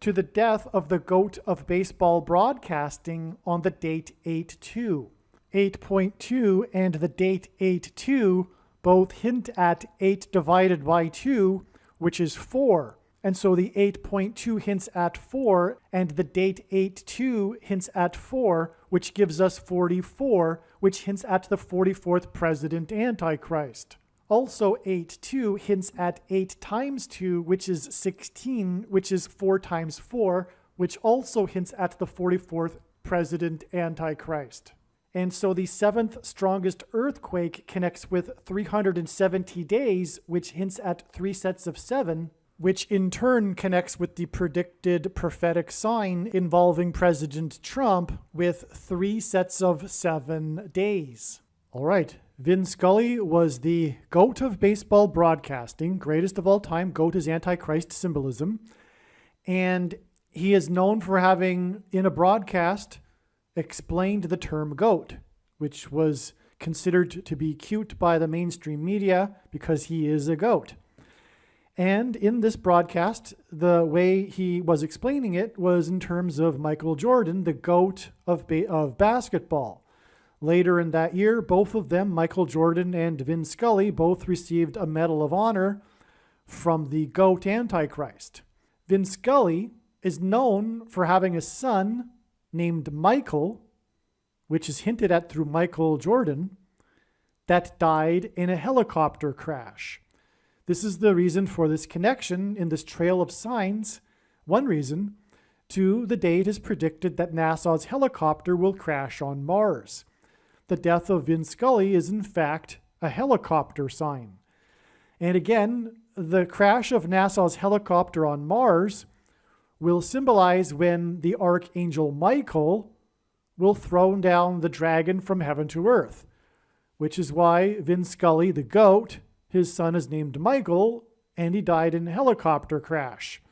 to the death of the GOAT of baseball broadcasting on the date 8/2. 8.2 and the date 8/2 both hint at 8 divided by 2, which is 4. And so the 8.2 hints at 4, and the date 8/2 hints at 4, which gives us 44, which hints at the 44th president Antichrist. Also 8/2 hints at 8 times 2, which is 16, which is 4 times 4, which also hints at the 44th president Antichrist. And so the 7th strongest earthquake connects with 370 days, which hints at 3 sets of 7, which in turn connects with the predicted prophetic sign involving President Trump with 3 sets of 7 days. All right, Vin Scully was the GOAT of baseball broadcasting, greatest of all time. GOAT is Antichrist symbolism. And he is known for having, in a broadcast, explained the term GOAT, which was considered to be cute by the mainstream media because he is a GOAT. And in this broadcast, the way he was explaining it was in terms of Michael Jordan, the GOAT of basketball. Later in that year, both of them, Michael Jordan and Vin Scully, both received a Medal of Honor from the GOAT Antichrist. Vin Scully is known for having a son named Michael, which is hinted at through Michael Jordan, that died in a helicopter crash. This is the reason for this connection in this trail of signs, one reason, to the date is predicted that NASA's helicopter will crash on Mars. The death of Vin Scully is in fact a helicopter sign. And again, the crash of NASA's helicopter on Mars will symbolize when the Archangel Michael will throw down the dragon from heaven to earth, which is why Vin Scully, the GOAT, his son is named Michael, and he died in a helicopter crash,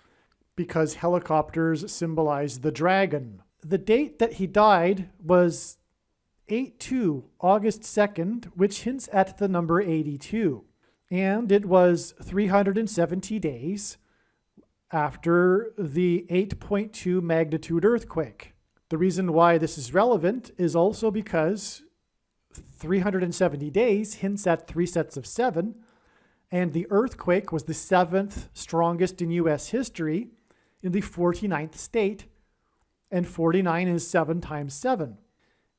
because helicopters symbolize the dragon. the date that he died was 8/2, August 2nd, which hints at the number 82. And it was 370 days after the 8.2 magnitude earthquake. The reason why this is relevant is also because 370 days hints at 3 sets of 7, and the earthquake was the 7th strongest in U.S. history in the 49th state, and 49 is 7 times 7.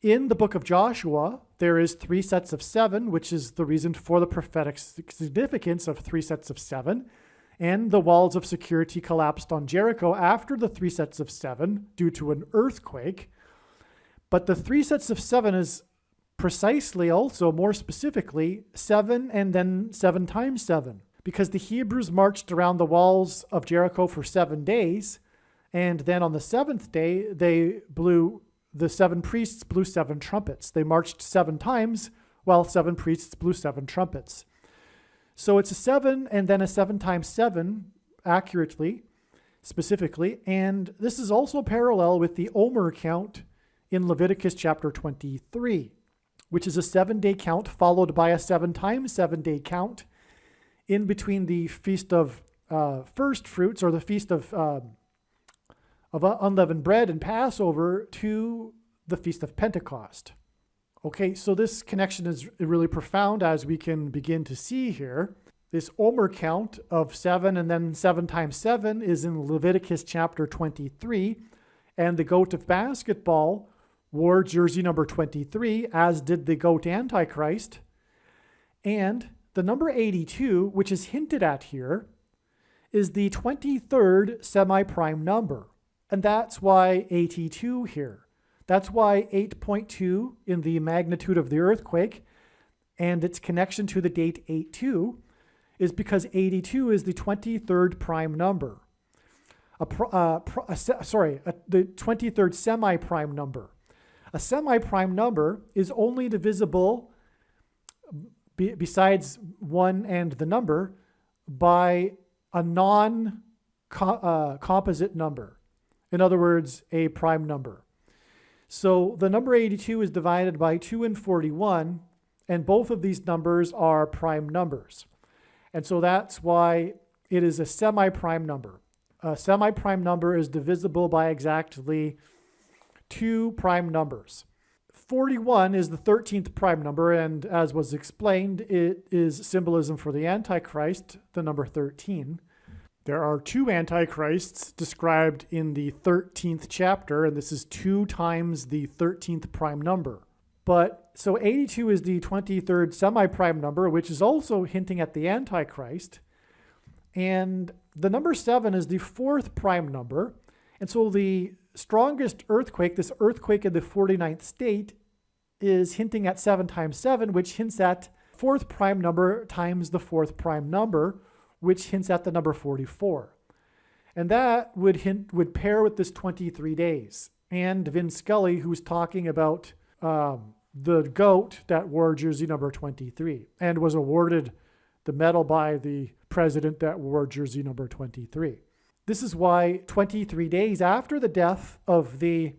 In the book of Joshua, there is 3 sets of 7, which is the reason for the prophetic significance of 3 sets of 7. And the walls of security collapsed on Jericho after the 3 sets of 7 due to an earthquake. But the 3 sets of 7 is precisely also, more specifically, 7 and then 7 times 7. Because the Hebrews marched around the walls of Jericho for 7 days. And then on the 7th day, the 7 priests blew 7 trumpets. They marched 7 times while 7 priests blew 7 trumpets. So it's a 7 and then a 7 times 7 accurately, specifically. And this is also parallel with the Omer count in Leviticus chapter 23, which is a 7-day count followed by a 7 times 7-day count in between the Feast of First Fruits, or the Feast of Unleavened Bread and Passover, to the Feast of Pentecost. Okay, so this connection is really profound, as we can begin to see here. This Omer count of 7 and then 7 times 7 is in Leviticus chapter 23, and the goat of basketball wore jersey number 23, as did the goat Antichrist. And the number 82, which is hinted at here, is the 23rd semi-prime number. And that's why 82 here. That's why 8.2 in the magnitude of the earthquake and its connection to the date 8/2 is because 82 is the 23rd prime number. The 23rd semi-prime number. A semi-prime number is only divisible, besides 1 and the number, by a non-composite number. In other words, a prime number. So the number 82 is divided by 2 and 41, and both of these numbers are prime numbers. And so that's why it is a semi-prime number. A semi-prime number is divisible by exactly 2 prime numbers. 41 is the 13th prime number, and as was explained, it is symbolism for the Antichrist, the number 13. There are 2 antichrists described in the 13th chapter, and this is 2 times the 13th prime number. But so 82 is the 23rd semi-prime number, which is also hinting at the Antichrist. And the number 7 is the 4th prime number. And so the strongest earthquake, this earthquake in the 49th state, is hinting at 7 times 7, which hints at 4th prime number times the 4th prime number, which hints at the number 44. And that would pair with this 23 days. And Vin Scully, who's talking about the goat that wore jersey number 23 and was awarded the medal by the president that wore jersey number 23. This is why 23 days after the death of the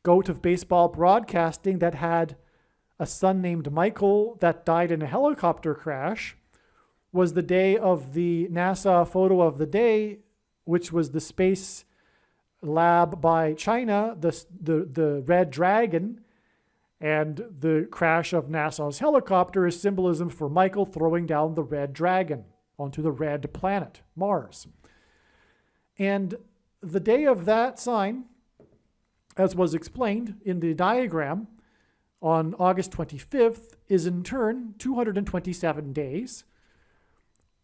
goat of baseball broadcasting that had a son named Michael that died in a helicopter crash, was the day of the NASA photo of the day, which was the space lab by China, the Red Dragon, and the crash of NASA's helicopter is symbolism for Michael throwing down the Red Dragon onto the red planet, Mars. And the day of that sign, as was explained in the diagram, on August 25th, is in turn 227 days,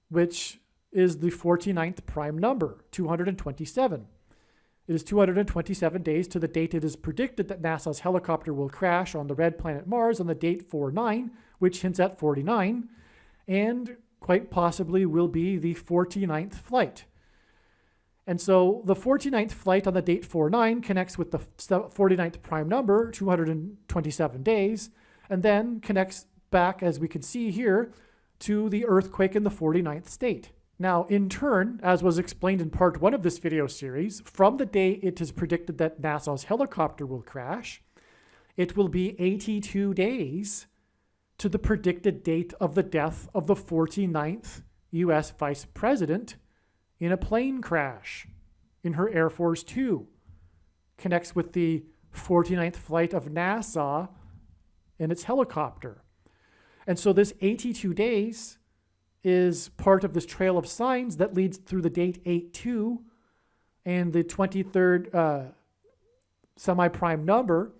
which is the 49th prime number, 227. It is 227 days to the date it is predicted that NASA's helicopter will crash on the red planet Mars on the date 49, which hints at 49, and quite possibly will be the 49th flight. And so the 49th flight on the date 49 connects with the 49th prime number, 227 days, and then connects back, as we can see here, to the earthquake in the 49th state. Now, in turn, as was explained in part 1 of this video series, from the day it is predicted that NASA's helicopter will crash, it will be 82 days to the predicted date of the death of the 49th U.S. Vice President in a plane crash in her Air Force Two. Connects with the 49th flight of NASA and its helicopter. And so this 82 days is part of this trail of signs that leads through the date 8-2 and the 23rd semi-prime number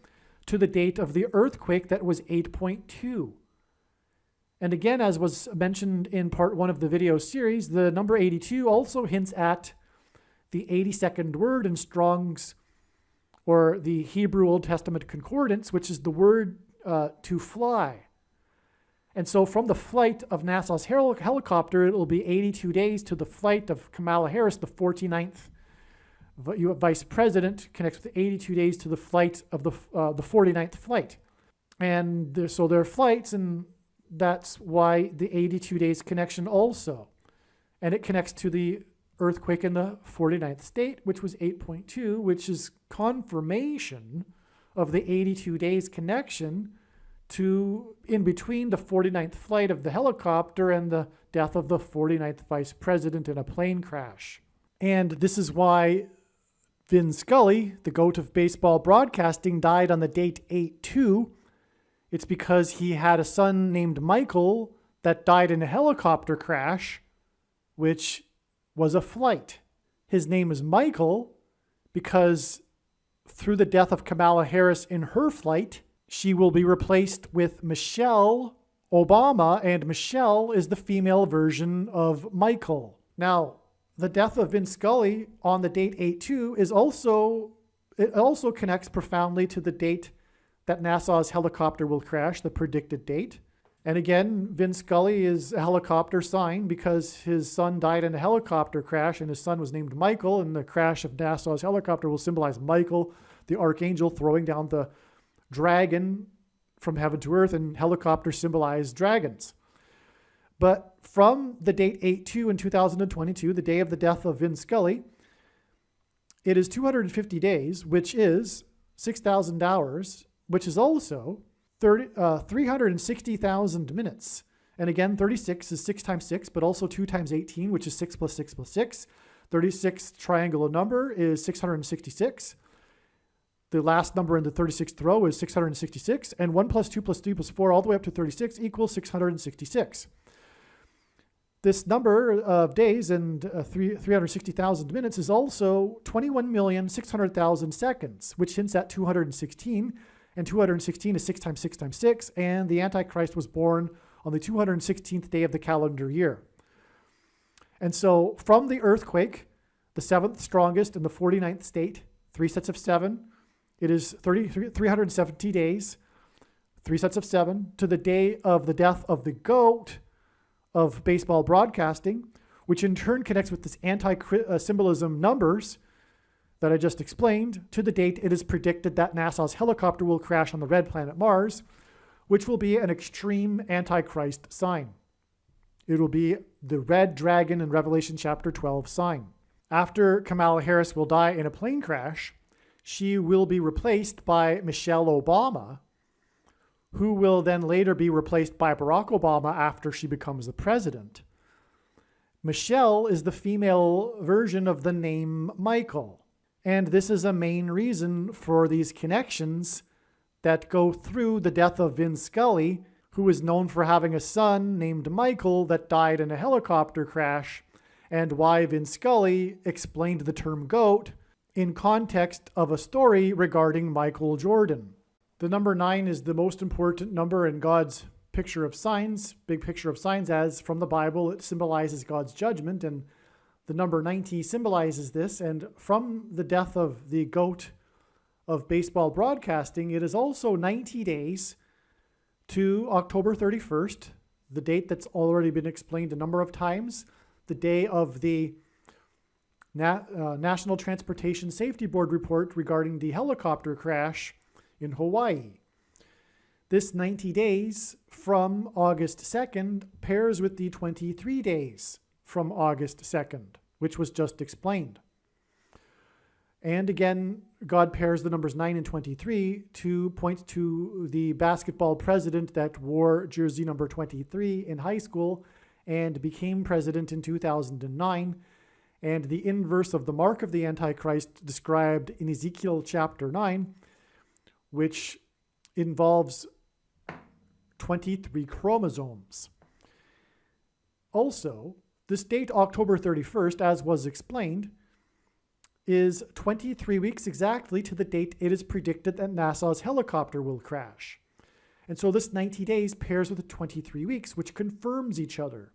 to the date of the earthquake that was 8.2. And again, as was mentioned in part 1 of the video series, the number 82 also hints at the 82nd word in Strong's, or the Hebrew Old Testament Concordance, which is the word to fly. And so from the flight of NASA's helicopter, it will be 82 days to the flight of Kamala Harris, the 49th Vice President, connects with 82 days to the flight of the 49th flight. And so there are flights, and that's why the 82 days connection also. And it connects to the earthquake in the 49th state, which was 8.2, which is confirmation of the 82 days connection to in between the 49th flight of the helicopter and the death of the 49th Vice President in a plane crash. And this is why Vin Scully, the GOAT of baseball broadcasting, died on the date 8-2. It's because he had a son named Michael that died in a helicopter crash, which was a flight. His name is Michael because through the death of Kamala Harris in her flight, she will be replaced with Michelle Obama, and Michelle is the female version of Michael. Now, the death of Vin Scully on the date 8-2 is also connects profoundly to the date that NASA's helicopter will crash, the predicted date. And again, Vin Scully is a helicopter sign because his son died in a helicopter crash, and his son was named Michael, and the crash of NASA's helicopter will symbolize Michael, the archangel, throwing down the dragon from heaven to earth, and helicopters symbolize dragons. But from the date 8-2 in 2022, the day of the death of Vin Scully, it is 250 days, which is 6,000 hours, which is also 360,000 minutes. And again, 36 is 6 times 6, but also 2 times 18, which is 6 plus 6 plus 6. 36th triangular number is 666. The last number in the 36th row is 666. And 1 plus 2 plus 3 plus 4 all the way up to 36 equals 666. This number of days and 360,000 minutes is also 21,600,000 seconds, which hints at 216. And 216 is 6 times 6 times 6. And the Antichrist was born on the 216th day of the calendar year. And so from the earthquake, the 7th strongest in the 49th state, 3 sets of 7, it is 370 days, 3 sets of 7, to the day of the death of the GOAT of baseball broadcasting, which in turn connects with this anti-symbolism numbers that I just explained, to the date it is predicted that NASA's helicopter will crash on the red planet Mars, which will be an extreme Antichrist sign. It will be the red dragon in Revelation chapter 12 sign. After Kamala Harris will die in a plane crash, she will be replaced by Michelle Obama, who will then later be replaced by Barack Obama after she becomes the president. Michelle is the female version of the name Michael. And this is a main reason for these connections that go through the death of Vin Scully, who is known for having a son named Michael that died in a helicopter crash, and why Vin Scully explained the term GOAT in context of a story regarding Michael Jordan. The number 9 is the most important number in God's picture of signs, big picture of signs, as from the Bible it symbolizes God's judgment, and the number 90 symbolizes this. And from the death of the GOAT of baseball broadcasting, it is also 90 days to October 31st, the date that's already been explained a number of times, the day of the National Transportation Safety Board report regarding the helicopter crash in Hawaii. This 90 days from August 2nd pairs with the 23 days from August 2nd, which was just explained. And again, God pairs the numbers 9 and 23 to point to the basketball president that wore jersey number 23 in high school and became president in 2009, and the inverse of the mark of the Antichrist described in Ezekiel chapter 9, which involves 23 chromosomes. Also, this date, October 31st, as was explained, is 23 weeks exactly to the date it is predicted that NASA's helicopter will crash. And so this 90 days pairs with the 23 weeks, which confirms each other.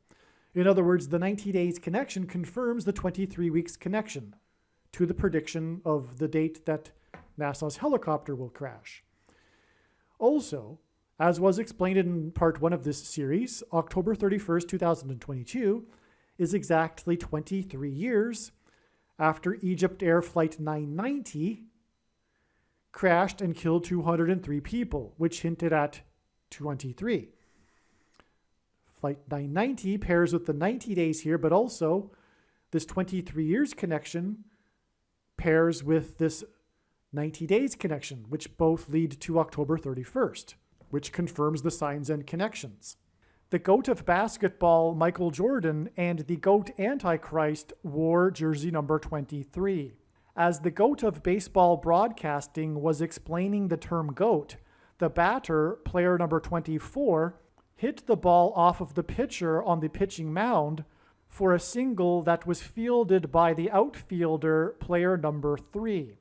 In other words, the 90 days connection confirms the 23 weeks connection to the prediction of the date that NASA's helicopter will crash. Also, as was explained in part 1 of this series, October 31st, 2022 is exactly 23 years after Egypt Air Flight 990 crashed and killed 203 people, which hinted at 23. Flight 990 pairs with the 90 days here, but also this 23 years connection pairs with this 90 days connection, which both lead to October 31st, which confirms the signs and connections. The GOAT of basketball, Michael Jordan, and the GOAT Antichrist wore jersey number 23. As the GOAT of baseball broadcasting was explaining the term GOAT, the batter, player number 24, hit the ball off of the pitcher on the pitching mound for a single that was fielded by the outfielder, player number 3,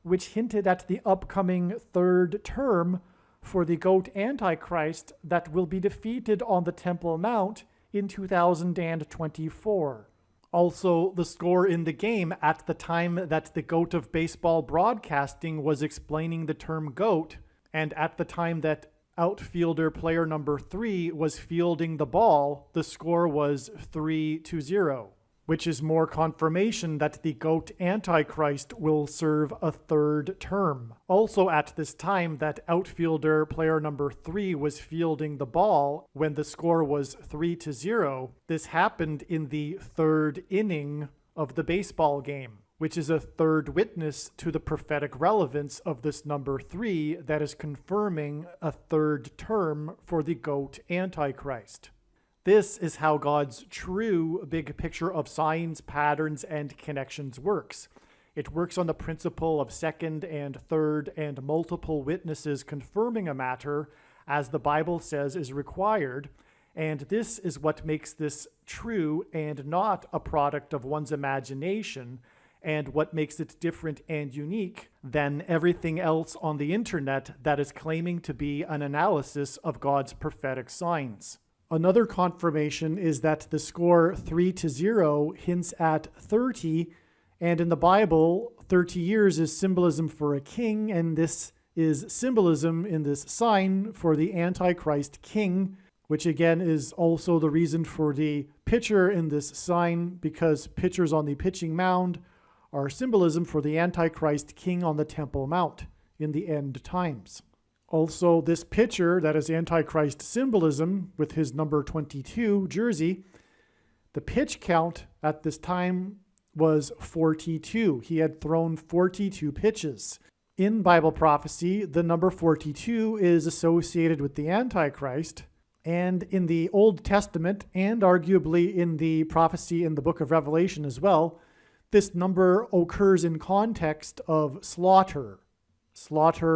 which hinted at the upcoming third term for the GOAT Antichrist that will be defeated on the Temple Mount in 2024. Also, the score in the game at the time that the GOAT of baseball broadcasting was explaining the term GOAT, and at the time that outfielder player number 3 was fielding the ball, the score was 3-0. Which is more confirmation that the GOAT Antichrist will serve a third term. Also at this time that outfielder player number 3 was fielding the ball when the score was 3-0, this happened in the third inning of the baseball game, which is a third witness to the prophetic relevance of this number 3 that is confirming a third term for the GOAT Antichrist. This is how God's true big picture of signs, patterns, and connections works. It works on the principle of second and third and multiple witnesses confirming a matter, as the Bible says is required, and this is what makes this true and not a product of one's imagination, and what makes it different and unique than everything else on the internet that is claiming to be an analysis of God's prophetic signs. Another confirmation is that the score 3-0 hints at 30, and in the Bible, 30 years is symbolism for a king, and this is symbolism in this sign for the Antichrist king, which again is also the reason for the pitcher in this sign, because pitchers on the pitching mound are symbolism for the Antichrist king on the Temple Mount in the end times. Also, this pitcher that is Antichrist symbolism with his number 22 jersey, the pitch count at this time was 42. He had thrown 42 pitches. In Bible prophecy, the number 42 is associated with the Antichrist, and in the Old Testament, and arguably in the prophecy in the book of Revelation as well, this number occurs in context of slaughter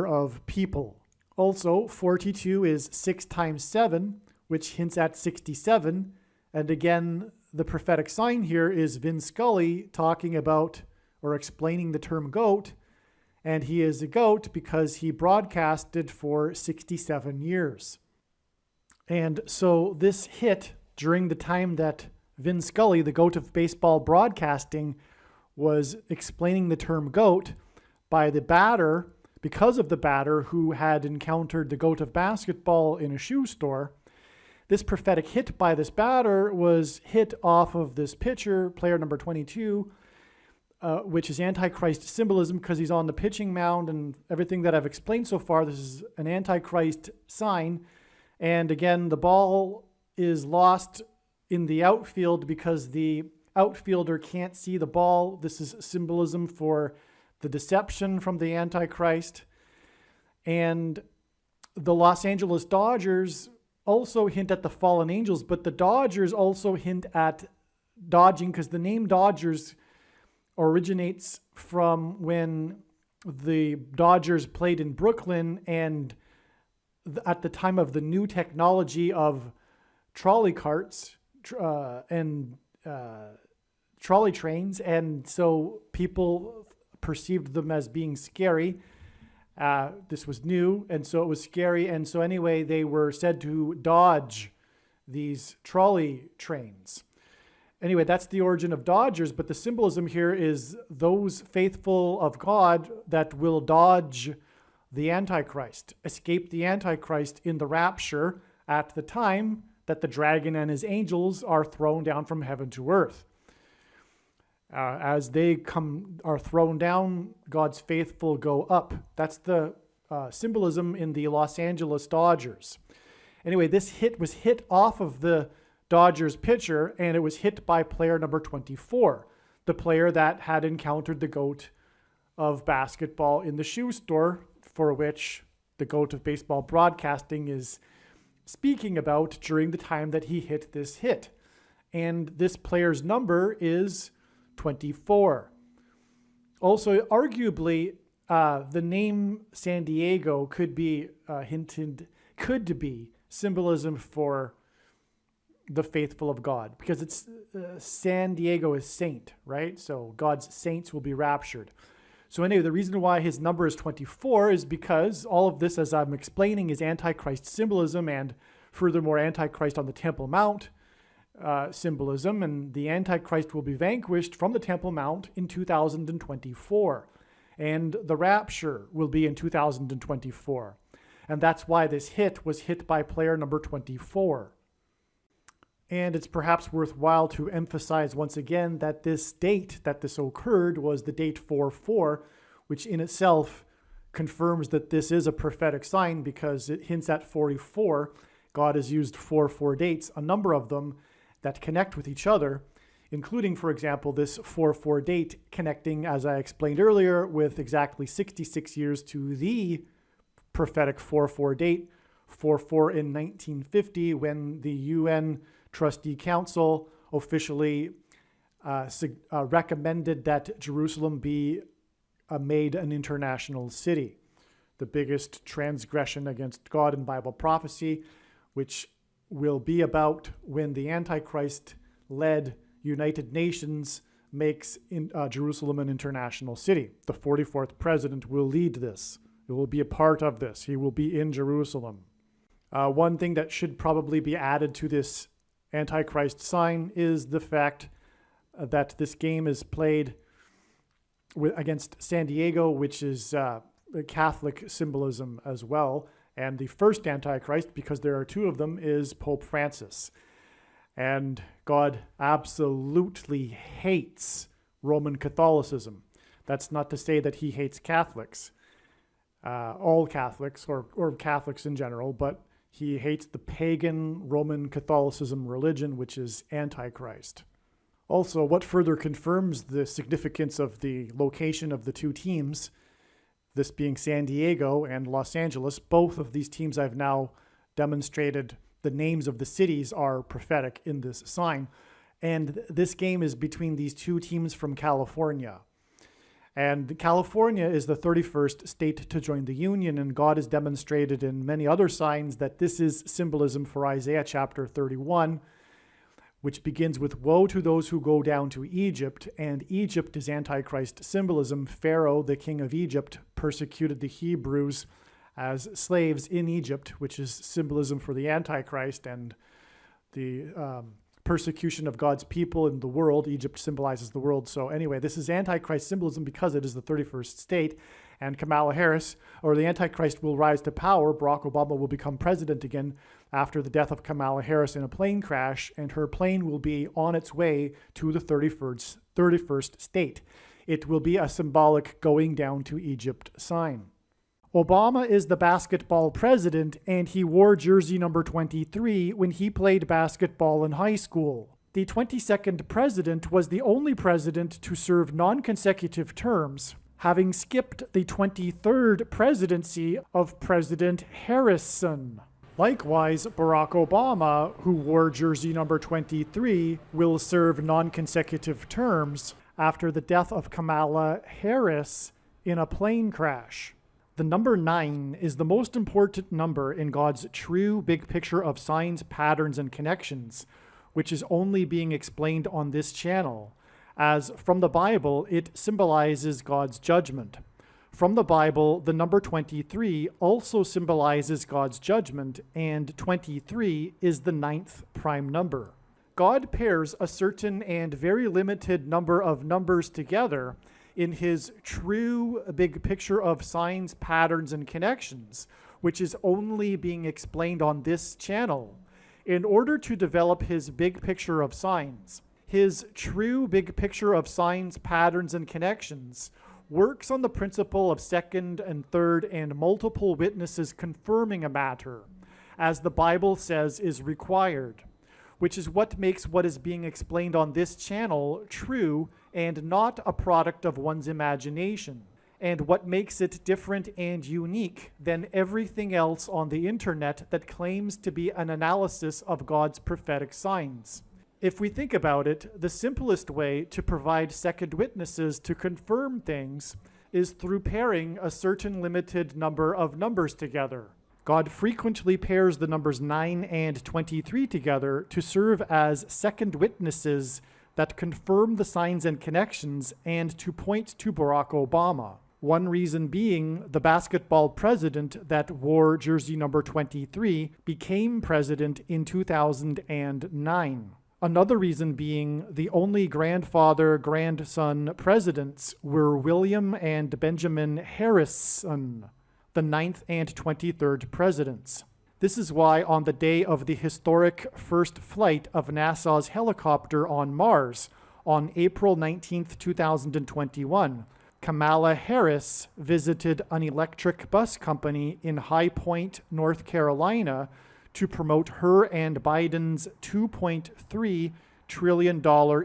of people. Also, 42 is 6 times 7, which hints at 67. And again, the prophetic sign here is Vin Scully talking about or explaining the term GOAT. And he is a GOAT because he broadcasted for 67 years. And so this hit during the time that Vin Scully, the GOAT of baseball broadcasting, was explaining the term GOAT by the batter, because of the batter who had encountered the GOAT of basketball in a shoe store. This prophetic hit by this batter was hit off of this pitcher, player number 22, which is Antichrist symbolism because he's on the pitching mound, and everything that I've explained so far, this is an Antichrist sign. And again, the ball is lost in the outfield because the outfielder can't see the ball. This is symbolism for the deception from the Antichrist. And the Los Angeles Dodgers also hint at the fallen angels, but the Dodgers also hint at dodging, because the name Dodgers originates from when the Dodgers played in Brooklyn, and at the time of the new technology of trolley carts and trolley trains, and so people perceived them as being scary. This was new, and so it was scary, and so anyway, they were said to dodge these trolley trains. Anyway, that's the origin of Dodgers, but the symbolism here is those faithful of God that will dodge the Antichrist, escape the Antichrist in the rapture at the time that the dragon and his angels are thrown down from heaven to earth. As they are thrown down, God's faithful go up. That's the symbolism in the Los Angeles Dodgers. Anyway, this hit was hit off of the Dodgers pitcher, and it was hit by player number 24, the player that had encountered the GOAT of basketball in the shoe store, for which the GOAT of baseball broadcasting is speaking about during the time that he hit this hit. And this player's number is 24. Also, arguably, the name San Diego could be symbolism for the faithful of God, because it's San Diego is saint, right? So God's saints will be raptured. So anyway, the reason why his number is 24 is because all of this, as I'm explaining, is Antichrist symbolism, and furthermore, Antichrist on the Temple Mount symbolism, and the Antichrist will be vanquished from the Temple Mount in 2024, and the rapture will be in 2024, and that's why this hit was hit by player number 24. And it's perhaps worthwhile to emphasize once again that this date that this occurred was the date 4/4, which in itself confirms that this is a prophetic sign, because it hints at 44. God has used 4/4 dates, a number of them, that connect with each other, including, for example, this 4/4 date connecting, as I explained earlier, with exactly 66 years to the prophetic 4/4 date, 4/4 in 1950, when the UN Trustee Council officially recommended that Jerusalem be made an international city, the biggest transgression against God in Bible prophecy, which will be about when the Antichrist-led United Nations makes Jerusalem an international city. The 44th president will lead this. He will be a part of this. He will be in Jerusalem. One thing that should probably be added to this Antichrist sign is the fact that this game is played against San Diego, which is Catholic symbolism as well. And the first Antichrist, because there are two of them, is Pope Francis. And God absolutely hates Roman Catholicism. That's not to say that he hates Catholics, all Catholics or Catholics in general, but he hates the pagan Roman Catholicism religion, which is Antichrist. Also, what further confirms the significance of the location of the two teams, this being San Diego and Los Angeles, both of these teams I've now demonstrated the names of the cities are prophetic in this sign. And this game is between these two teams from California. And California is the 31st state to join the Union, and God has demonstrated in many other signs that this is symbolism for Isaiah chapter 31, which begins with, "Woe to those who go down to Egypt," and Egypt is Antichrist symbolism. Pharaoh, the king of Egypt, persecuted the Hebrews as slaves in Egypt, which is symbolism for the Antichrist and the persecution of God's people in the world. Egypt symbolizes the world. So anyway, this is Antichrist symbolism because it is the 31st state, and Kamala Harris, or the Antichrist, will rise to power. Barack Obama will become president again after the death of Kamala Harris in a plane crash, and her plane will be on its way to the 31st state. It will be a symbolic going down to Egypt sign. Obama is the basketball president, and he wore jersey number 23 when he played basketball in high school. The 22nd president was the only president to serve non-consecutive terms, having skipped the 23rd presidency of President Harrison. Likewise, Barack Obama, who wore jersey number 23, will serve non-consecutive terms after the death of Kamala Harris in a plane crash. The number 9 is the most important number in God's true big picture of signs, patterns, and connections, which is only being explained on this channel, as from the Bible, it symbolizes God's judgment. From the Bible, the number 23 also symbolizes God's judgment, and 23 is the 9th prime number. God pairs a certain and very limited number of numbers together in his true big picture of signs, patterns, and connections, which is only being explained on this channel, in order to develop his big picture of signs. His true big picture of signs, patterns, and connections works on the principle of second and third and multiple witnesses confirming a matter, as the Bible says is required, which is what makes what is being explained on this channel true and not a product of one's imagination, and what makes it different and unique than everything else on the internet that claims to be an analysis of God's prophetic signs. If we think about it, the simplest way to provide second witnesses to confirm things is through pairing a certain limited number of numbers together. God frequently pairs the numbers 9 and 23 together to serve as second witnesses that confirm the signs and connections and to point to Barack Obama. One reason being the basketball president that wore jersey number 23 became president in 2009. Another reason being the only grandfather-grandson presidents were William and Benjamin Harrison, the 9th and 23rd presidents. This is why on the day of the historic first flight of NASA's helicopter on Mars, on April 19, 2021, Kamala Harris visited an electric bus company in High Point, North Carolina, to promote her and Biden's $2.3 trillion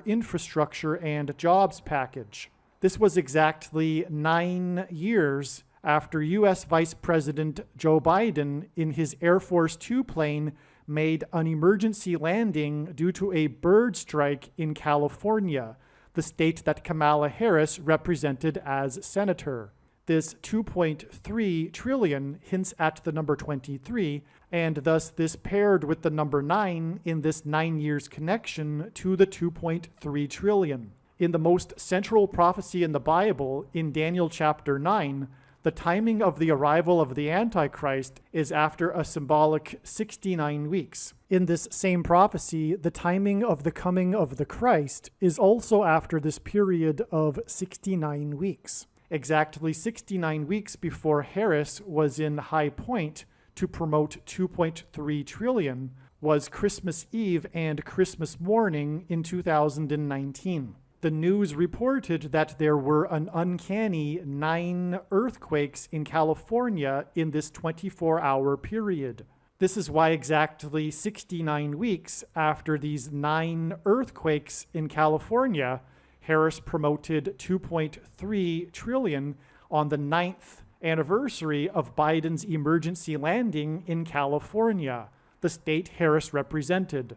infrastructure and jobs package. This was exactly 9 years after U.S. Vice President Joe Biden, in his Air Force Two plane, made an emergency landing due to a bird strike in California, the state that Kamala Harris represented as senator. This 2.3 trillion hints at the number 23, and thus this paired with the number 9 in this 9 years connection to the 2.3 trillion. In the most central prophecy in the Bible, in Daniel chapter 9, the timing of the arrival of the Antichrist is after a symbolic 69 weeks. In this same prophecy, the timing of the coming of the Christ is also after this period of 69 weeks. Exactly 69 weeks before Harris was in High Point to promote 2.3 trillion was Christmas Eve and Christmas morning in 2019. The news reported that there were an uncanny 9 earthquakes in California in this 24-hour period. This is why exactly 69 weeks after these 9 earthquakes in California, Harris promoted 2.3 trillion on the 9th anniversary of Biden's emergency landing in California, the state Harris represented.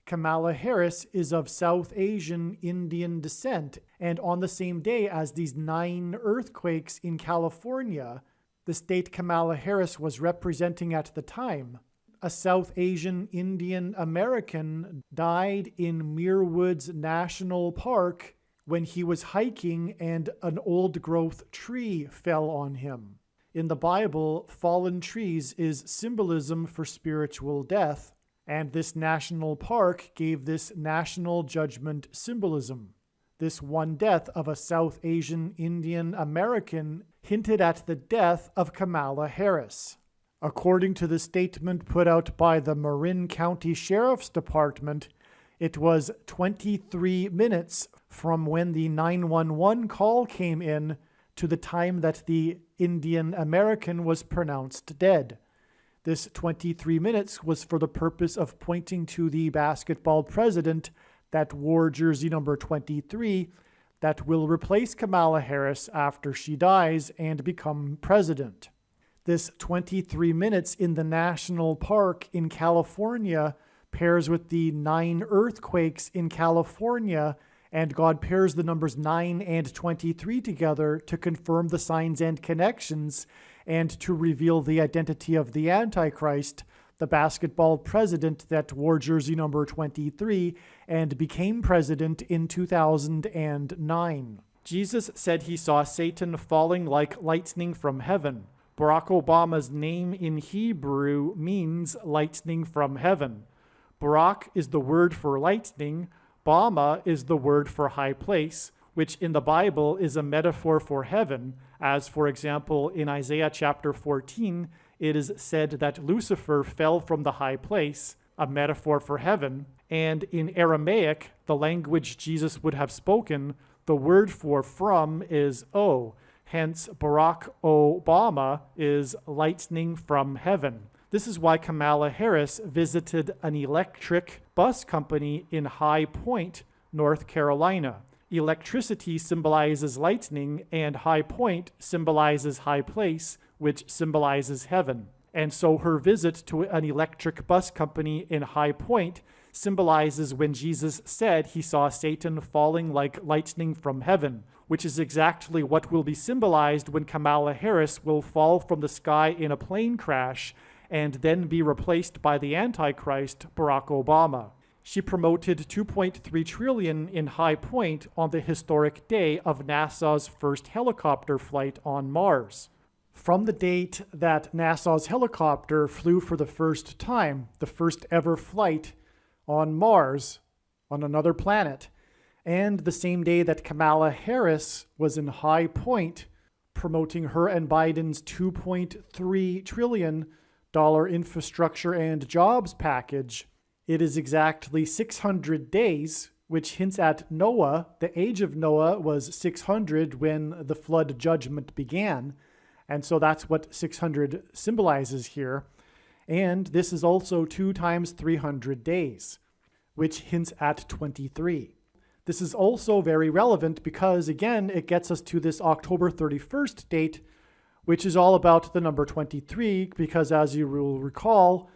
Kamala Harris is of South Asian Indian descent, and on the same day as these 9 earthquakes in California, the state Kamala Harris was representing at the time, a South Asian Indian American died in Muir Woods National Park when he was hiking and an old-growth tree fell on him. In the Bible, fallen trees is symbolism for spiritual death, and this national park gave this national judgment symbolism. This one death of a South Asian Indian American hinted at the death of Kamala Harris. According to the statement put out by the Marin County Sheriff's Department, it was 23 minutes from when the 911 call came in to the time that the Indian American was pronounced dead. This 23 minutes was for the purpose of pointing to the basketball president that wore jersey number 23 that will replace Kamala Harris after she dies and become president. This 23 minutes in the national park in California pairs with the 9 earthquakes in California, and God pairs the numbers 9 and 23 together to confirm the signs and connections and to reveal the identity of the Antichrist, the basketball president that wore jersey number 23 and became president in 2009. Jesus said he saw Satan falling like lightning from heaven. Barack Obama's name in Hebrew means lightning from heaven. Barak is the word for lightning. Bama is the word for high place, which in the Bible is a metaphor for heaven, as, for example, in Isaiah chapter 14, it is said that Lucifer fell from the high place, a metaphor for heaven, and in Aramaic, the language Jesus would have spoken, the word for from is O. Hence, Barack Obama is lightning from heaven. This is why Kamala Harris visited an electric bus company in High Point, North Carolina. Electricity symbolizes lightning, and High Point symbolizes high place, which symbolizes heaven. And so her visit to an electric bus company in High Point symbolizes when Jesus said he saw Satan falling like lightning from heaven, which is exactly what will be symbolized when Kamala Harris will fall from the sky in a plane crash and then be replaced by the Antichrist, Barack Obama. She promoted $2.3 trillion in High Point on the historic day of NASA's first helicopter flight on Mars. From the date that NASA's helicopter flew for the first time, the first ever flight on Mars, on another planet, and the same day that Kamala Harris was in High Point promoting her and Biden's $2.3 trillion infrastructure and jobs package, it is exactly 600 days, which hints at Noah. The age of Noah was 600 when the flood judgment began, and so that's what 600 symbolizes here. And this is also 2 times 300 days, which hints at 23. This is also very relevant because, again, it gets us to this October 31st date, which is all about the number 23, because as you will recall,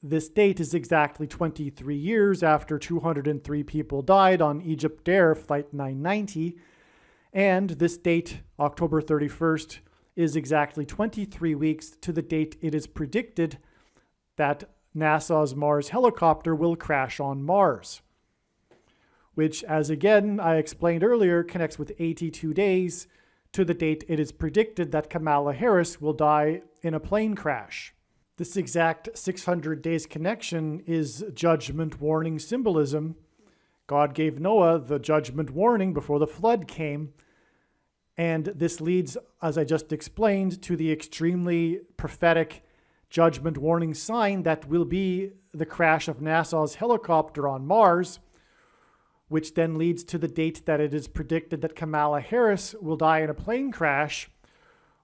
this date is exactly 23 years after 203 people died on Egypt Air Flight 990. And this date, October 31st, is exactly 23 weeks to the date it is predicted that NASA's Mars helicopter will crash on Mars, which, as again I explained earlier, connects with 82 days to the date it is predicted that Kamala Harris will die in a plane crash. This exact 600 days connection is judgment warning symbolism. God gave Noah the judgment warning before the flood came, and this leads, as I just explained, to the extremely prophetic judgment warning sign that will be the crash of NASA's helicopter on Mars, which then leads to the date that it is predicted that Kamala Harris will die in a plane crash,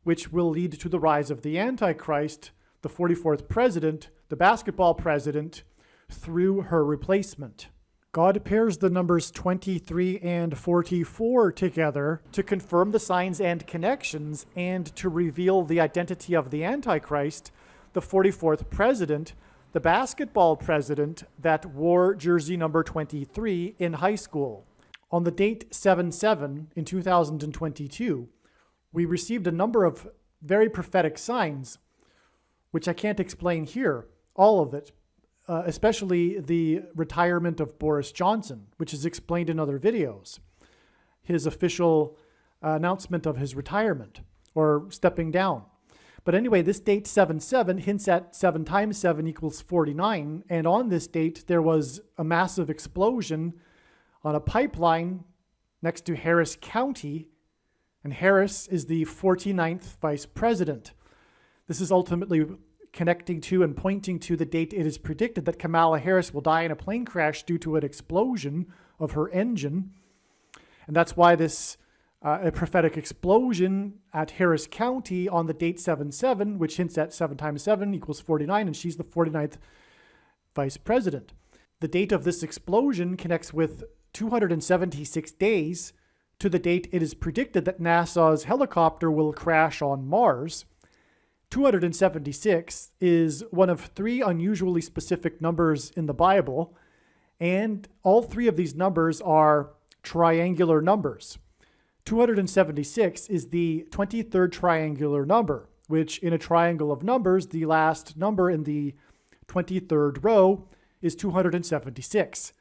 which will lead to the rise of the Antichrist, the 44th president, the basketball president, through her replacement. God pairs the numbers 23 and 44 together to confirm the signs and connections and to reveal the identity of the Antichrist, the 44th president, the basketball president that wore jersey number 23 in high school. On the date 7/7 in 2022, we received a number of very prophetic signs, which I can't explain here, all of it, especially the retirement of Boris Johnson, which is explained in other videos, his official announcement of his retirement or stepping down. But anyway, this date 7/7 hints at 7 times 7 equals 49. And on this date, there was a massive explosion on a pipeline next to Harris County. And Harris is the 49th vice president. This is ultimately connecting to and pointing to the date it is predicted that Kamala Harris will die in a plane crash due to an explosion of her engine. And that's why this a prophetic explosion at Harris County on the date 7/7, which hints at 7 times 7 equals 49, and she's the 49th vice president. The date of this explosion connects with 276 days to the date it is predicted that NASA's helicopter will crash on Mars. 276 is one of 3 unusually specific numbers in the Bible, and all 3 of these numbers are triangular numbers. 276 is the 23rd triangular number, which in a triangle of numbers, the last number in the 23rd row is 276.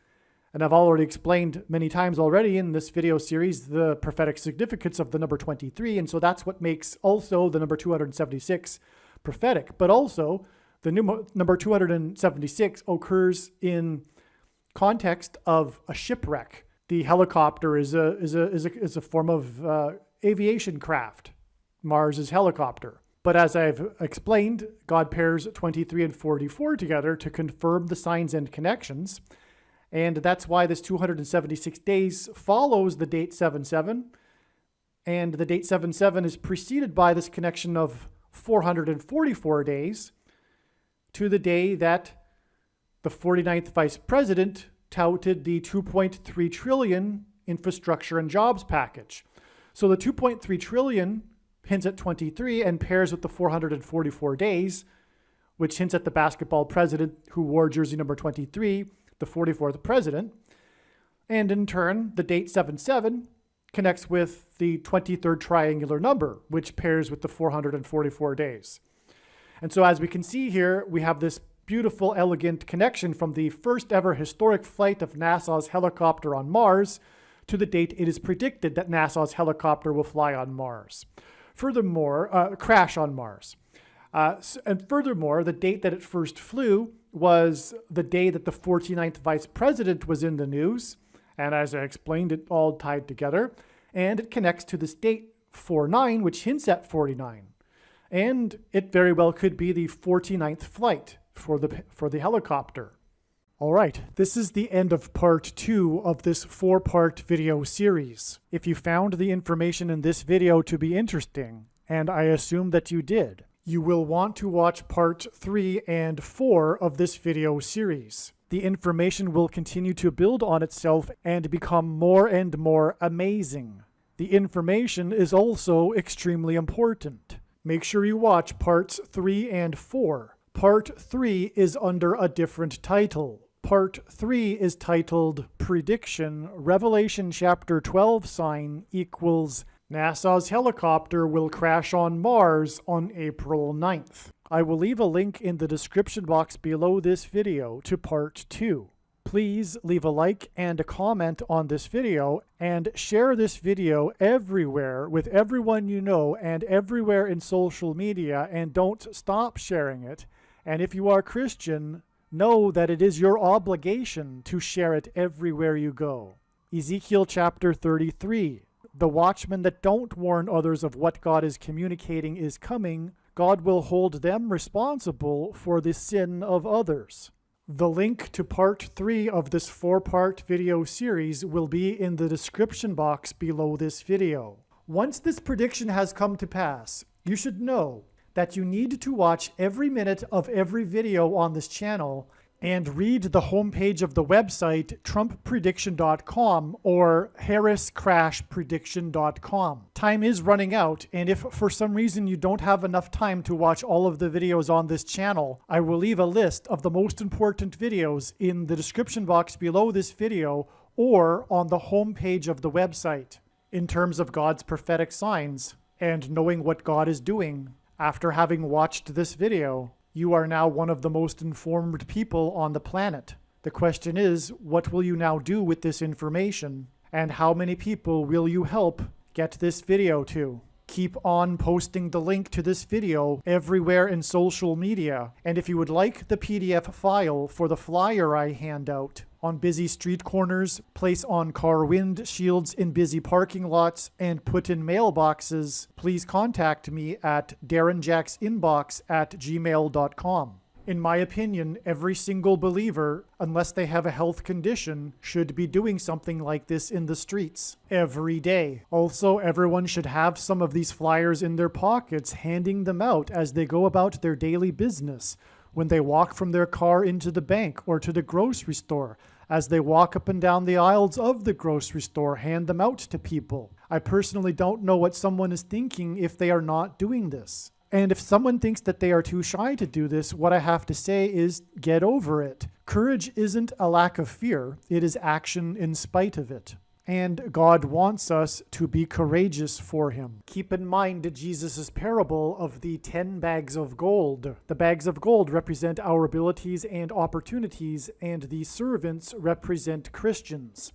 And I've already explained many times already in this video series the prophetic significance of the number 23, and so that's what makes also the number 276 prophetic. But also, the number 276 occurs in context of a shipwreck. The helicopter is a form of aviation craft, Mars's helicopter. But as I've explained, God pairs 23 and 44 together to confirm the signs and connections. And that's why this 276 days follows the date 7/7. And the date 7/7 is preceded by this connection of 444 days to the day that the 49th vice president touted the 2.3 trillion infrastructure and jobs package. So the 2.3 trillion hints at 23 and pairs with the 444 days, which hints at the basketball president who wore jersey number 23, the 44th president. And in turn, the date 7/7 connects with the 23rd triangular number, which pairs with the 444 days. And so as we can see here, we have this beautiful, elegant connection from the first ever historic flight of NASA's helicopter on Mars to the date it is predicted that NASA's helicopter will fly on Mars. Furthermore, crash on Mars. And furthermore, the date that it first flew was the day that the 49th vice president was in the news. And as I explained, it all tied together. And it connects to this date 49, which hints at 49. And it very well could be the 49th flight for the helicopter. All right, this is the end of part 2 of this 4-part video series. If you found the information in this video to be interesting, and I assume that you did, you will want to watch part 3 and 4 of this video series. The information will continue to build on itself and become more and more amazing. The information is also extremely important. Make sure you watch parts 3 and 4. Part 3 is under a different title. Part 3 is titled Prediction, Revelation chapter 12 sign equals NASA's helicopter will crash on Mars on April 9th. I will leave a link in the description box below this video to part 2. Please leave a like and a comment on this video and share this video everywhere with everyone you know and everywhere in social media, and don't stop sharing it. And if you are Christian, know that it is your obligation to share it everywhere you go. Ezekiel chapter 33. The watchmen that don't warn others of what God is communicating is coming, God will hold them responsible for the sin of others. The link to part 3 of this 4-part video series will be in the description box below this video. Once this prediction has come to pass, you should know that you need to watch every minute of every video on this channel and read the homepage of the website trumpprediction.com or harriscrashprediction.com. Time is running out, and if for some reason you don't have enough time to watch all of the videos on this channel, I will leave a list of the most important videos in the description box below this video or on the homepage of the website. In terms of God's prophetic signs and knowing what God is doing, after having watched this video, you are now one of the most informed people on the planet. The question is, what will you now do with this information? And how many people will you help get this video to? Keep on posting the link to this video everywhere in social media. And if you would like the PDF file for the flyer I hand out on busy street corners, place on car windshields in busy parking lots, and put in mailboxes, please contact me at darrenjacksinbox@gmail.com. In my opinion, every single believer, unless they have a health condition, should be doing something like this in the streets every day. Also, everyone should have some of these flyers in their pockets, handing them out as they go about their daily business, when they walk from their car into the bank or to the grocery store. As they walk up and down the aisles of the grocery store, hand them out to people. I personally don't know what someone is thinking if they are not doing this. And if someone thinks that they are too shy to do this, what I have to say is get over it. Courage isn't a lack of fear, it is action in spite of it. And God wants us to be courageous for him. Keep in mind Jesus' parable of the 10 bags of gold. The bags of gold represent our abilities and opportunities, and the servants represent Christians.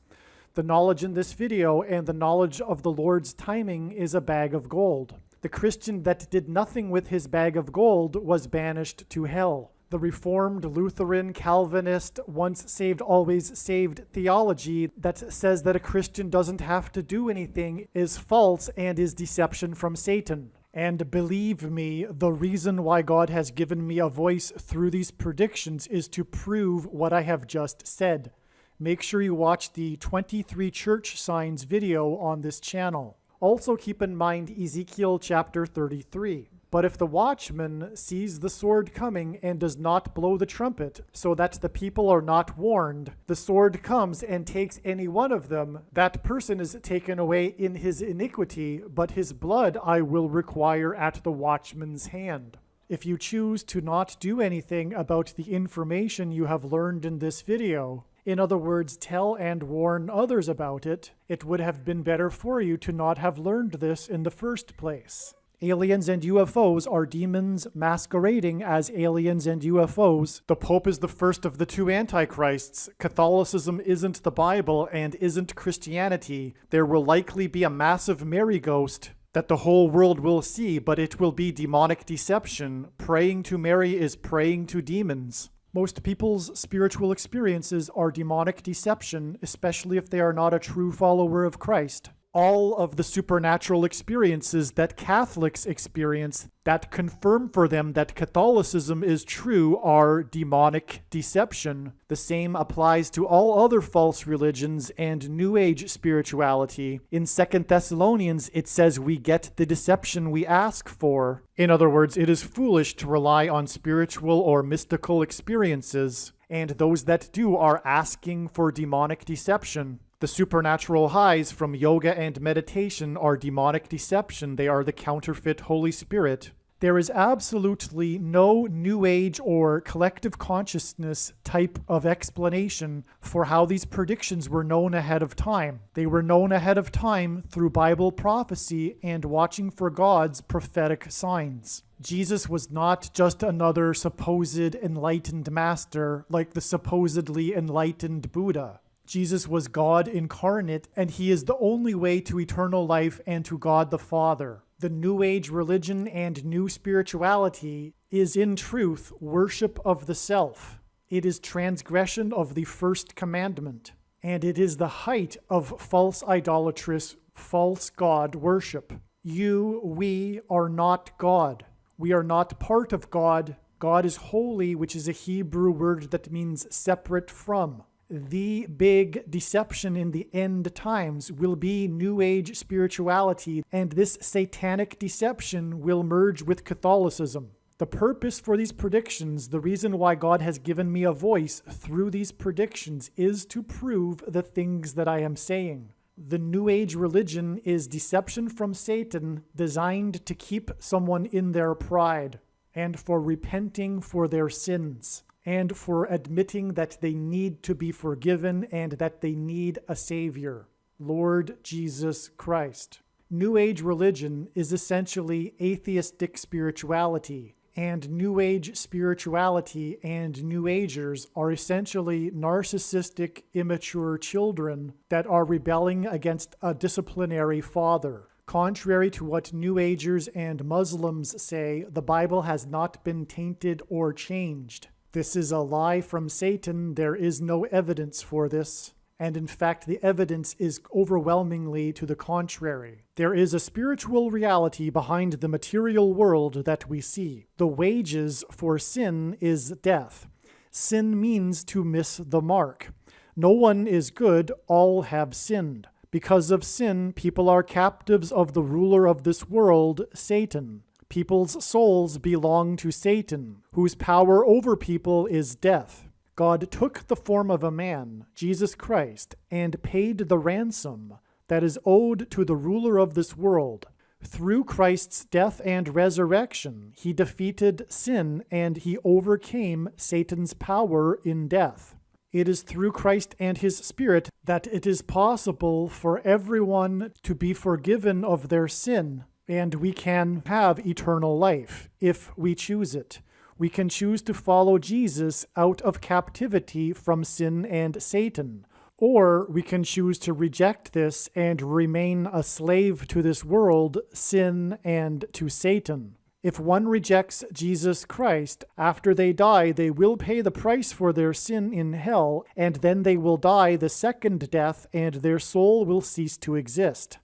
The knowledge in this video and the knowledge of the Lord's timing is a bag of gold. The Christian that did nothing with his bag of gold was banished to hell. The Reformed, Lutheran, Calvinist, once saved, always saved theology that says that a Christian doesn't have to do anything is false and is deception from Satan. And believe me, the reason why God has given me a voice through these predictions is to prove what I have just said. Make sure you watch the 23 church signs video on this channel. Also keep in mind Ezekiel chapter 33. But if the watchman sees the sword coming and does not blow the trumpet, so that the people are not warned, the sword comes and takes any one of them, that person is taken away in his iniquity, but his blood I will require at the watchman's hand. If you choose to not do anything about the information you have learned in this video, in other words, tell and warn others about it, it would have been better for you to not have learned this in the first place. Aliens and UFOs are demons masquerading as aliens and UFOs. The Pope is the first of the two antichrists. Catholicism isn't the Bible and isn't Christianity. There will likely be a massive Mary ghost that the whole world will see, but it will be demonic deception. Praying to Mary is praying to demons. Most people's spiritual experiences are demonic deception, especially if they are not a true follower of Christ. All of the supernatural experiences that Catholics experience that confirm for them that Catholicism is true are demonic deception. The same applies to all other false religions and New Age spirituality. In 2 Thessalonians, it says we get the deception we ask for. In other words, it is foolish to rely on spiritual or mystical experiences, and those that do are asking for demonic deception. The supernatural highs from yoga and meditation are demonic deception. They are the counterfeit Holy Spirit. There is absolutely no New Age or collective consciousness type of explanation for how these predictions were known ahead of time. They were known ahead of time through Bible prophecy and watching for God's prophetic signs. Jesus was not just another supposed enlightened master like the supposedly enlightened Buddha. Jesus was God incarnate, and he is the only way to eternal life and to God the Father. The New Age religion and new spirituality is in truth worship of the self. It is transgression of the first commandment, and it is the height of false idolatrous, false God worship. We are not God. We are not part of God. God is holy, which is a Hebrew word that means separate from. The big deception in the end times will be New Age spirituality, and this satanic deception will merge with Catholicism. The purpose for these predictions, the reason why God has given me a voice through these predictions, is to prove the things that I am saying. The New Age religion is deception from Satan designed to keep someone in their pride and for repenting for their sins, and for admitting that they need to be forgiven and that they need a Savior, Lord Jesus Christ. New Age religion is essentially atheistic spirituality, and New Age spirituality and New Agers are essentially narcissistic, immature children that are rebelling against a disciplinary father. Contrary to what New Agers and Muslims say, the Bible has not been tainted or changed. This is a lie from Satan. There is no evidence for this. and in fact the evidence is overwhelmingly to the contrary. There is a spiritual reality behind the material world that we see. The wages for sin is death. Sin means to miss the mark. No one is good, all have sinned. Because of sin, people are captives of the ruler of this world, Satan. People's souls belong to Satan, whose power over people is death. God took the form of a man, Jesus Christ, and paid the ransom that is owed to the ruler of this world. Through Christ's death and resurrection, he defeated sin and he overcame Satan's power in death. It is through Christ and his Spirit that it is possible for everyone to be forgiven of their sin, and we can have eternal life if we choose it. We can choose to follow Jesus out of captivity from sin and Satan, or we can choose to reject this and remain a slave to this world, sin, and to Satan. If one rejects Jesus Christ, after they die, they will pay the price for their sin in hell, and then they will die the second death, and their soul will cease to exist.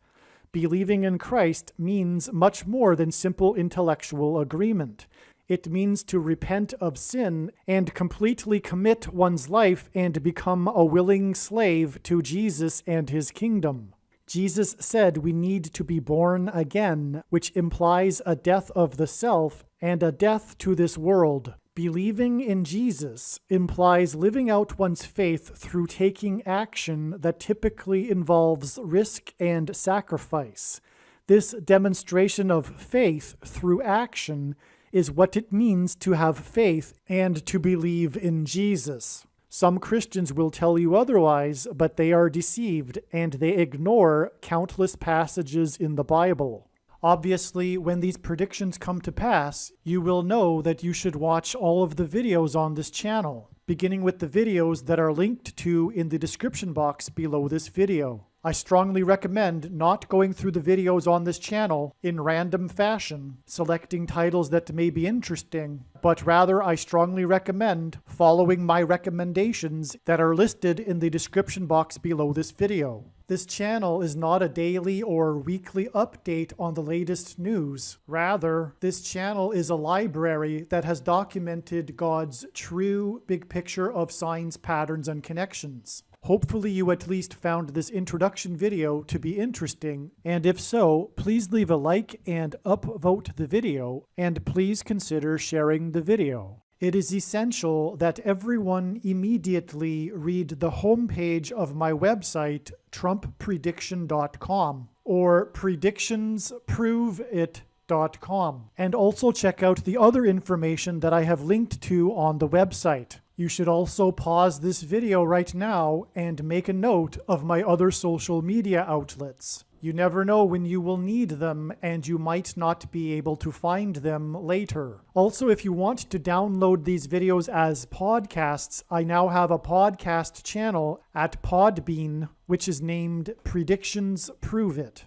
Believing in Christ means much more than simple intellectual agreement. It means to repent of sin and completely commit one's life and become a willing slave to Jesus and his kingdom. Jesus said we need to be born again, which implies a death of the self and a death to this world. Believing in Jesus implies living out one's faith through taking action that typically involves risk and sacrifice. This demonstration of faith through action is what it means to have faith and to believe in Jesus. Some Christians will tell you otherwise, but they are deceived and they ignore countless passages in the Bible. Obviously, when these predictions come to pass, you will know that you should watch all of the videos on this channel, beginning with the videos that are linked to in the description box below this video. I strongly recommend not going through the videos on this channel in random fashion, selecting titles that may be interesting, but rather I strongly recommend following my recommendations that are listed in the description box below this video. This channel is not a daily or weekly update on the latest news. Rather, this channel is a library that has documented God's true big picture of signs, patterns, and connections. Hopefully you at least found this introduction video to be interesting, and if so, please leave a like and upvote the video, and please consider sharing the video. It is essential that everyone immediately read the homepage of my website, TrumpPrediction.com, or PredictionsProveIt.com, and also check out the other information that I have linked to on the website. You should also pause this video right now and make a note of my other social media outlets. You never know when you will need them, and you might not be able to find them later. Also, if you want to download these videos as podcasts, I now have a podcast channel at Podbean, which is named Predictions Prove It.